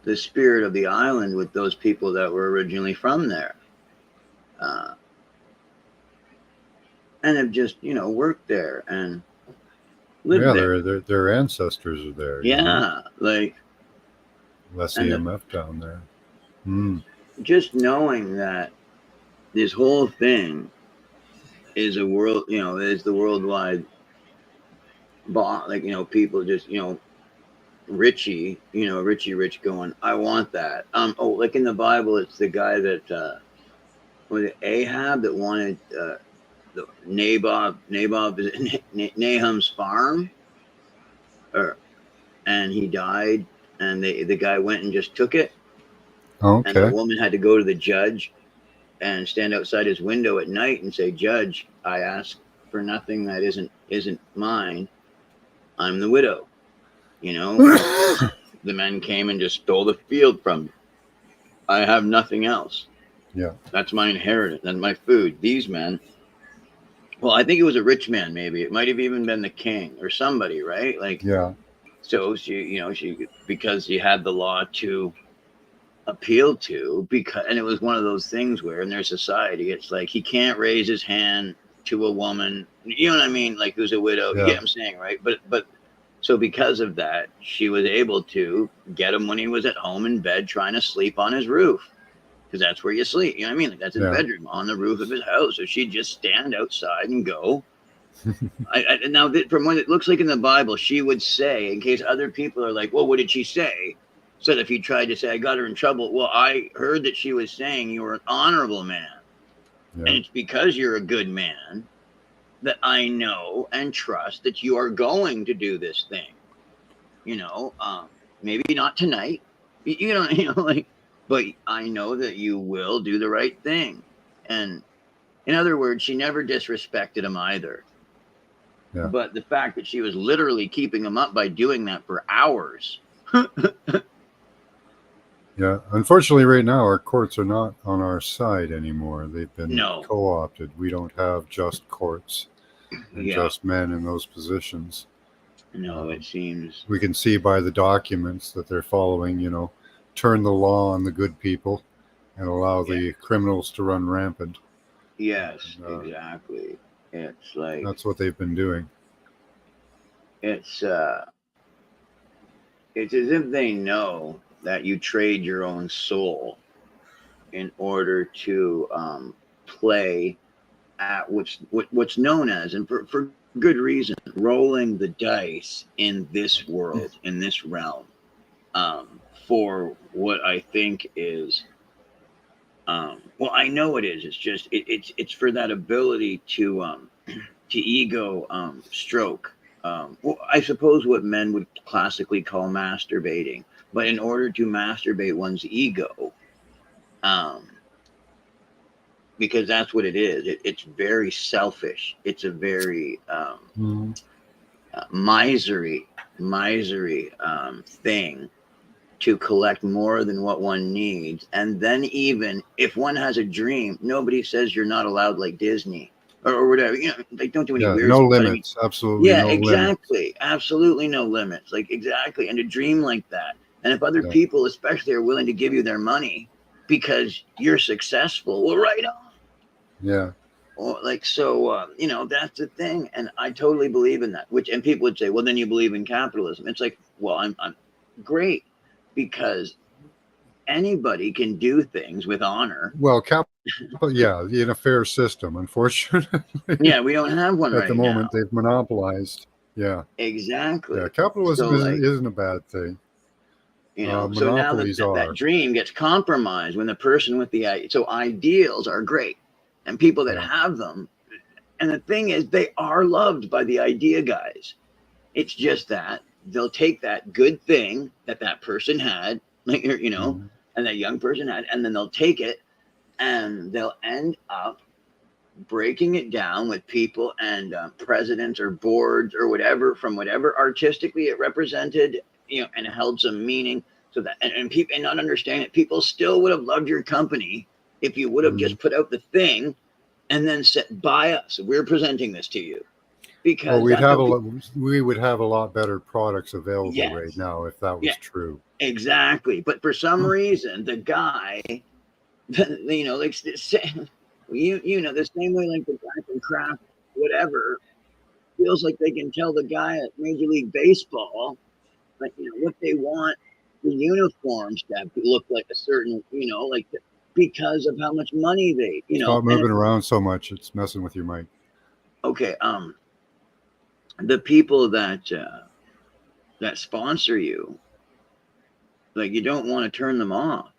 the spirit of the island with those people that were originally from there. And have just, worked there and lived Yeah, there. their ancestors are there. Yeah, like, Less and EMF down there. Mm. just knowing that this whole thing is a world, is the worldwide like, people just, Richie Rich going, I want that. Like in the Bible, it's the guy that was it Ahab that wanted the Nahum's farm, and he died, and the guy went and just took it, and the Okay. woman had to go to the judge and stand outside his window at night and say, Judge, I ask for nothing that isn't mine. I'm the widow. The men came and just stole the field from me. I have nothing else. Yeah. That's my inheritance and my food. These men, well, I think it was a rich man, maybe. It might have even been the king or somebody, right? Like, Yeah. so she because she had the law to appeal to, and it was one of those things where in their society, it's like he can't raise his hand to a woman, you know what I mean? Like, who's a widow. Yeah. You get what I'm saying, right? But so because of that, she was able to get him when he was at home in bed trying to sleep on his roof. Because that's where you sleep. You know what I mean? Like, that's his bedroom on the roof of his house. So she'd just stand outside and go. Now, from what it looks like in the Bible, she would say, in case other people are like, well, what did she say? So that if he tried to say, I got her in trouble. Well, I heard that she was saying you were an honorable man. Yeah. And it's because you're a good man that I know and trust that you are going to do this thing. Maybe not tonight. Like, but I know that you will do the right thing. And in other words, she never disrespected him either. Yeah. But the fact that she was literally keeping him up by doing that for hours. Yeah. Unfortunately, right now, our courts are not on our side anymore. They've been co-opted. We don't have just courts and just men in those positions. No, it seems. We can see by the documents that they're following, turn the law on the good people and allow the criminals to run rampant. Yes, exactly. It's like, that's what they've been doing. It's as if they know that you trade your own soul in order to play at what's known as, and for good reason, rolling the dice in this world, in this realm, for what I think is, well, I know it is. It's just it's for that ability to ego stroke. Well, I suppose what men would classically call masturbating, but in order to masturbate one's ego, because that's what it is. It's very selfish. It's a very misery thing to collect more than what one needs. And then even if one has a dream, nobody says you're not allowed, like Disney or whatever. They don't do any weird no stuff. limits. Absolutely no exactly. limits. Absolutely no limits. Like, exactly. And a dream like that. And if other people especially are willing to give you their money because you're successful, well, right on. Yeah. Or like, so, that's the thing. And I totally believe in that, and people would say, well, then you believe in capitalism. It's like, well, I'm great, because anybody can do things with honor. Well, in a fair system, unfortunately. Yeah, we don't have one at the moment. now. They've monopolized. Yeah. Exactly. Yeah, capitalism isn't a bad thing. So now that dream gets compromised when the person with so ideals are great, and people that have them, and the thing is, they are loved by the idea guys. It's just that they'll take that good thing that person had, like, and that young person had, and then they'll take it and they'll end up breaking it down with people and presidents or boards or whatever, from whatever artistically it represented, and held some meaning. So that, and people, and not understanding it, people still would have loved your company if you would have just put out the thing and then set by us. We're presenting this to you because Well, that's how we would have a lot better products available right yes, now if that was yeah, true. exactly. But for some reason, the guy, you know, like you know, the same way like the guy from Kraft, whatever, feels like they can tell the guy at Major League Baseball, like you know, what they want the uniforms to look like a certain, you know, like because of how much money they, you know, Stop moving around so much; it's messing with your mic. okay, the people that that sponsor you, like you don't want to turn them off.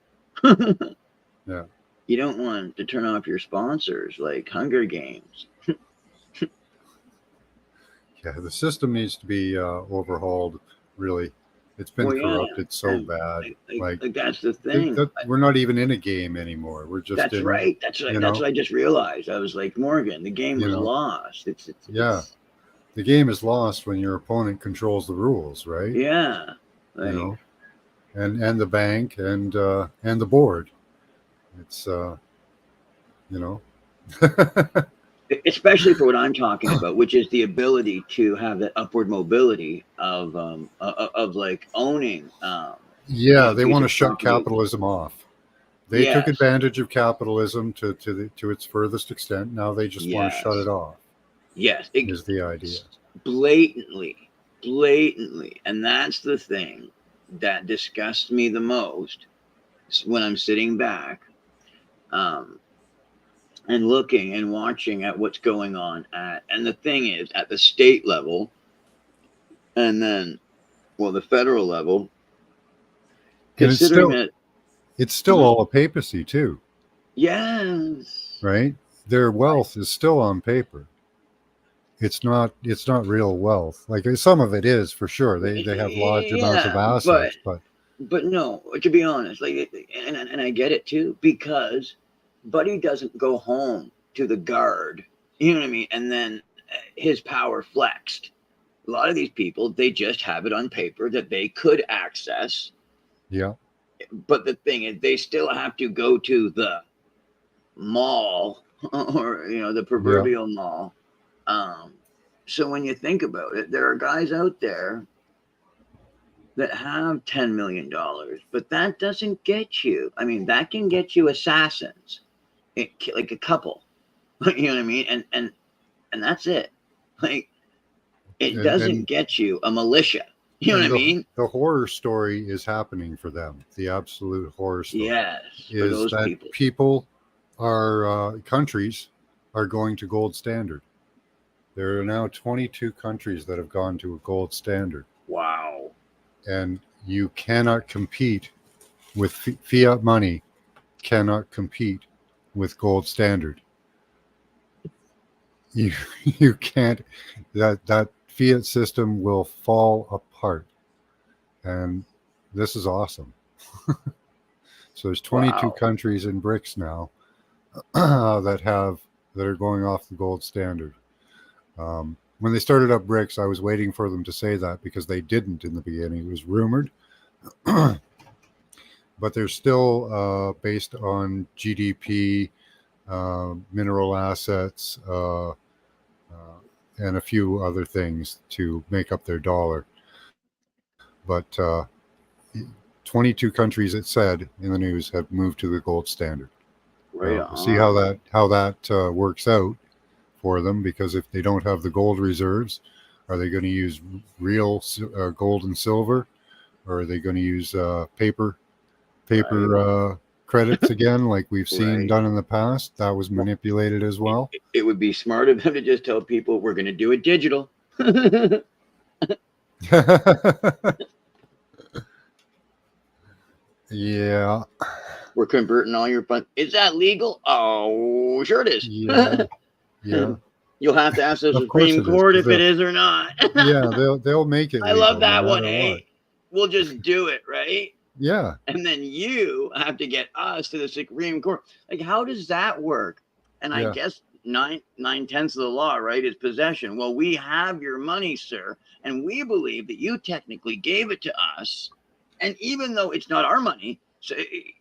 Yeah. You don't want to turn off your sponsors like Hunger Games. Yeah, the system needs to be overhauled. Really, it's been Well, yeah, corrupted so and bad. Like like that's the thing. we're not even in a game anymore. We're just That's in, right. That's right. you That's know, what I just realized. I was like, Morgan, the game you was know, lost. yeah. The game is lost when your opponent controls the rules, right? Yeah, You like know, and the bank and the board. It's you know, especially for what I'm talking about, which is the ability to have that upward mobility of like owning you yeah, know, they piece want to of shut property. capitalism off. They took Yes, advantage of capitalism to its furthest extent. Now they just want to shut it yes, off. yes. Is the idea? Blatantly, blatantly, and that's the thing that disgusts me the most when I'm sitting back um, and looking and watching at what's going on and the thing is at the state level and then well the federal level, And it's considering still that it's still mhm, all a papacy too, yes, right? Their wealth is still on paper. It's not real wealth. Like some of it is for sure. They have large amounts of yeah, assets, but but no, to be honest, like and I get it too because Buddy doesn't go home to the guard, you know what I mean, and then his power flexed. A lot of these people, they just have it on paper that they could access, yeah, but the thing is they still have to go to the mall or you know the yeah. proverbial mall. um so when you think about it, there are guys out there that have $10 million, but that doesn't get you, I mean that can get you assassins, like a couple. You know what I mean, and that's it. Like it And doesn't get you a militia, you know what I and mean. the horror story is happening for them. The absolute horror story Yes, for is those that people. people countries are going to gold standard. There are now 22 countries that have gone to a gold standard, Wow. and you cannot compete with fiat money. Cannot compete with gold standard. You you can't. That fiat system will fall apart, and this is awesome. So there's 22 Wow. countries in BRICS now that are going off the gold standard. When they started up BRICS, I was waiting for them to say that because they didn't in the beginning. It was rumored, but they're still based on GDP, mineral assets, and a few other things to make up their dollar. But 22 countries, it said in the news, have moved to the gold standard. Right We'll see how on. that works out for them, because if they don't have the gold reserves, are they going to use real gold and silver, or are they going to use paper Right. credits again, like we've seen Right. done in the past? That was Well, manipulated as well. it would be smart of them to just tell people we're going to do it digital. Yeah, We're converting all your funds. Is that legal? Oh, sure it is. yeah, yeah. You'll have to ask the Of course Supreme it is, Court because if it is or not. yeah, they'll make it I love legal no that one. matter what. Hey, we'll just do it, right? Yeah, And then you have to get us to the Supreme Court. Like, how does that work? And I yeah, guess nine tenths of the law, right, is possession. Well, we have your money, sir, and we believe that you technically gave it to us. And even though it's not our money, so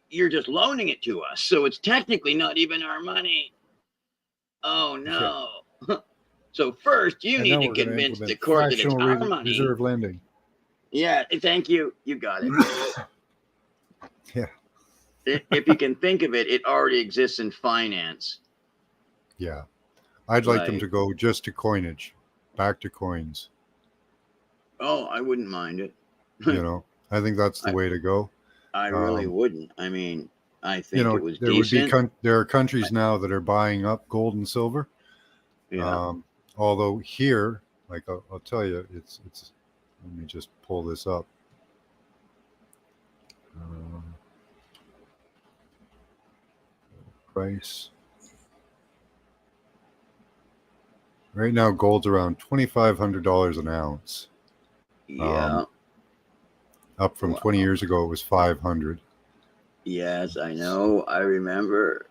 you're just loaning it to us, so it's technically not even our money. Oh no. So first you And need now to we're going to convince the implement court that it's fractional our money. reserve lending. Yeah, thank you. You got it. Yeah. If you can think of it, it already exists in finance. Yeah. I'd like them Right. to go just to coinage, back to coins. Oh, I wouldn't mind it. You know, I think that's the I- way to go. I really Um, wouldn't. I mean, I you think know, it was there would be decent. there are countries now that are buying up gold and silver. Yeah. Although here, like I'll tell you, it's. Let me just pull this up. Price right now, gold's around $2,500 an ounce. Yeah. Up from Wow. 20 years ago, it was 500. Yes, I know. I remember.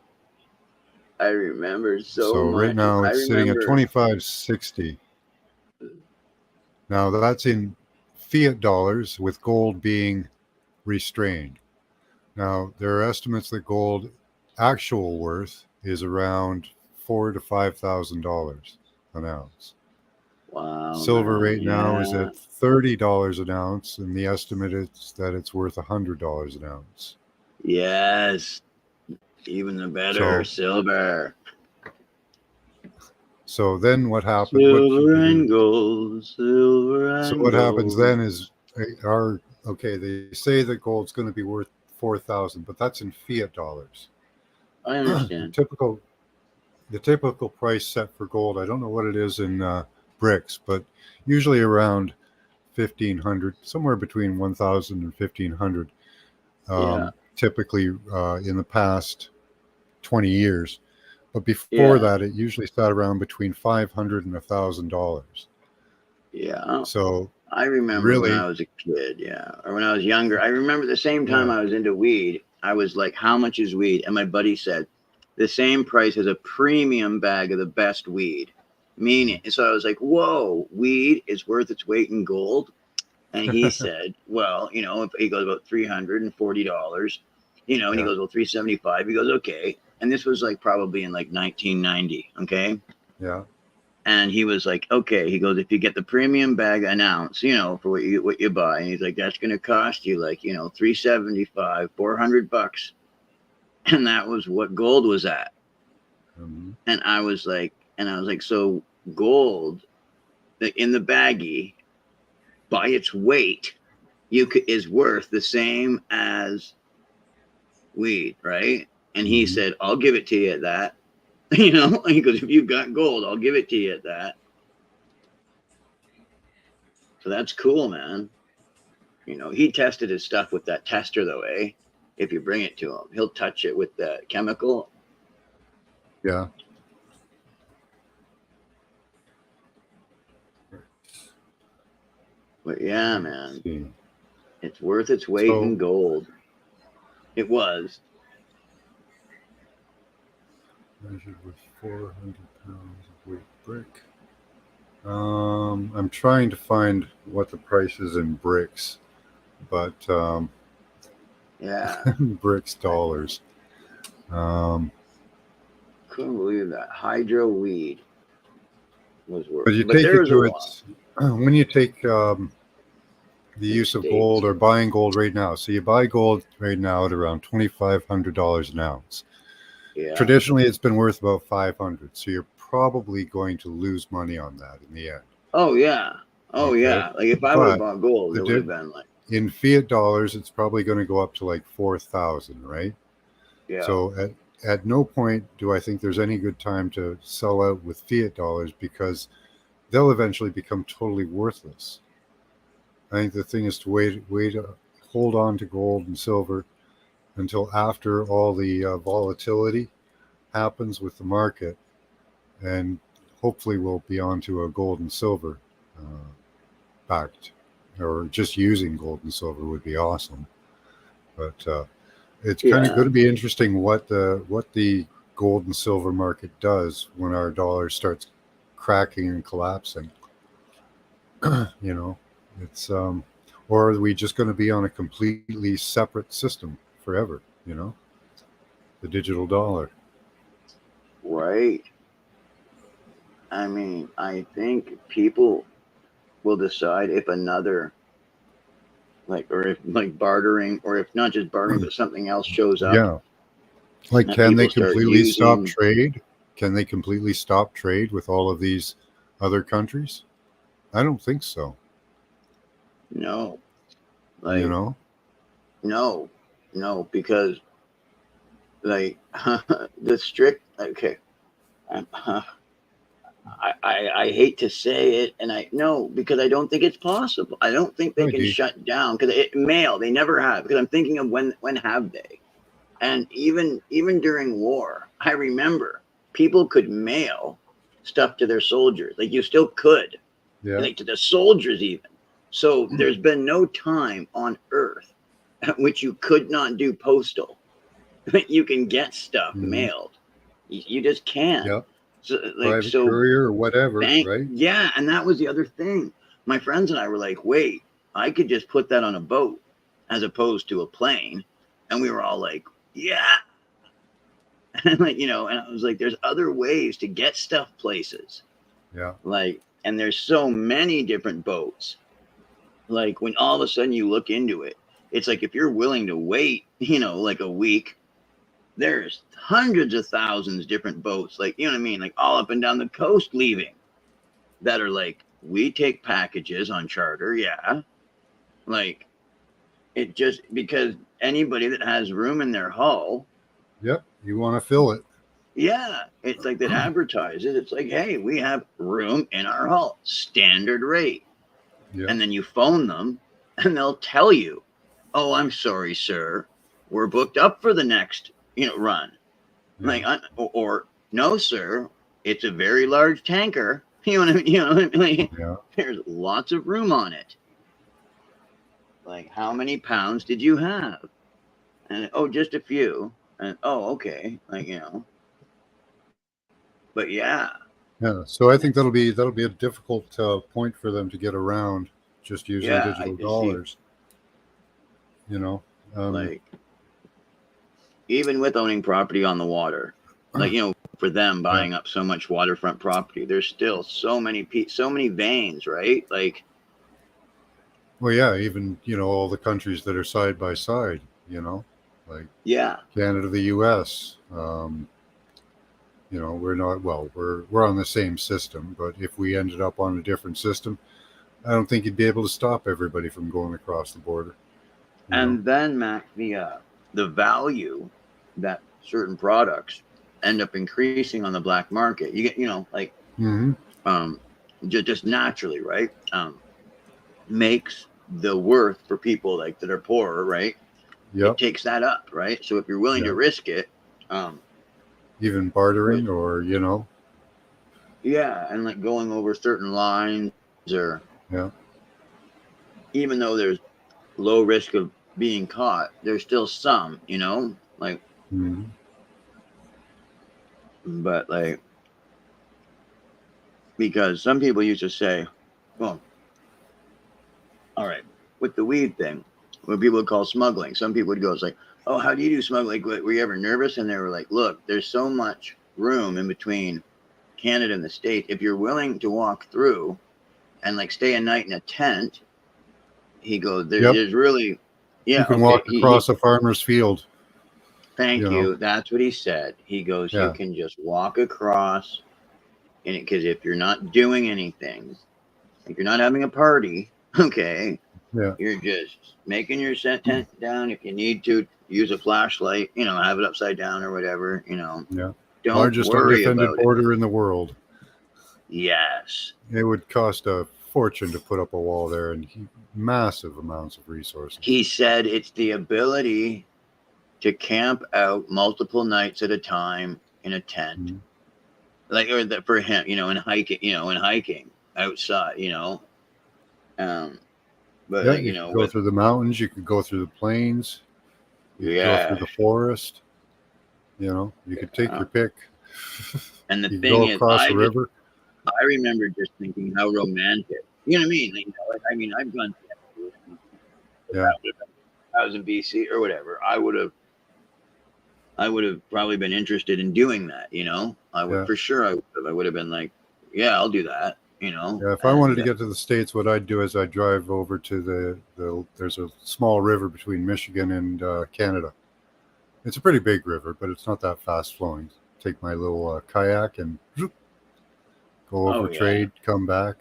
I remember so Right much. now, I it's sitting at remember. 25.60. Now that's in fiat dollars, with gold being restrained. Now there are estimates that gold actual worth is around $4,000 to $5,000 an ounce. Wow, Silver man. right now is Yeah. at $30 an ounce, and the estimate is that it's worth $100 an ounce. Yes. Even the better. So, Silver. so then what happens? What should Silver you and do? gold. Silver So and what happens gold. then is okay. They say that gold's going to be worth 4,000, but that's in fiat dollars. I the understand. typical the typical price set for gold, I don't know what it is in bricks, but usually around 1,500, somewhere between 1,000 and 1,500. Yeah. Typically in the past 20 years. But before Yeah. that, it usually sat around between $500 and $1,000. Yeah. So I remember when I really, was a kid, yeah, or when I was younger. I remember the same time yeah, I was into weed, I was like, "How much is weed?" And my buddy said, "The same price as a premium bag of the best weed." Meaning, so I was like, "Whoa, weed is worth its weight in gold." And he said, "Well, if he goes about $340, and he yeah, goes, well, 375." He goes, "Okay." And this was like probably in like 1990, okay? yeah, And he was like, "Okay." He goes, "If you get the premium bag an ounce, for what you buy," and he's like, "that's going to cost you like 375, $400." And that was what gold was at. mhm, And I was like, so gold in the baggie by its weight is worth the same as weed, right? And he mhm. said, "I'll give it to you at that." He goes, "If you've got gold, I'll give it to you at that." So that's cool, man. He tested his stuff with that tester, though, eh? If you bring it to him, he'll touch it with the chemical. Yeah. But yeah, Let's man, see. it's worth its weight in So gold. It was. measured with 400 pounds of weight brick. I'm trying to find what the price is in bricks, but Yeah. bricks dollars. Um, Couldn't believe that. Hydro weed was but worth. you But take there it was a to lot. its when you take the In use of states. gold or buying gold right now. So you buy gold right now at around $2,500 an ounce. Yeah. Traditionally, it's been worth about 500. So you're probably going to lose money on that in the end. Oh yeah. Oh Okay, yeah. Like if I would have but bought gold, the it would have been like, in fiat dollars, it's probably going to go up to like 4,000, right? yeah. So at no point do I think there's any good time to sell out with fiat dollars, because they'll eventually become totally worthless. I think the thing is to wait, hold on to gold and silver until after all the volatility happens with the market, and hopefully we'll be on to a gold and silver uh, backed, or just using gold and silver would be awesome. But it's kind of Yeah. going to be interesting what the gold and silver market does when our dollar starts cracking and collapsing. you know, it's or are we just going to be on a completely separate system forever? The digital dollar. Right. I mean, I think people will decide if another, like, or if like bartering, or if not just bartering, but something else shows up Yeah. Like, that can they people start completely stop using. trade? Can they completely stop trade with all of these other countries? I don't think so. No, You like, know? no, no, because like the strict, okay. Um, I hate to say it, and I no, because I don't think it's possible. I don't think they can Righty. shut down because mail they never have. Because I'm thinking of when have they? And even during war, I remember people could mail stuff to their soldiers. Like you still could, Yeah. like to the soldiers even. So there's been no time on Earth at which you could not do postal. You can get stuff Mhm. mailed. You just can't. Yeah. So like Private so courier or whatever, right? yeah, and that was the other thing. My friends and I were like, wait, I could just put that on a boat as opposed to a plane. And we were all like, yeah. And like, and I was like, there's other ways to get stuff places. Yeah. Like, and there's so many different boats. Like when all of a sudden you look into it, it's like if you're willing to wait, like a week, there's hundreds of thousands different boats, like you know what I mean, like all up and down the coast leaving that are like, we take packages on charter, yeah. Like it just because anybody that has room in their hull, Yep. You want to fill it. yeah, it's like that advertises. It's like, hey, we have room in our hull, standard rate. Yeah. And then you phone them and they'll tell you, oh, I'm sorry, sir, we're booked up for the next, run. Like, Yeah. or no, sir, it's a very large tanker. You know what I mean? You know what I mean? Like, Yeah. there's lots of room on it. Like, how many pounds did you have? And oh, just a few. And oh, okay. Like, but yeah. Yeah. So I think that'll be a difficult point for them to get around just using Yeah, I digital just see, dollars. You know. like, even with owning property on the water, like, for them Yeah. buying up so much waterfront property, there's still so many veins, right? Like, Well, yeah. Even all the countries that are side by side. Like yeah. Canada, the U.S. We're not well. We're on the same system, but if we ended up on a different system, I don't think you'd be able to stop everybody from going across the border. You know. And then, Mac, the value that certain products end up increasing on the black market. You get, like, Mm-hmm. um, just naturally, right? Makes the worth for people like that are poorer, right? It Yep. takes that up, right? So if you're willing to Yeah. risk it, um, Even bartering, or yeah, and like going over certain lines, or yeah. even though there's low risk of being caught, there's still some, like, Mm-hmm. but like, because some people used to say, well, all right, with the weed thing, what people would call smuggling, some people would go, it's like, oh, how do you do smuggling? Like, were you ever nervous? And they were like, look, there's so much room in between Canada and the States. If you're willing to walk through and like stay a night in a tent, he goes, Yep. there's really, You yeah, can okay. walk across a farmer's field. Thank you. That's what he said. He goes, you Yeah. can just walk across, and because if you're not doing anything, if you're not having a party, okay, Yeah. you're just making your tent down. If you need to use a flashlight, have it upside down or whatever, Yeah. don't Largest worry undefended about it. border in the world. Yes. It would cost a fortune to put up a wall there, and massive amounts of resources. He said it's the ability to camp out multiple nights at a time in a tent. Mm-hmm. Like, or that for him, in hiking outside, but Yeah, like, you could go through the mountains, you could go through the plains, you could go through yeah. the forest. You could take your pick. And the You could thing go is, across the river. I remember just thinking how romantic. You know what I mean? Like, I mean, I've gone to, Yeah. I was in BC or whatever. I would have probably been interested in doing that. I would, Yeah. for sure. I would have been like, yeah, I'll do that. You know. Yeah, if I wanted to And, get to the States, what I'd do is I'd drive over to there's a small river between Michigan and Canada. It's a pretty big river, but it's not that fast flowing. Take my little kayak and zoop, go over, oh yeah, trade, come back.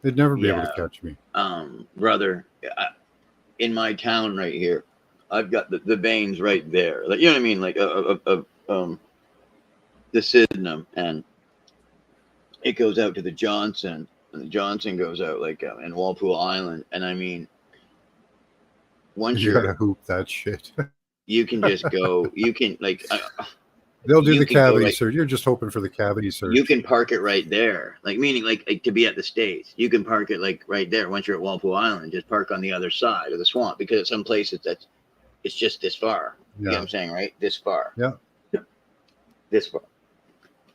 They'd never be able to yeah, catch me. brother, in my town right here, I've got the veins right there. Like you know what I mean, like the Sydenham, and it goes out to the Johnson, and the Johnson goes out like in Walpole Island, and I mean, once You gotta you're, hoop that shit. you can just go, you can like, They'll do you the can go cavity right, search. You're just hoping for the cavity you search. can park it right there, like meaning like to be at the States, you can park it like right there. Once you're at Walpole Island, just park on the other side of the swamp because at some places that's it's just this far. You know what Yeah, I'm saying, right? This far, yeah, this far.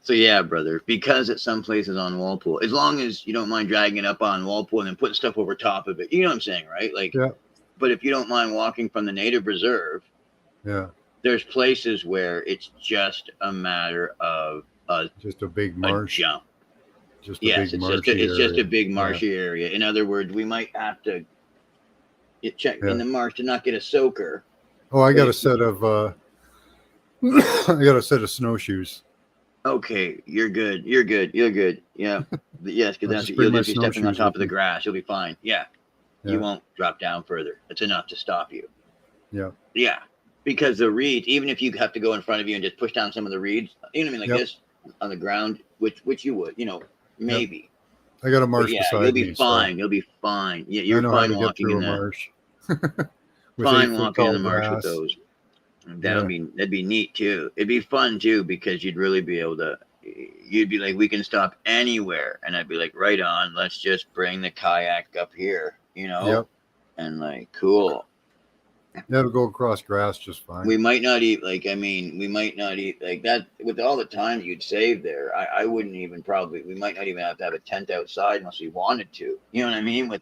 So yeah, brother, because at some places on Walpole, as long as you don't mind dragging it up on Walpole and then putting stuff over top of it, you know what I'm saying, right? Like, yeah, but if you don't mind walking from the native reserve, yeah. there's places where it's just a matter of Just a big a marsh. jump. Just a Yes, big marshy it's just a area. big Yeah, marshy area. In other words, we might have to check in yeah. the marsh to not get a soaker. Oh, I But got a if set of I got a set of snowshoes. okay, you're good. You're good. You're good. Yeah. Yes, because I'll that's just bring you'll my just be stepping on snowshoes top with of the me. grass. You'll be fine. Yeah. You Yeah, won't drop down further. It's enough to stop you. yeah, Yeah. Because the reeds, even if you have to go in front of you and just push down some of the reeds, you know what I mean, like yep, this on the ground, which you would, yep. maybe. I got a But marsh yeah, you'll beside be me, so fine. You'll be fine. Yeah, I you're know how fine to get walking through in a the marsh with fine 8 foot walking in tall the marsh with grass. those. Yeah, That'd be neat too. It'd be fun too because you'd really be able to. You'd be like, we can stop anywhere, and I'd be like, right on. Let's just bring the kayak up here, yep. and like, cool. That'll go across grass just fine. We might not eat like I mean, we might not eat like that with all the time you'd save there. I wouldn't even probably. We might not even have to have a tent outside unless we wanted to. You know what I mean? With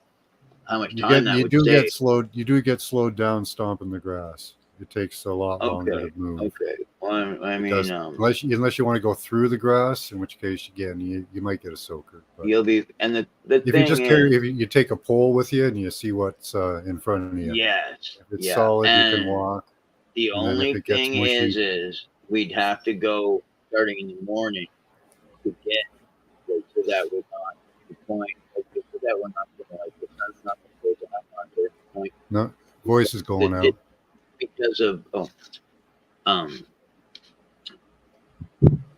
how much time that You would do get save. slowed. You do get slowed down stomping the grass. It takes a lot longer Okay, to move. okay. Well, I It mean, does unless you want to go through the grass, in which case again you might get a soaker. But you'll be, and the if you thing just is. carry, if you take a pole with you and you see what's in front of you, Yes, if it's yeah. solid, you can And walk. the And then if only it gets thing mushy, is we'd have to go starting in the morning to get like, so that we're not to the point, like, so that we're not gonna like the sun's not gonna go down on this point. no voice is going out. Because of um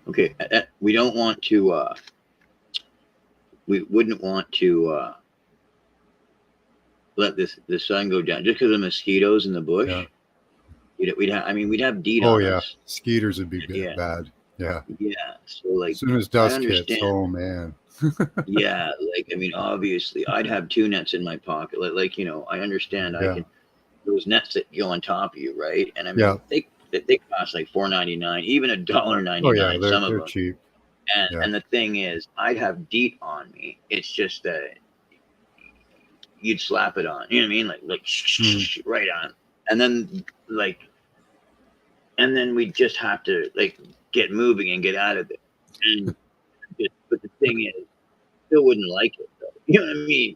okay, we don't want to we wouldn't want to let the sun go down just because of mosquitoes in the bush. Yeah. We'd have DEET Oh on yeah, us. skeeters would be Yeah. bad. Yeah. Yeah. So like As soon as I dusk hits, understand. oh man. Yeah, like I mean, obviously, I'd have 2 nets in my pocket. Like I understand. I Yeah. can those nets that go on top of you, right? And I mean, Yeah. they cost like $4.99, even $1.99. Oh yeah, Some of they're them. cheap. Yeah. And the thing is, I'd have DEET on me. It's just that you'd slap it on. You know what I mean? Like right on, and then we'd just have to like get moving and get out of it. And but the thing is, still wouldn't like it though. You know what I mean?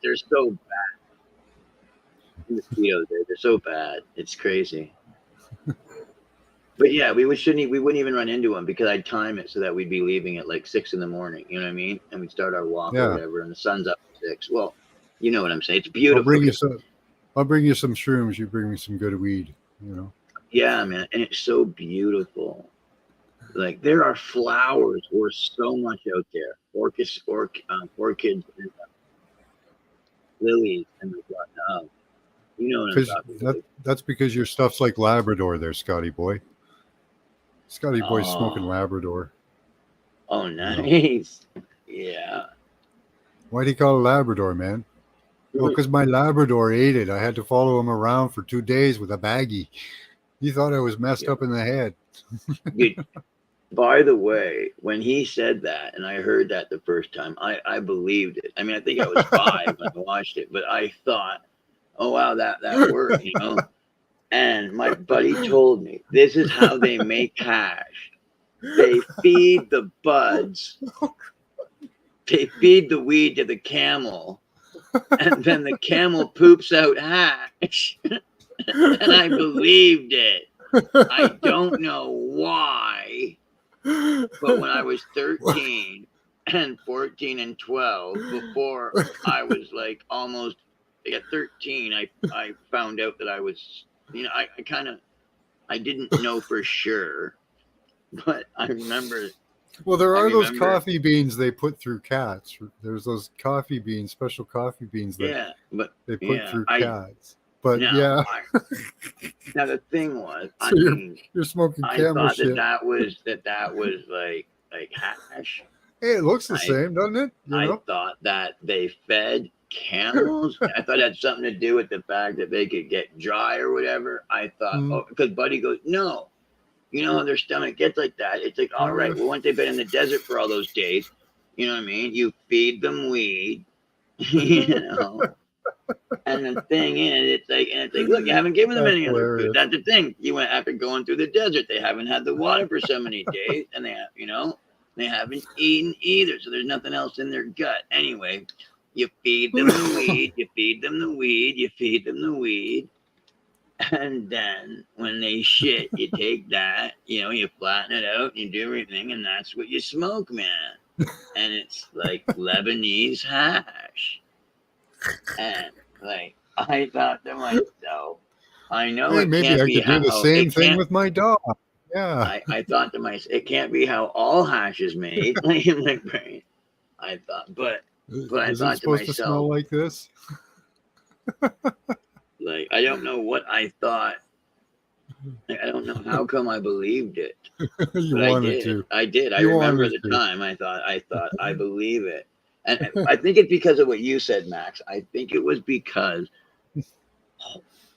They're so bad. The mosquitoes, they're so bad. It's crazy. But yeah, we wouldn't even run into them because I'd time it so that we'd be leaving at like 6 a.m. You know what I mean? And we'd start our walk Yeah. or whatever, and the sun's up at 6. Well, you know what I'm saying? It's I'll beautiful. bring you some shrooms. You bring me some good weed. Yeah, man, and it's so beautiful. Like there are flowers or so much out there, orchids, and lilies, and whatnot. You know what I'm Because talking about? that's because your stuff's like Labrador, there, Scotty boy. Scotty boy's smoking Oh. Labrador. Oh, nice. Yeah. Why'd he call it Labrador, man? Oh, because my Labrador ate it. I had to follow him around for 2 days with a baggie. He thought I was messed up in the head. Dude, by the way, when he said that, and I heard that the first time, I believed it. I mean, I think I was 5 when I watched it, but I thought, oh wow, that worked, And my buddy told me this is how they make hash. They feed the buds they feed the weed to the camel, and then the camel poops out hash. And I believed it. I don't know why, but when I was 13 and 14 and 12, before I was like almost at 13, I found out that I was, I didn't know for sure, but I remember. Well, there I are those remember- coffee beans they put through cats. There's those coffee beans, special coffee beans that Yeah, but they put yeah, through cats. But now, yeah, now the thing was, So you're smoking I camel thought shit. that was like hash. Hey, it looks the same, doesn't it? You I know? thought that they fed camels. I thought it had something to do with the fact that they could get dry or whatever. I thought, because Buddy goes, no, their stomach gets like that. It's like, all right, well, once they've been in the desert for all those days, you know what I mean? You feed them weed, And the thing is, it's like, look, you haven't given them That's any other hilarious. food. That's the thing. You went after going through the desert. They haven't had the water for so many days, and they have, they haven't eaten either. So there's nothing else in their gut. Anyway, you feed them the weed. You feed them the weed. You feed them the weed. And then when they shit, you take that, you flatten it out, you do everything, and that's what you smoke, man. And it's like Lebanese hash. And like, I thought to myself, I know Hey, it maybe can't I be could do the how same it thing can't. with my dog. Yeah. I thought to myself, it can't be how all hash is made. Like in my brain, I thought, but I Is thought it supposed to smell myself, like this? like, I don't know what I thought. Like, I don't know how come I believed it. You But wanted to. I did. I You remember wanted the to. time. I thought, I believe it. And I think it's because of what you said, Max. I think it was because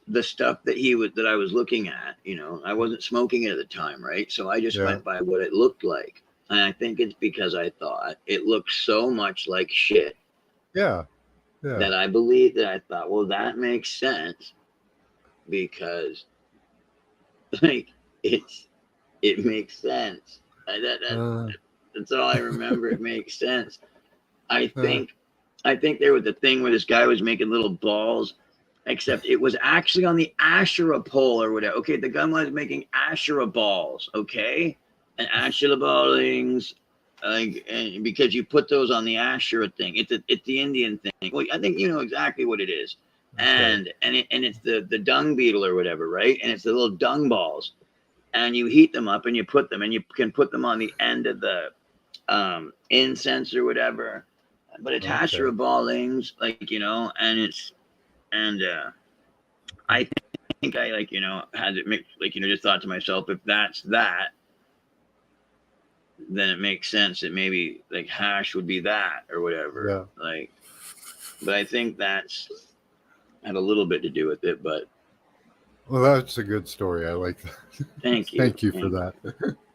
the stuff that I was looking at, I wasn't smoking it at the time, right? So I just went by what it looked like. And I think it's because I thought it looked so much like shit Yeah. that I believed that. I thought, well, that makes sense because like it makes sense. That's all I remember. It makes sense. I think there was a thing where this guy was making little balls, except it was actually on the Asherah pole or whatever. Okay, the guy was making Asherah balls, okay? And Asherah ballings, and because you put those on the Asherah thing. It's the Indian thing. Well, I think you know exactly what it is. And it's the dung beetle or whatever, right? And it's the little dung balls. And you heat them up and you put them, and you can put them on the end of the incense or whatever. But it's Asherah ballings, and I think I had it mixed, just thought to myself, if that's that, then it makes sense that maybe like hash would be that or whatever. Yeah. But I think that's had a little bit to do with it. But Well, that's a good story. I like that. thank you. Thank you for that.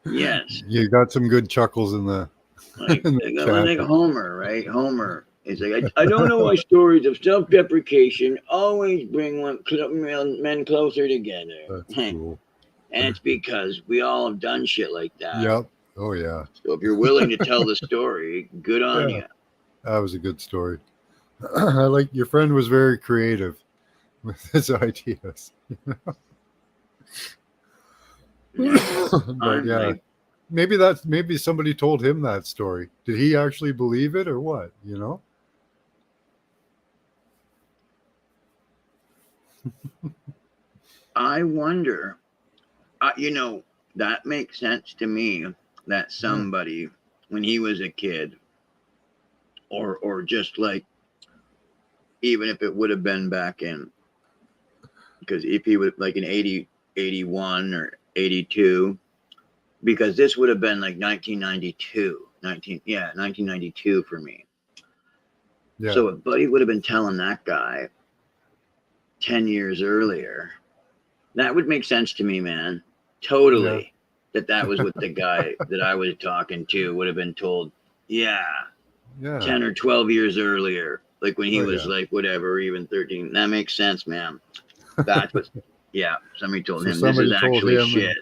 Yes. You got some good chuckles in the. Like in the chat. Homer, right? Homer is like, I don't know why stories of self-deprecation always bring men closer together. That's cool. And it's because we all have done shit like that. Yep. Oh yeah. So if you're willing to tell the story, good on you. That was a good story. I like your friend was very creative with his ideas. But yeah. Maybe somebody told him that story. Did he actually believe it or what? I wonder, that makes sense to me that somebody, when he was a kid, or just like, even if it would have been back in, because if he was like in 80, 81 or 82, because this would have been like 1992 for me. Yeah. So if Buddy would have been telling that guy 10 years earlier, that would make sense to me, man. Totally. Yeah. That was what the guy that I was talking to would have been told. Yeah. 10 or 12 years earlier, like when he was like whatever, even 13. That makes sense, man. That's what. Yeah. Somebody told him this is actually shit.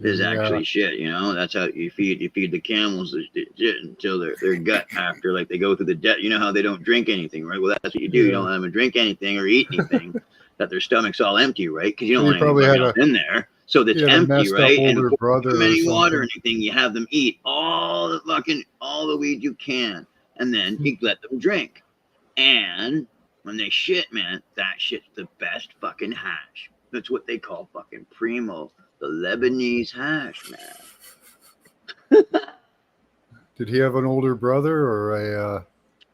is Yeah. actually shit. You know, that's how you feed the camels the shit until their gut after, like, they go through the debt. You know how they don't drink anything, right? Well, that's what you do. You Yeah. don't let them drink anything or eat anything that their stomach's all empty, right? Because you So don't you want probably anybody had else in there. So that's you had a empty, messed up right? And older before you brother give them or any water or something. anything, you have them eat all the weed you can, and then you let them drink. And when they shit, man, that shit's the best fucking hash. That's what they call fucking primo, the Lebanese hash, man. Did he have an older brother or a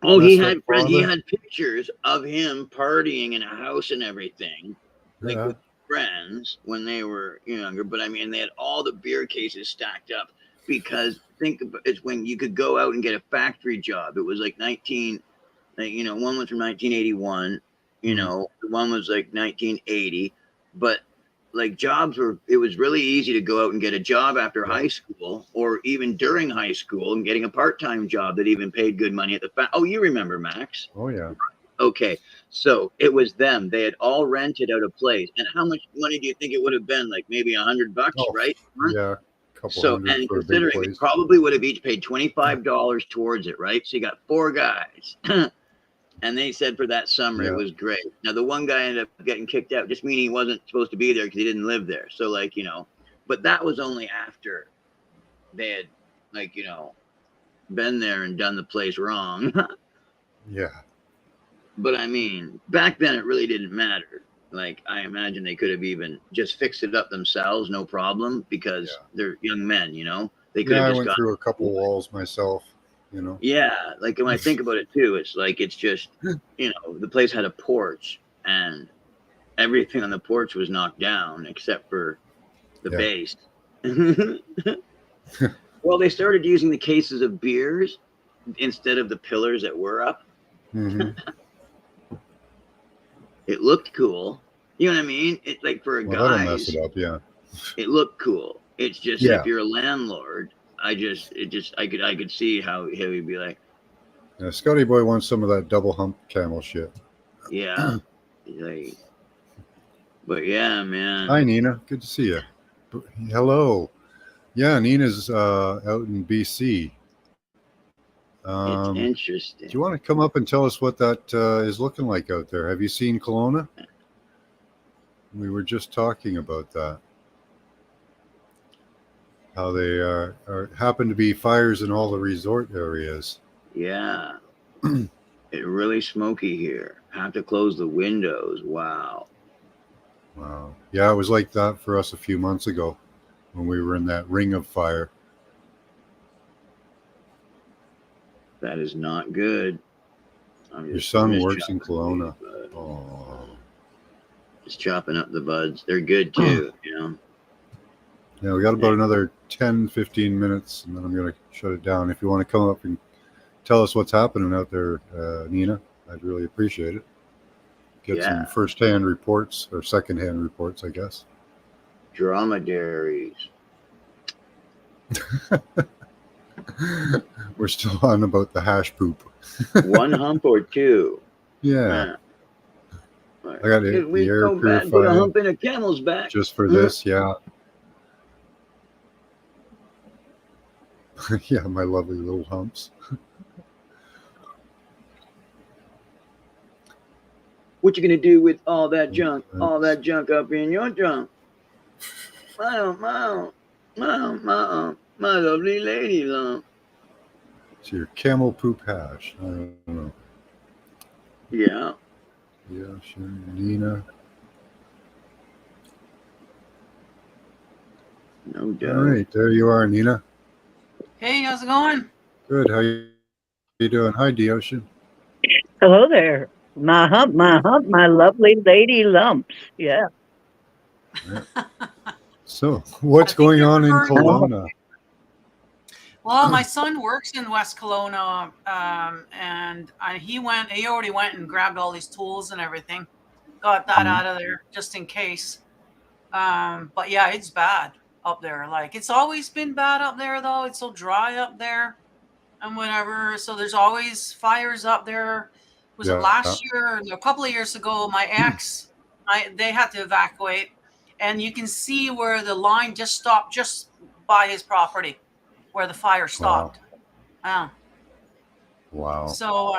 Oh, he messed up had friends. He father? had pictures of him partying in a house and everything, like Yeah. with friends when they were younger. But I mean, they had all the beer cases stacked up because think about it's when you could go out and get a factory job. It was like one was from 1981. The one was like 1980, but like it was really easy to go out and get a job after Yeah. high school or even during high school and getting a part-time job that even paid good money at the oh, you remember, Max? Oh yeah. Okay, so it was them. They had all rented out a place, and how much money do you think it would have been? Like maybe $100, Oh right? yeah. Couple So, hundred and for a big considering they place. probably would have each paid $25 towards it, right? So you got 4 guys. And they said for that summer it Yeah. was great. Now the one guy ended up getting kicked out, just meaning he wasn't supposed to be there because he didn't live there. So like but that was only after they had been there and done the place wrong. Yeah. But I mean, back then it really didn't matter. Like I imagine they could have even just fixed it up themselves, no problem, because they're young men. They could Yeah, have I just went got. through a couple walls myself, Yeah, like when I think about it too, it's like it's just the place had a porch and everything on the porch was knocked down except for the base. Well, they started using the cases of beers instead of the pillars that were up. Mm-hmm. It looked cool. You know what I mean? It like for a Well, that'll mess guys, it up. Yeah. it looked cool. It's just that Yeah. if you're a landlord, I could see how he'd be like, Yeah, Scotty Boy wants some of that double hump camel shit. yeah, like, but yeah, man. Hi, Nina. Good to see you. Hello. Yeah, Nina's out in BC. It's Do interesting. you want to come up and tell us what that is looking like out there? Have you seen Kelowna? We were just talking about that. How they happen to be fires in all the resort areas. Yeah. It's really smoky here. Have to close the windows. Wow. Wow. Yeah, it was like that for us a few months ago when we were in that ring of fire. That is not good. Your son works in Kelowna. Oh. Just chopping up the buds. They're good too, Yeah, we got about another 10, 15 minutes, and then I'm going to shut it down. If you want to come up and tell us what's happening out there, Nina, I'd really appreciate it. Get some first-hand reports, or second-hand reports, I guess. Dromedaries. We're still on about the hash poop. 1 hump or 2? Yeah. I got the air Put a purifier hump in a camel's back. just for this, yeah. Yeah, my lovely little humps. What you gonna do with all that junk? All that junk up in your trunk? My lovely lady lump. It's your camel poop hash. I don't know. Yeah. Yeah, sure. Nina. No doubt. All right, there you are, Nina. Hey, how's it going? Good. How you doing? Hi, Deocean. Hello there. My hump, my lovely lady lumps. Yeah. So, what's going on in Kelowna? Well, my son works in West Kelowna, and he already went and grabbed all these tools and everything. Got that out of there just in case. But yeah, it's bad up there. Like, it's always been bad up there, though. It's so dry up there and whatever. So there's always fires up there. Was it last year or a couple of years ago? My ex, they had to evacuate, and you can see where the line just stopped just by his property, where the fire stopped. Wow. Wow. So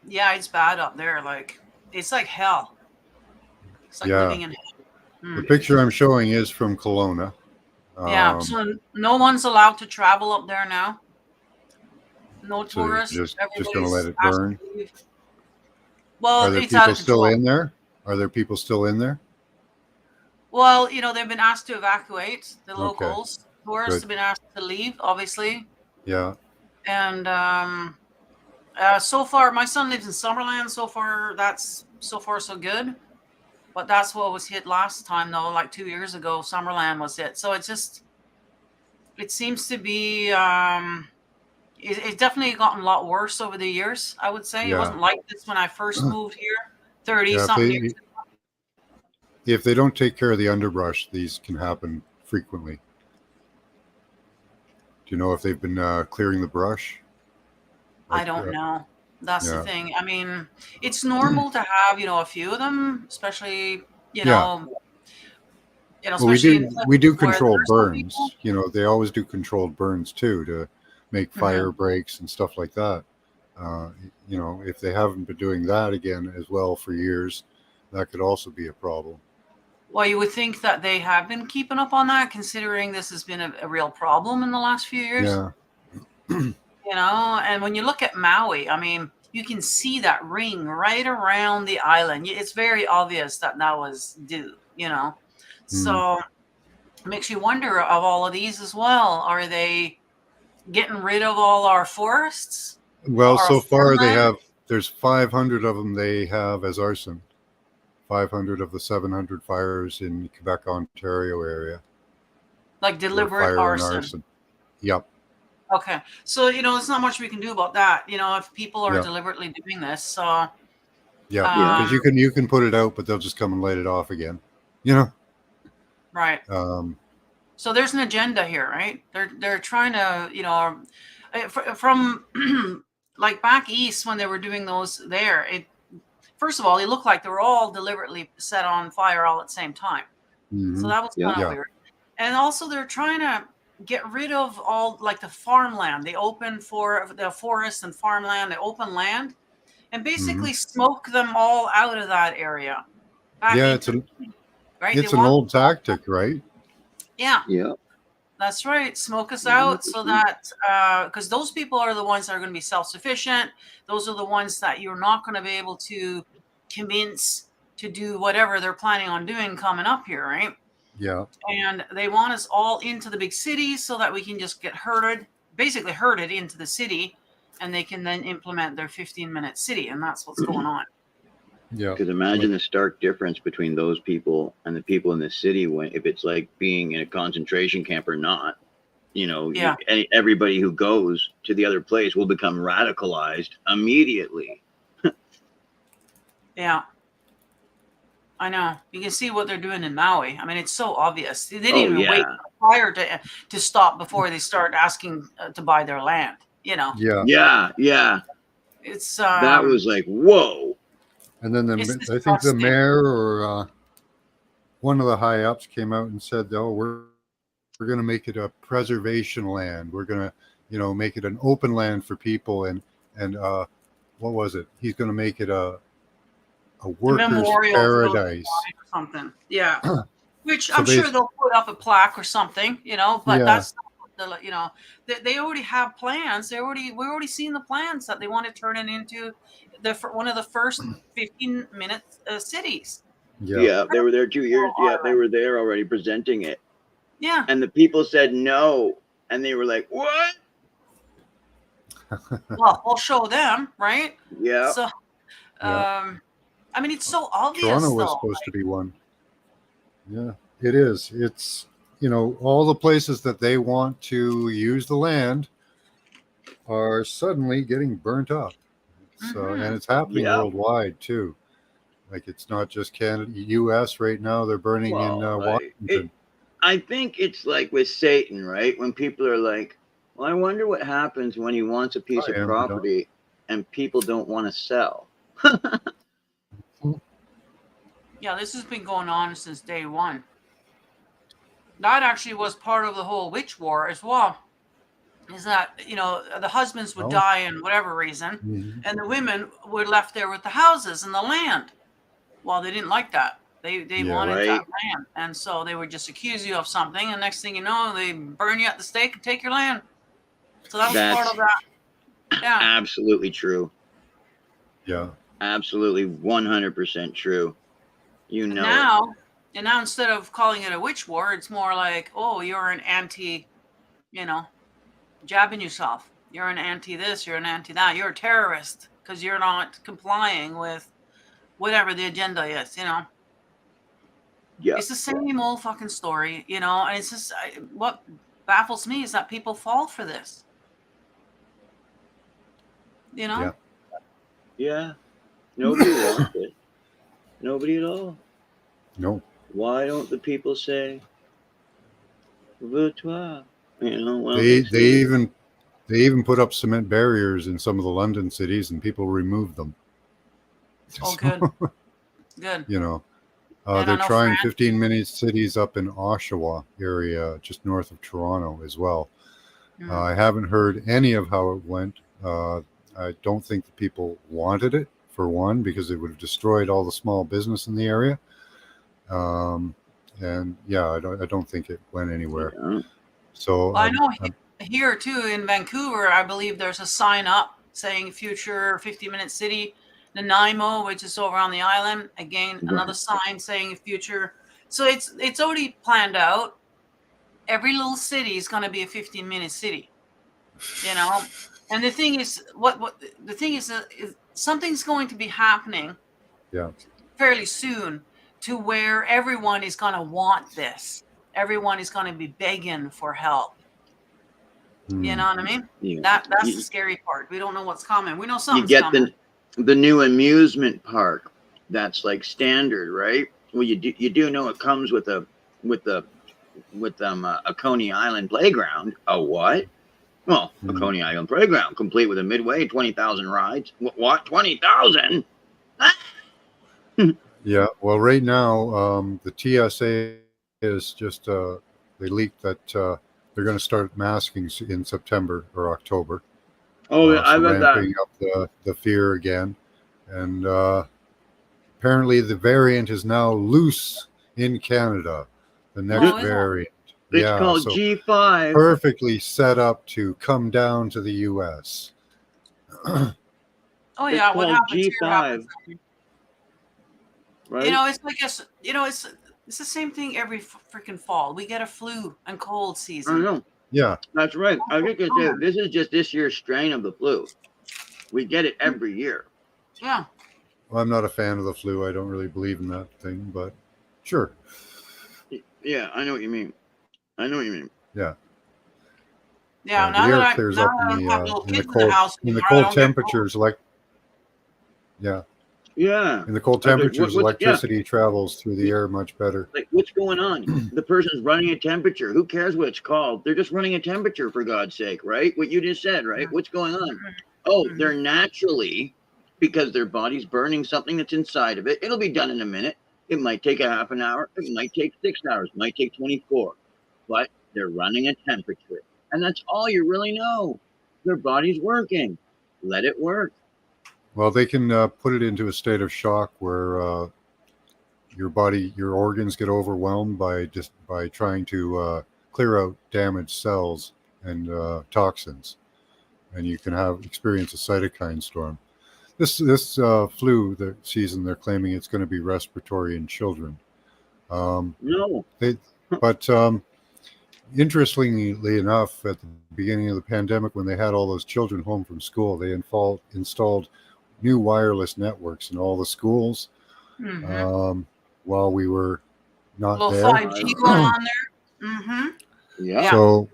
yeah, it's bad up there. Like it's like hell. It's like living in hell. The picture I'm showing is from Kelowna. Yeah. So no one's allowed to travel up there now. No So you're tourists. just going to Everybody's let it asked burn. to leave. Well, Are there it's out people of still control. in there? Are there people still in there? Well, they've been asked to evacuate. The Okay. locals, tourists Good. have been asked to leave, obviously. Yeah. And so far, my son lives in Summerland. So far, so good. But that's what was hit last time, though. Like 2 years ago, Summerland was hit. So it seems to be. It's definitely gotten a lot worse over the years. I would say it wasn't like this when I first moved here, 30-something years ago. If they don't take care of the underbrush, these can happen frequently. Do you know if they've been clearing the brush? I don't know. That's the thing. I mean, it's normal to have, a few of them, especially, Well, especially we do in where controlled there's some burns. people. They always do controlled burns too to make fire breaks and stuff like that. If they haven't been doing that again as well for years, that could also be a problem. Well, you would think that they have been keeping up on that, considering this has been a real problem in the last few years. Yeah. And when you look at Maui, I mean, you can see that ring right around the island. It's very obvious that was due, So it makes you wonder of all of these as well. Are they getting rid of all our forests? Well, so far there's 500 of them they have as arson. 500 of the 700 fires in Quebec, Ontario area. Like deliberate arson. Yep. Okay. So, there's not much we can do about that, if people are deliberately doing this. So because you can put it out, but they'll just come and light it off again. Right. So there's an agenda here, right? They're trying to, from like back east when they were doing those there, first of all, they looked like they were all deliberately set on fire all at the same time. Mm-hmm. So that was kind of weird. And also they're trying to get rid of all like the farmland. They open for the forest and farmland, the open land, and basically smoke them all out of that area. It's an old tactic, right? Yeah. Yeah. That's right. Smoke us out so that, because those people are the ones that are going to be self-sufficient. Those are the ones that you're not going to be able to convince to do whatever they're planning on doing coming up here, right? Yeah. And they want us all into the big cities so that we can just get herded into the city, and they can then implement their 15-minute city, and that's what's going on. Yeah. Because imagine the stark difference between those people and the people in the city if it's like being in a concentration camp or not. Everybody who goes to the other place will become radicalized immediately. Yeah. I know. You can see what they're doing in Maui. I mean, it's so obvious. They didn't even wait for fire to stop before they start asking to buy their land. Yeah. Yeah. It's that was like, whoa. And then I think the mayor or one of the high ups came out and said, "Oh, we're going to make it a preservation land. We're going to, make it an open land for people." And what was it? He's going to make it a workers' paradise or something. Yeah, which I'm sure they'll put up a plaque or something, But that's not they already have plans. We're already seeing the plans that they want to turn it into one of the first 15-minute cities. Yeah, they were there 2 years. Yeah, they were there already presenting it. Yeah, and the people said no, and they were like, "What?" Well, we'll show them, right? Yeah. So, I mean, it's so obvious. Toronto was supposed to be one. Yeah, it is. It's all the places that they want to use the land are suddenly getting burnt up. So, and it's happening worldwide too. Like it's not just Canada, U.S. right now. They're burning in Washington. I think it's like with Satan, right? When people are like, "Well, I wonder what happens when he wants a piece of property and people don't want to sell." Yeah, this has been going on since day one. that actually was part of the whole witch war as well. Is that, you know, the husbands would Oh. die in whatever reason, Mhm. and the women were left there with the houses and the land. Well, they didn't like that. They Yeah. wanted that Right. land, and so they would just accuse you of something, and next thing you know, they burn you at the stake and take your land. So that was part That's of that. Yeah. absolutely true. Yeah. Absolutely 100% true. You know And now instead of calling it a witch war, it's more like, oh, you're an anti, you know, jabbing yourself. You're an anti this, you're an anti that. You're a terrorist because you're not complying with whatever the agenda is, you know. Yeah. It's the same old fucking story, you know, and it's just what baffles me is that people fall for this. You know? Yeah. Yeah. Nobody wants it. Nobody at all. No. Why don't the people say, "Veux-toi"? You know, why don't They say, even put up cement barriers in some of the London cities, and people removed them. Oh, good. Good. You know, And I they're know trying France. 15-minute cities up in Oshawa area, just north of Toronto, as well. I haven't heard any of how it went. I don't think the people wanted it, for one, because it would have destroyed all the small business in the area. And yeah, I don't think it went anywhere. Yeah. So Well, I know here too in Vancouver, I believe there's a sign up saying future 50-minute city. Nanaimo, which is over on the island, again, another sign saying future. So it's already planned out. Every little city is going to be a 15-minute city, you know. And the thing is, is something's going to be happening, Yeah. fairly soon, to where everyone is going to want this. Everyone is going to be begging for help. You know what I mean? Yeah. That's the scary part. We don't know what's coming. We know You something's get coming. the new amusement park. That's like standard, right? Well, you do know it comes with a Coney Island playground. A what? Well, a Coney Island playground, complete with a midway, 20,000 rides. What? 20,000? Yeah. Well, right now, the TSA is just they leaked that they're going to start masking in September or October. Oh, yeah, I so read ramping that. up the fear again, and apparently the variant is now loose in Canada. The next Oh, is it? variant. It's Yeah, called so G5. perfectly set up to come down to the U.S. Oh It's yeah, what called happens here G5, happens. right? You know, it's like it's the same thing every freaking fall. We get a flu and cold I season. know. Yeah. That's right. I think this is just this year's strain of the flu. We get it every year. Yeah. Well, I'm not a fan of the flu. I don't really believe in that thing, but sure. Yeah, I know what you mean. Yeah. Yeah. The Now air that I clears now up that I in don't have little the kids in the cold house in the anymore, I cold don't get cold. temperatures. Yeah. Yeah. In the cold I was like, temperatures, electricity travels through the air much better. Like, what's going on? The person's running a temperature. Who cares what it's called? They're just running a temperature, for God's sake, right? What you just said, right? What's going on? Oh, they're naturally, because their body's burning something that's inside of it. It'll be done in a minute. It might take a half an hour. It might take 6 hours. It might take 24. But they're running a temperature. And that's all you really know. Their body's working. Let it work. Well, they can put it into a state of shock where your organs get overwhelmed by trying to clear out damaged cells and toxins, and you can experience a cytokine storm. This flu season, they're claiming it's going to be respiratory in children. No. But interestingly enough, at the beginning of the pandemic, when they had all those children home from school, they installed new wireless networks in all the schools while we were not little there. 5G going on there. Mm-hmm. Yeah. So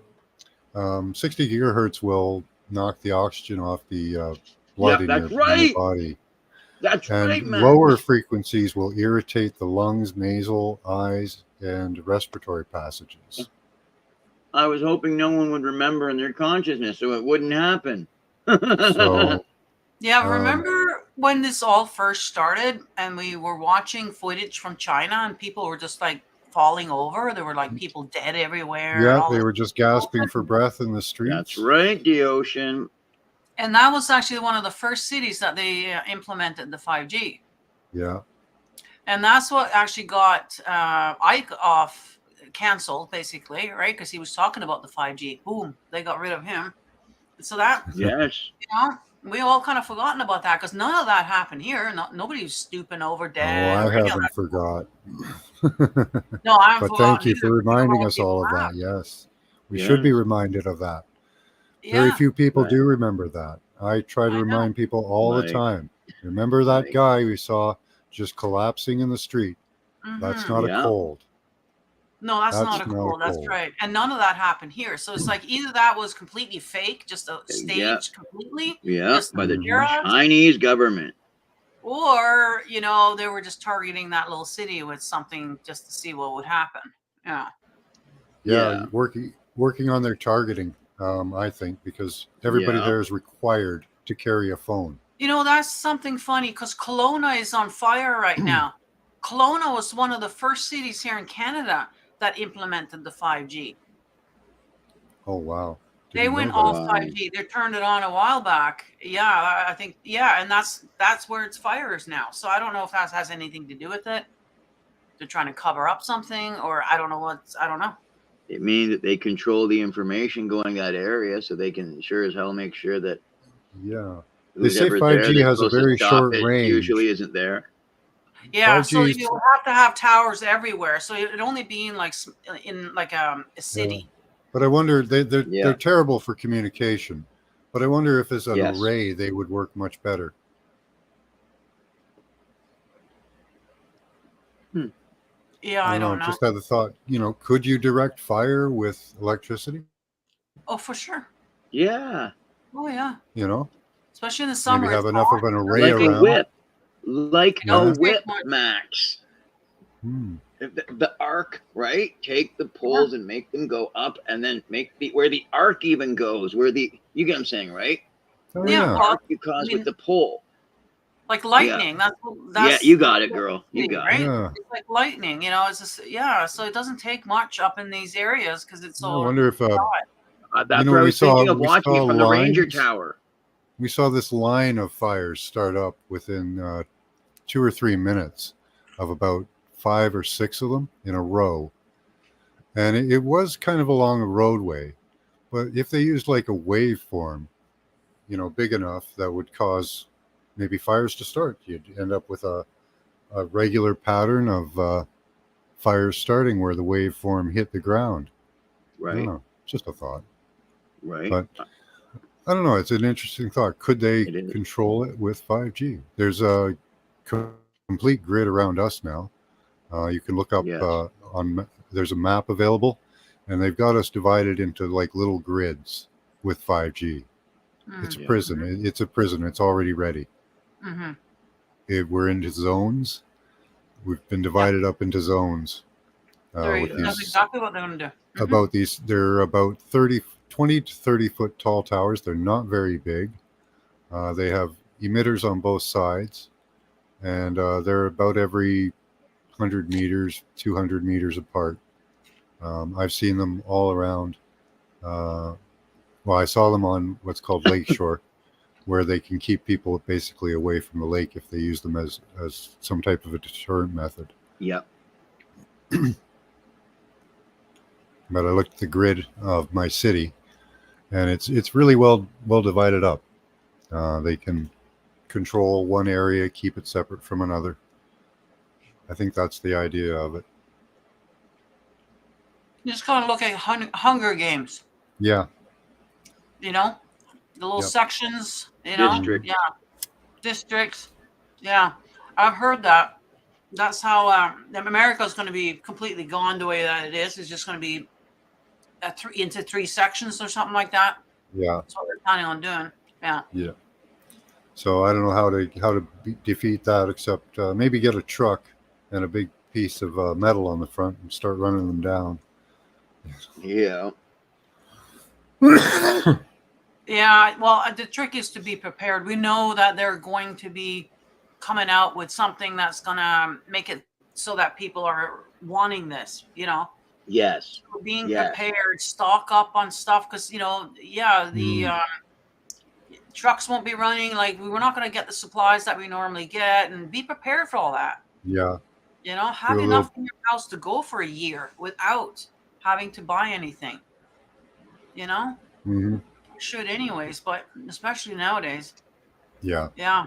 60 gigahertz will knock the oxygen off the blood in your body. That's and right, man. lower frequencies will irritate the lungs, nasal, eyes, and respiratory passages. I was hoping no one would remember in their consciousness so it wouldn't happen. So Yeah, remember when this all first started and we were watching footage from China and people were just like falling over. There were like people dead everywhere. Yeah, all they this- were just gasping for breath in the streets. That's right, the ocean. And that was actually one of the first cities that they implemented the 5G. Yeah. And that's what actually got Ike off canceled, basically, right? Because he was talking about the 5G. Boom, they got rid of him. So that, Yes. you know, we all kind of forgotten about that because none of that happened here. Nobody was stooping over Oh, dead. I or any of haven't that. forgot. No, I haven't But thank forgotten you for either, because reminding all us all of people that. have. Yes. We should be Yes. reminded of that. Very Yeah, few people Right. do remember that. I try to I know. remind people all the Right. time. Remember that Right. guy we saw just collapsing in the street? That's Mhm. not Yeah. a cold. No, that's That's not a not a cold. That's cold. right. And none of that happened here. So it's like either that was completely fake, just a Yeah. stage completely, Yeah. just By the to scare us, Chinese government. or they were just targeting that little city with something just to see what would happen. Yeah. Yeah, Yeah. working on their targeting, I think, because everybody Yeah. there is required to carry a phone. That's something funny because Kelowna is on fire right now. Kelowna was one of the first cities here in Canada that implemented the 5G. Oh wow. They Didn't know went that. all Wow. 5G. They turned it on a while back. Yeah, I think, yeah, and that's where it's fires now. So I don't know if that has anything to do with it. They're trying to cover up something, or I don't know. It means that they control the information going that area, so they can sure as hell make sure that Yeah. They who's say ever 5G there that's has a supposed to very stop short it range. usually isn't there. Yeah, so 5G 's- you would have to have towers everywhere. So it'd only be in like a city. But I wonder they're Yeah. terrible for communication. But I wonder if as an Yes. array they would work much better. Yeah, I don't know. Just had the thought, could you direct fire with electricity? Oh, for sure. Yeah. Oh, yeah. Especially Especially in the summer. maybe have it's enough hot. of an array Like a around. whip. Like Yeah. a whip, Max. Hmm. The arc, right? Take the poles and make them go up, and then make where the arc even goes, you get what I'm saying, right? Oh, Yeah, yeah. well, Arc you cause with the pole. like lightning. That's Yeah, you got it, girl. You thing, got right? it. Yeah. It's like lightning, it's just so it doesn't take much up in these areas because it's I so wonder if That's You know, what I we was thinking saw- of we watching saw it from the Ranger lines. Tower. we saw this line of fires start up within 2 or 3 minutes of about 5 or 6 of them in a row. And it was kind of along a roadway. But if they used like a waveform, big enough that would cause maybe fires to start, you'd end up with a regular pattern of fires starting where the waveform hit the ground. I Right. don't know. Just a thought. Right. But I don't know. It's an interesting thought. Could they It is. control it with 5G? There's a complete grid around us now. You can look up Yes. there's a map available, and they've got us divided into like little grids with 5G. It's a Yeah. prison. It's a prison. It's already ready. Mm-hmm. We're into zones. We've been divided up into zones. With That's these exactly what they're going to do. about these they're about 20 to 30 foot tall towers. They're not very big. They have emitters on both sides, and they're about every 100 meters, 200 meters apart. I've seen them all around. I saw them on what's called Lakeshore, where they can keep people basically away from the lake if they use them as some type of a deterrent method. Yep. But I looked at the grid of my city, and it's really well divided up. They can control one area, keep it separate from another. I think that's the idea of it. You just kind of look at Hunger Games, Yeah, the little Yep. sections, District. Yeah, districts. Yeah, I've heard that. That's how America's going to be completely gone the way that it is. It's just going to be into 3 sections or something like that. yeah. That's what they're planning on doing. Yeah. So I don't know how to defeat that, except maybe get a truck and a big piece of metal on the front and start running them down. Yeah. Yeah, well, the trick is to be prepared. We know that they're going to be coming out with something that's going to make it so that people are wanting this, you know. Yes. So being Yes. prepared, stock up on stuff, because, you know, yeah, the trucks won't be running. Like, we're not going to get the supplies that we normally get, and be prepared for all that. Yeah. You know, Do have a enough little. in your house to go for a year without having to buy anything. You know, Hmm. should anyways, but especially nowadays. Yeah. Yeah.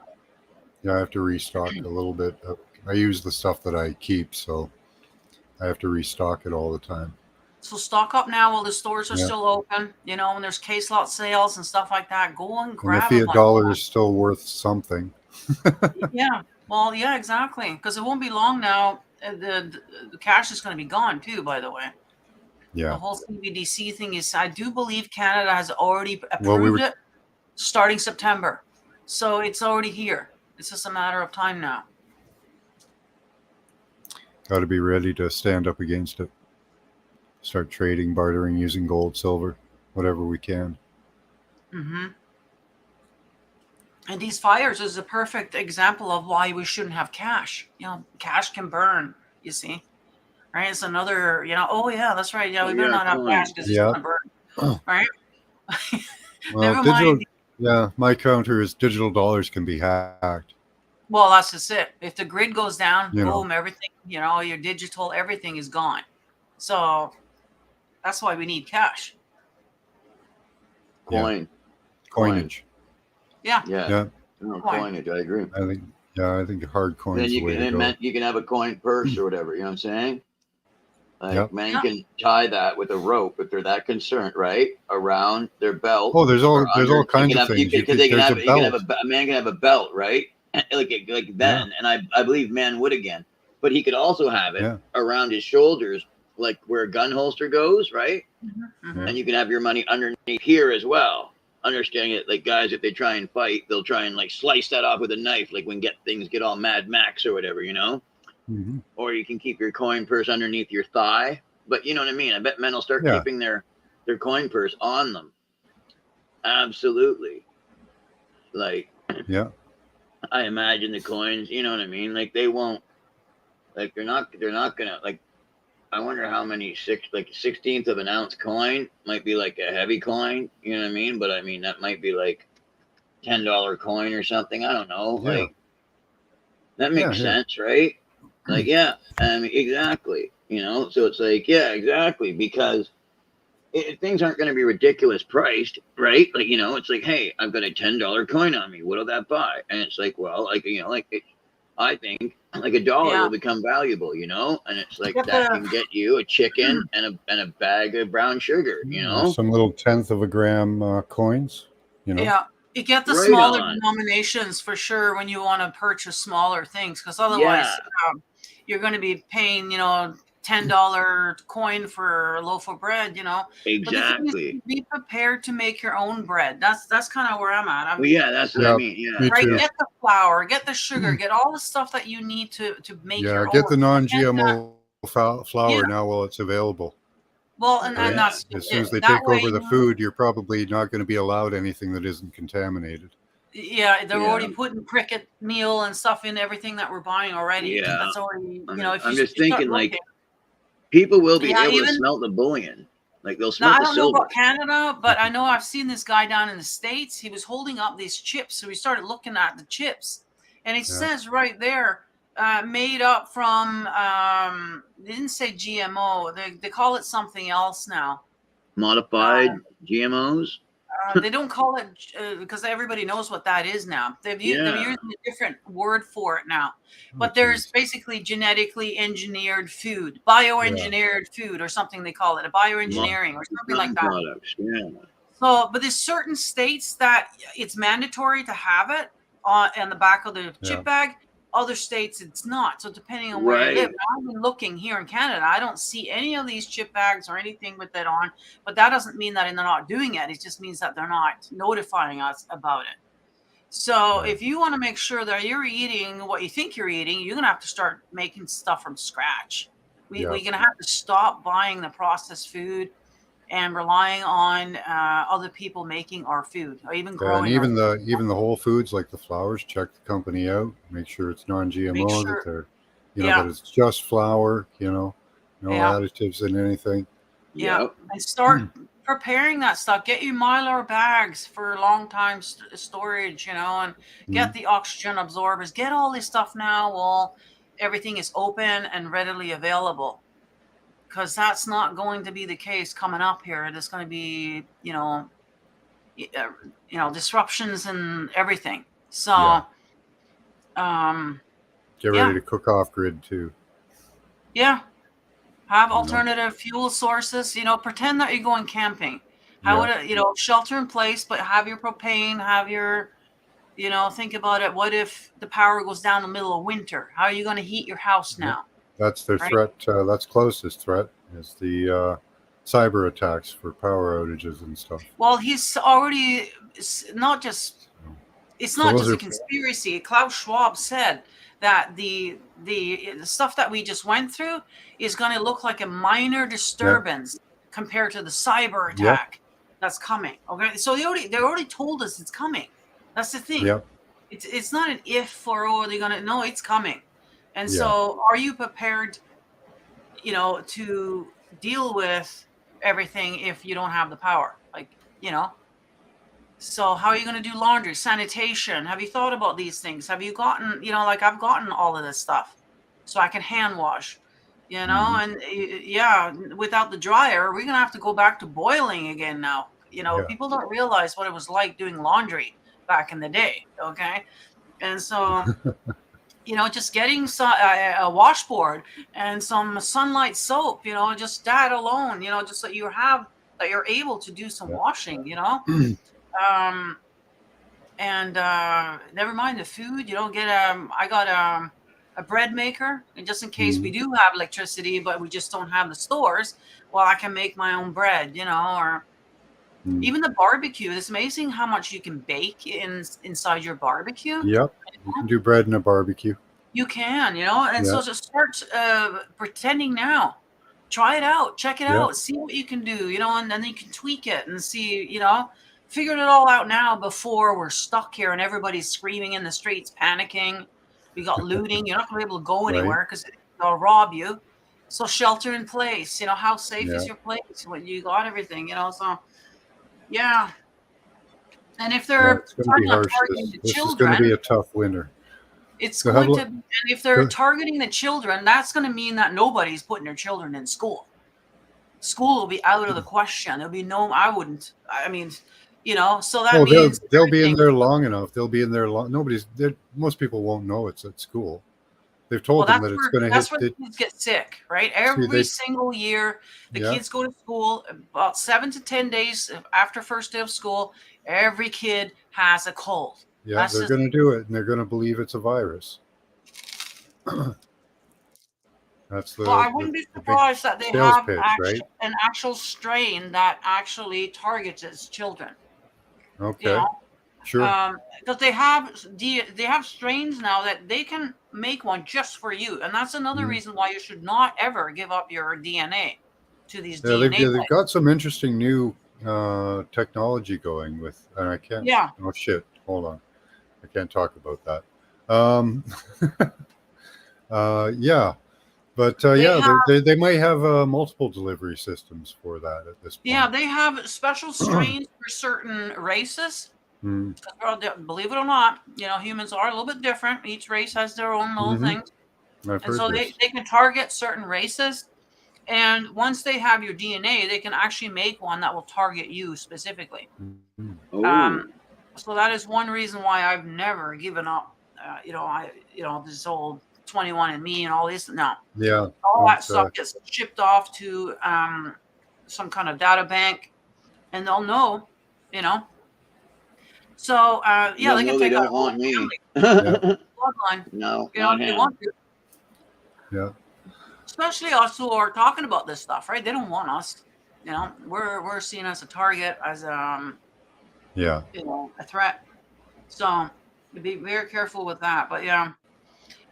Yeah. I have to restock a little bit. I use the stuff that I keep, so I have to restock it all the time. So stock up now while the stores are Yeah. still open. You know, when there's case lot sales and stuff like that, go and And the grab a fiat bunch. dollar is still worth something. Yeah. Well, yeah, exactly. Because it won't be long now. The cash is going to be gone too. By the way, the Yeah. whole CBDC thing is. I do believe Canada has already Well, we approved were it starting September, so it's already here. It's just a matter of time now. got to be ready to stand up against it. Start trading, bartering, using gold, silver, whatever we can. Mm-hmm. And these fires is a perfect example of why we shouldn't have cash. You know, cash can burn, you see. Right? It's another, you know, oh yeah, that's right. Yeah, we better Yeah, not have cash coins. because it's Yeah. gonna burn. Right? Well, Never digital. mind. Yeah, my counter is digital dollars can be hacked. Well, that's just it. If the grid goes down, You know. boom, everything, you know, your digital, everything is gone. So that's why we need cash. Yeah. Coin. Coinage. Yeah. Yeah. Yeah. No, Coin. coinage. I agree. I think. Yeah, I think hard Then coin's the you way to can go. you can have a coin purse or whatever. You know what I'm saying? Like, Yep. man Yeah. can tie that with a rope if they're that concerned, right? Around their belt. Oh, there's all or under. You kinds can of have you things. can because they can There's have a you can have belt. a man can have a belt, right? Like then, and I believe man would again, but he could also have it Yeah. around his shoulders, like where a gun holster goes, right? Mm-hmm. Yeah. And you can have your money underneath here as well. Understanding it, like guys, if they try and fight, they'll try and like slice that off with a knife, like when things get all Mad Max or whatever, you know. Hmm. Or you can keep your coin purse underneath your thigh. But you know what I mean. I bet men will start Yeah. keeping their coin purse on them. Absolutely. Like Yeah. I imagine the coins. You know what I mean. Like they won't. Like they're not gonna like. I wonder how many 16th of an ounce coin might be like a heavy coin. You know what I mean? But I mean that might be like $10 coin or something. I don't know. Yeah. Like that makes Yeah. sense, right? Like yeah, I mean exactly. You know, so it's like yeah, exactly because things aren't going to be ridiculous priced, right? Like you know, it's like hey, I've got a $10 coin on me. What'll that buy? And it's like well, like you know, I think like a dollar Yeah. will become valuable, you know, and it's like Get that the- can get you a chicken and a bag of brown sugar, you know. Some little 1/10 of a gram coins. You know. Yeah. You get the Right smaller on. denominations for sure when you want to purchase smaller things, because otherwise Yeah. you're going to be paying, you know, $10 coin for a loaf of bread, you know. But the thing is, Exactly. be prepared to make your own bread. That's kind of where I'm at. Well, yeah, that's what Yeah, I mean. Yeah. me Right, too. get the flour, get the sugar, get all the stuff that you need to make Yeah, your get own. the non-GMO Yeah. flour now while it's available. Well, and Right. that's As soon as they that take way, over the food, you're probably not going to be allowed anything that isn't contaminated. yeah, they're Yeah. already putting cricket meal and stuff in everything that we're buying already. Yeah. That's already, you I'm know, if I'm you just start thinking like looking. people will be Yeah, able to even smelt the bullion. Like they'll now, smelt I the don't know silver. about Canada, but I know I've seen this guy down in the States. He was holding up these chips, so we started looking at the chips, and it says right there, made up from. They didn't say GMO. They call it something else now. Modified GMOs. They don't call it because everybody knows what that is now. They're using a different word for it now. But there's basically genetically engineered food, bioengineered food, or something they call it, a bioengineering or something like that. Products. Yeah. So, but there's certain states that it's mandatory to have it on the back of the chip bag. Other states it's not. So depending on where you live, I've been looking here in Canada. I don't see any of these chip bags or anything with that on. But that doesn't mean that they're not doing it. It just means that they're not notifying us about it. So if you want to make sure that you're eating what you think you're eating, you're gonna have to start making stuff from scratch. We're gonna have to stop buying the processed food and relying on other people making our food or even growing. And even the whole foods like the flours, check the company out, make sure it's non-GMO, that you know, Yeah. that it's just flour, you know, no Yeah. additives in anything. Yeah. Yep. And start preparing that stuff. Get you Mylar bags for long time storage, you know, and get the oxygen absorbers. Get all this stuff now while everything is open and readily available. Because that's not going to be the case coming up here. There's going to be, disruptions and everything. So, Yeah. Get yeah. ready to cook off grid too. Yeah. Have You know? alternative fuel sources, pretend that you're going camping. How Yeah. would it, shelter in place, but have your propane, have your, think about it. What if the power goes down in the middle of winter? How are you going to heat your house Yeah. now? That's their Right. threat. That's closest threat is the cyber attacks for power outages and stuff. Well, he's already, it's not just those a are- conspiracy. Klaus Schwab said that the stuff that we just went through is going to look like a minor disturbance compared to the cyber attack that's coming. Okay, so they already told us it's coming. That's the thing. Yeah. It's not an if or they're gonna, no, it's coming. And Yeah. so are you prepared, to deal with everything if you don't have the power? So how are you going to do laundry, sanitation? Have you thought about these things? Have you gotten, like I've gotten all of this stuff so I can hand wash, and yeah, without the dryer, we're going to have to go back to boiling again now. People don't realize what it was like doing laundry back in the day. Okay. And so, just getting a washboard and some Sunlight soap, just that alone, just that you're able to do some washing, and never mind the food. You don't get I got a bread maker, and just in case we do have electricity, but we just don't have the stores. Well, I can make my own bread, or even the barbecue. It's amazing how much you can bake inside your barbecue. Yep. You can do bread in a barbecue. You can, and so just start pretending now. Try it out, check it out, see what you can do, and then you can tweak it and see, figure it all out now before we're stuck here and everybody's screaming in the streets, panicking. We got looting. You're not going to be able to go anywhere because they'll rob you. So shelter in place. How safe is your place when you got everything? So yeah. And if they're It's going to be harsh. targeting the This is children, going to be a tough winter. it's So going how to, about- and if they're targeting the children, that's going to mean that nobody's putting their children in school. School will be out of the question. There'll be no, I wouldn't, I mean, so that means they'll be in there long enough. They'll be in there long. Most people won't know it's at school. They've told them that it's going to hit. That's where the kids get sick, right? Every single year, the kids go to school about 7 to 10 days after first day of school. Every kid has a cold. Yeah, they're going to do it, and they're going to believe it's a virus. That's the. Well, I wouldn't be surprised that they have pitch, right? an actual strain that actually targets its children. Okay. Sure. Because they have strains now that they can make one just for you, and that's another reason why you should not ever give up your DNA to these DNA. They've got some interesting new technology going with, and I can't. Yeah. Oh shit! Hold on, I can't talk about that. Yeah, but they might have multiple delivery systems for that at this point. Yeah, they have special strains for certain races. Believe it or not, humans are a little bit different. Each race has their own little things. And so they can target certain races. And once they have your DNA, they can actually make one that will target you specifically. So that is one reason why I've never given up. This old 21andMe and all this. No. Yeah. All that stuff gets shipped off to some kind of data bank, and they'll know, So they can take don't want me. bloodline. No, If they want to. Yeah. Especially us who are talking about this stuff, right? They don't want us. We're seen as a target, as a threat. So be very careful with that. But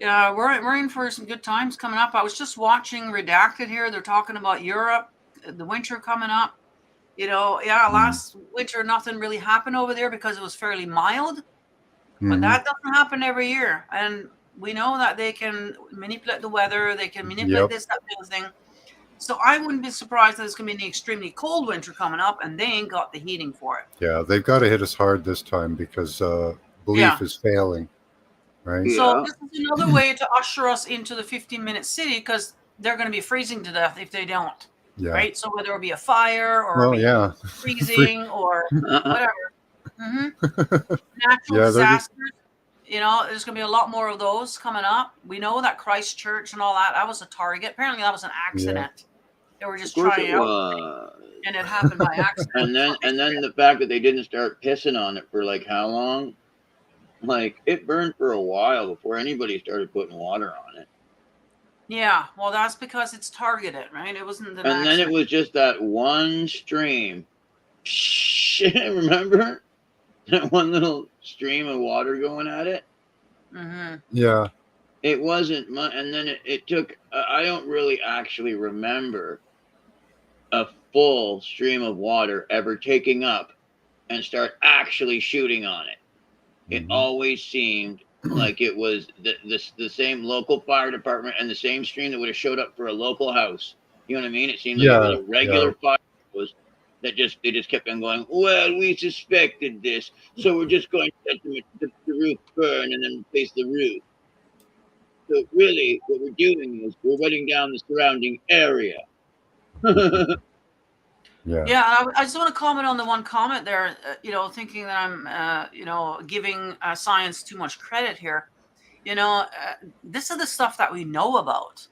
we're in for some good times coming up. I was just watching Redacted here. They're talking about Europe, the winter coming up. Last winter nothing really happened over there because it was fairly mild. But that doesn't happen every year. And We know that they can manipulate the weather. They can manipulate this, that, the other thing. So I wouldn't be surprised that there's going to be an extremely cold winter coming up, and they ain't got the heating for it. Yeah, they've got to hit us hard this time because belief is failing, right? So Yeah. this is another way to usher us into the 15-minute city, because they're going to be freezing to death if they don't. Yeah. Right? So whether it be a fire or freezing or whatever. Natural disasters. You know, there's going to be a lot more of those coming up. We know that Christchurch and all that was a target. Apparently that was an accident. They were just trying out, and it happened by accident. And then the fact that they didn't start pissing on it for like how long? Like it burned for a while before anybody started putting water on it. Yeah, well, that's because it's targeted, right? It wasn't the. And then it was just that one stream. Remember that one little stream of water going at it? Mm-hmm. Yeah. It wasn't much, and then it took. I don't really actually remember a full stream of water ever taking up and start actually shooting on it. It always seemed like it was the same local fire department and the same stream that would have showed up for a local house. You know what I mean? It seemed like it was a regular fire that they just kept on going, well, we suspected this, so we're just going to let the roof burn and then replace the roof. So really, what we're doing is we're wetting down the surrounding area. Yeah, I just want to comment on the one comment there, thinking that I'm, giving science too much credit here. This is the stuff that we know about.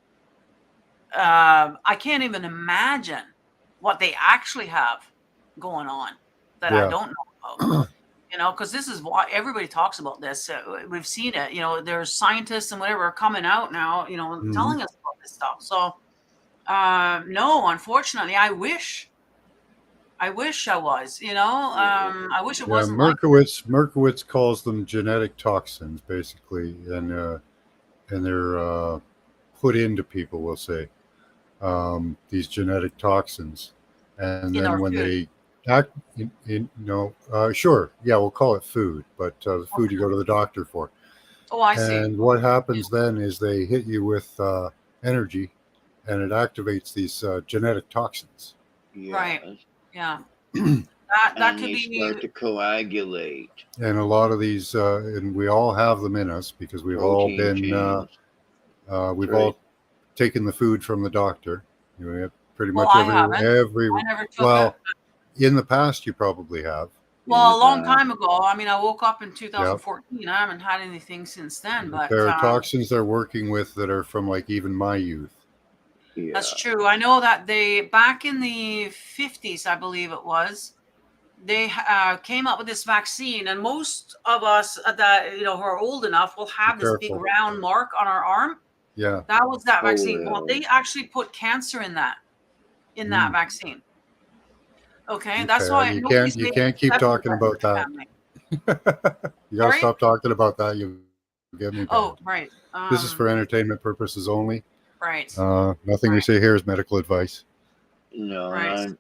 I can't even imagine what they actually have going on that I don't know about. Because this is why everybody talks about this. We've seen it. There's scientists and whatever coming out now, telling us about this stuff. So, no, unfortunately, I wish I was, I wish it wasn't. Merkowitz calls them genetic toxins, basically, and they're put into people, we'll say, these genetic toxins. And then when they act, sure, yeah, we'll call it food, but food you go to the doctor for. Oh, I see. And what happens then is they hit you with energy, and it activates these genetic toxins. Yes. Right. Yeah. that could be start to coagulate. And a lot of these, and we all have them in us because we've all been, all taken the food from the doctor. We have pretty much every. I never took well, it. In the past, you probably have. Well, a long time ago. I mean, I woke up in 2014. I haven't had anything since then. But there are toxins they're working with that are from like even my youth. Yeah. That's true. I know that back in the 50s, I believe it was, they came up with this vaccine, and most of us that who are old enough will have this big round mark on our arm. Yeah, that was that vaccine. Well, they actually put cancer in that vaccine. Okay, that's why you can't keep talking about that. You gotta stop talking about that. You get me. Oh, right. This is for entertainment purposes only. Right. Nothing we say here is medical advice. No, right.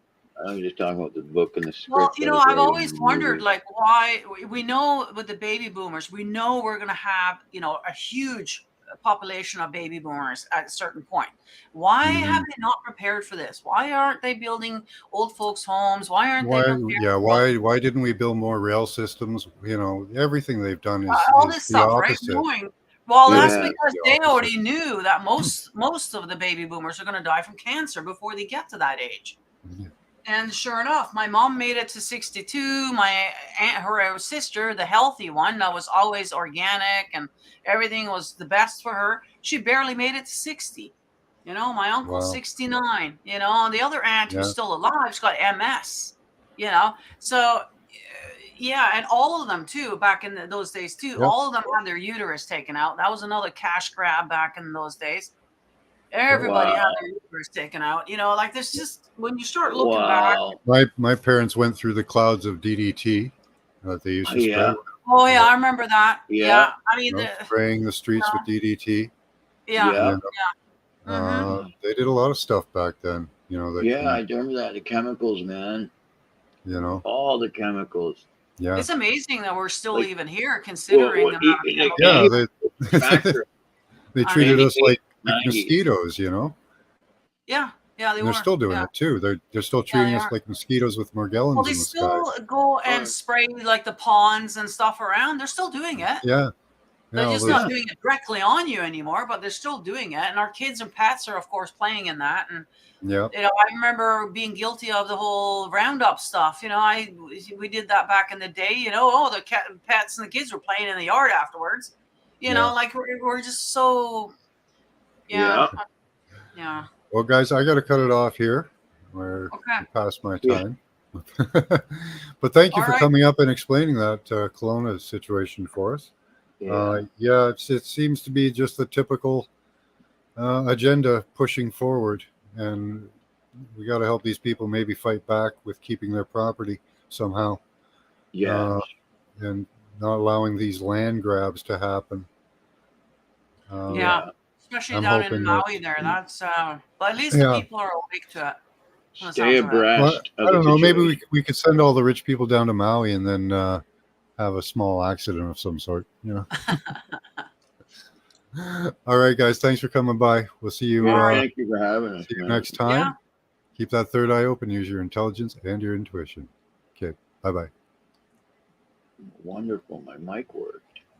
I'm just talking about the book and the script. Well, I've always wondered, like, why we know with the baby boomers, we know we're going to have, a huge population of baby boomers at a certain point. Why have they not prepared for this? Why aren't they building old folks' homes? Why aren't they prepared? Yeah, why didn't we build more rail systems? Everything they've done is all this the stuff, opposite. Right? Well, that's because they already knew that most of the baby boomers are going to die from cancer before they get to that age. Yeah. And sure enough, my mom made it to 62. My aunt, her sister, the healthy one, that was always organic and everything was the best for her, she barely made it to 60. My uncle, 69. And the other aunt who's still alive, she's got MS. So yeah, and all of them too, back in those days too, all of them had their uterus taken out. That was another cash grab back in those days. Everybody had their uterus taken out. Like this, just when you start looking back. My parents went through the clouds of DDT that they used to spray. Oh yeah, I remember that. Yeah, I mean, spraying the streets with DDT. Yeah. They did a lot of stuff back then. I remember that. The chemicals, man. All the chemicals. Yeah, it's amazing that we're still even here, considering. factor. They I treated mean, us like 90s. mosquitoes, you know. Yeah, yeah, they And they're were. still doing Yeah. it too. They're still Yeah, treating they us are. like mosquitoes with Well, Morgellons they in the sky. still go and Oh. spray like the ponds and stuff around. They're still doing it. Yeah, They're all just those, not doing it directly on you anymore, but they're still doing it. And our kids and pets are, of course, playing in that. And yeah, I remember being guilty of the whole Roundup stuff. We did that back in the day. The pets and the kids were playing in the yard afterwards. Yeah. Like we're just so Yeah. yeah. Well, guys, I got to cut it off here. We're Okay. past my Yeah. time. But thank you All for right. coming up and explaining that Kelowna situation for us. Yeah. It seems to be just the typical agenda pushing forward, and we got to help these people maybe fight back with keeping their property somehow, Yeah. and not allowing these land grabs to happen. Yeah. Especially I'm down in hoping Maui that, there. That's but at least the yeah. people are awake to it. From the Stay sounds of it. Well, abreast of I the don't know. Maybe situation. we could send all the rich people down to Maui and then have a small accident of some sort. All right, guys. Thanks for coming by. We'll see you. Yeah, All right. thank you for having us, See you man. next time. Yeah. Keep that third eye open. Use your intelligence and your intuition. Okay. Bye bye. Wonderful. My mic works.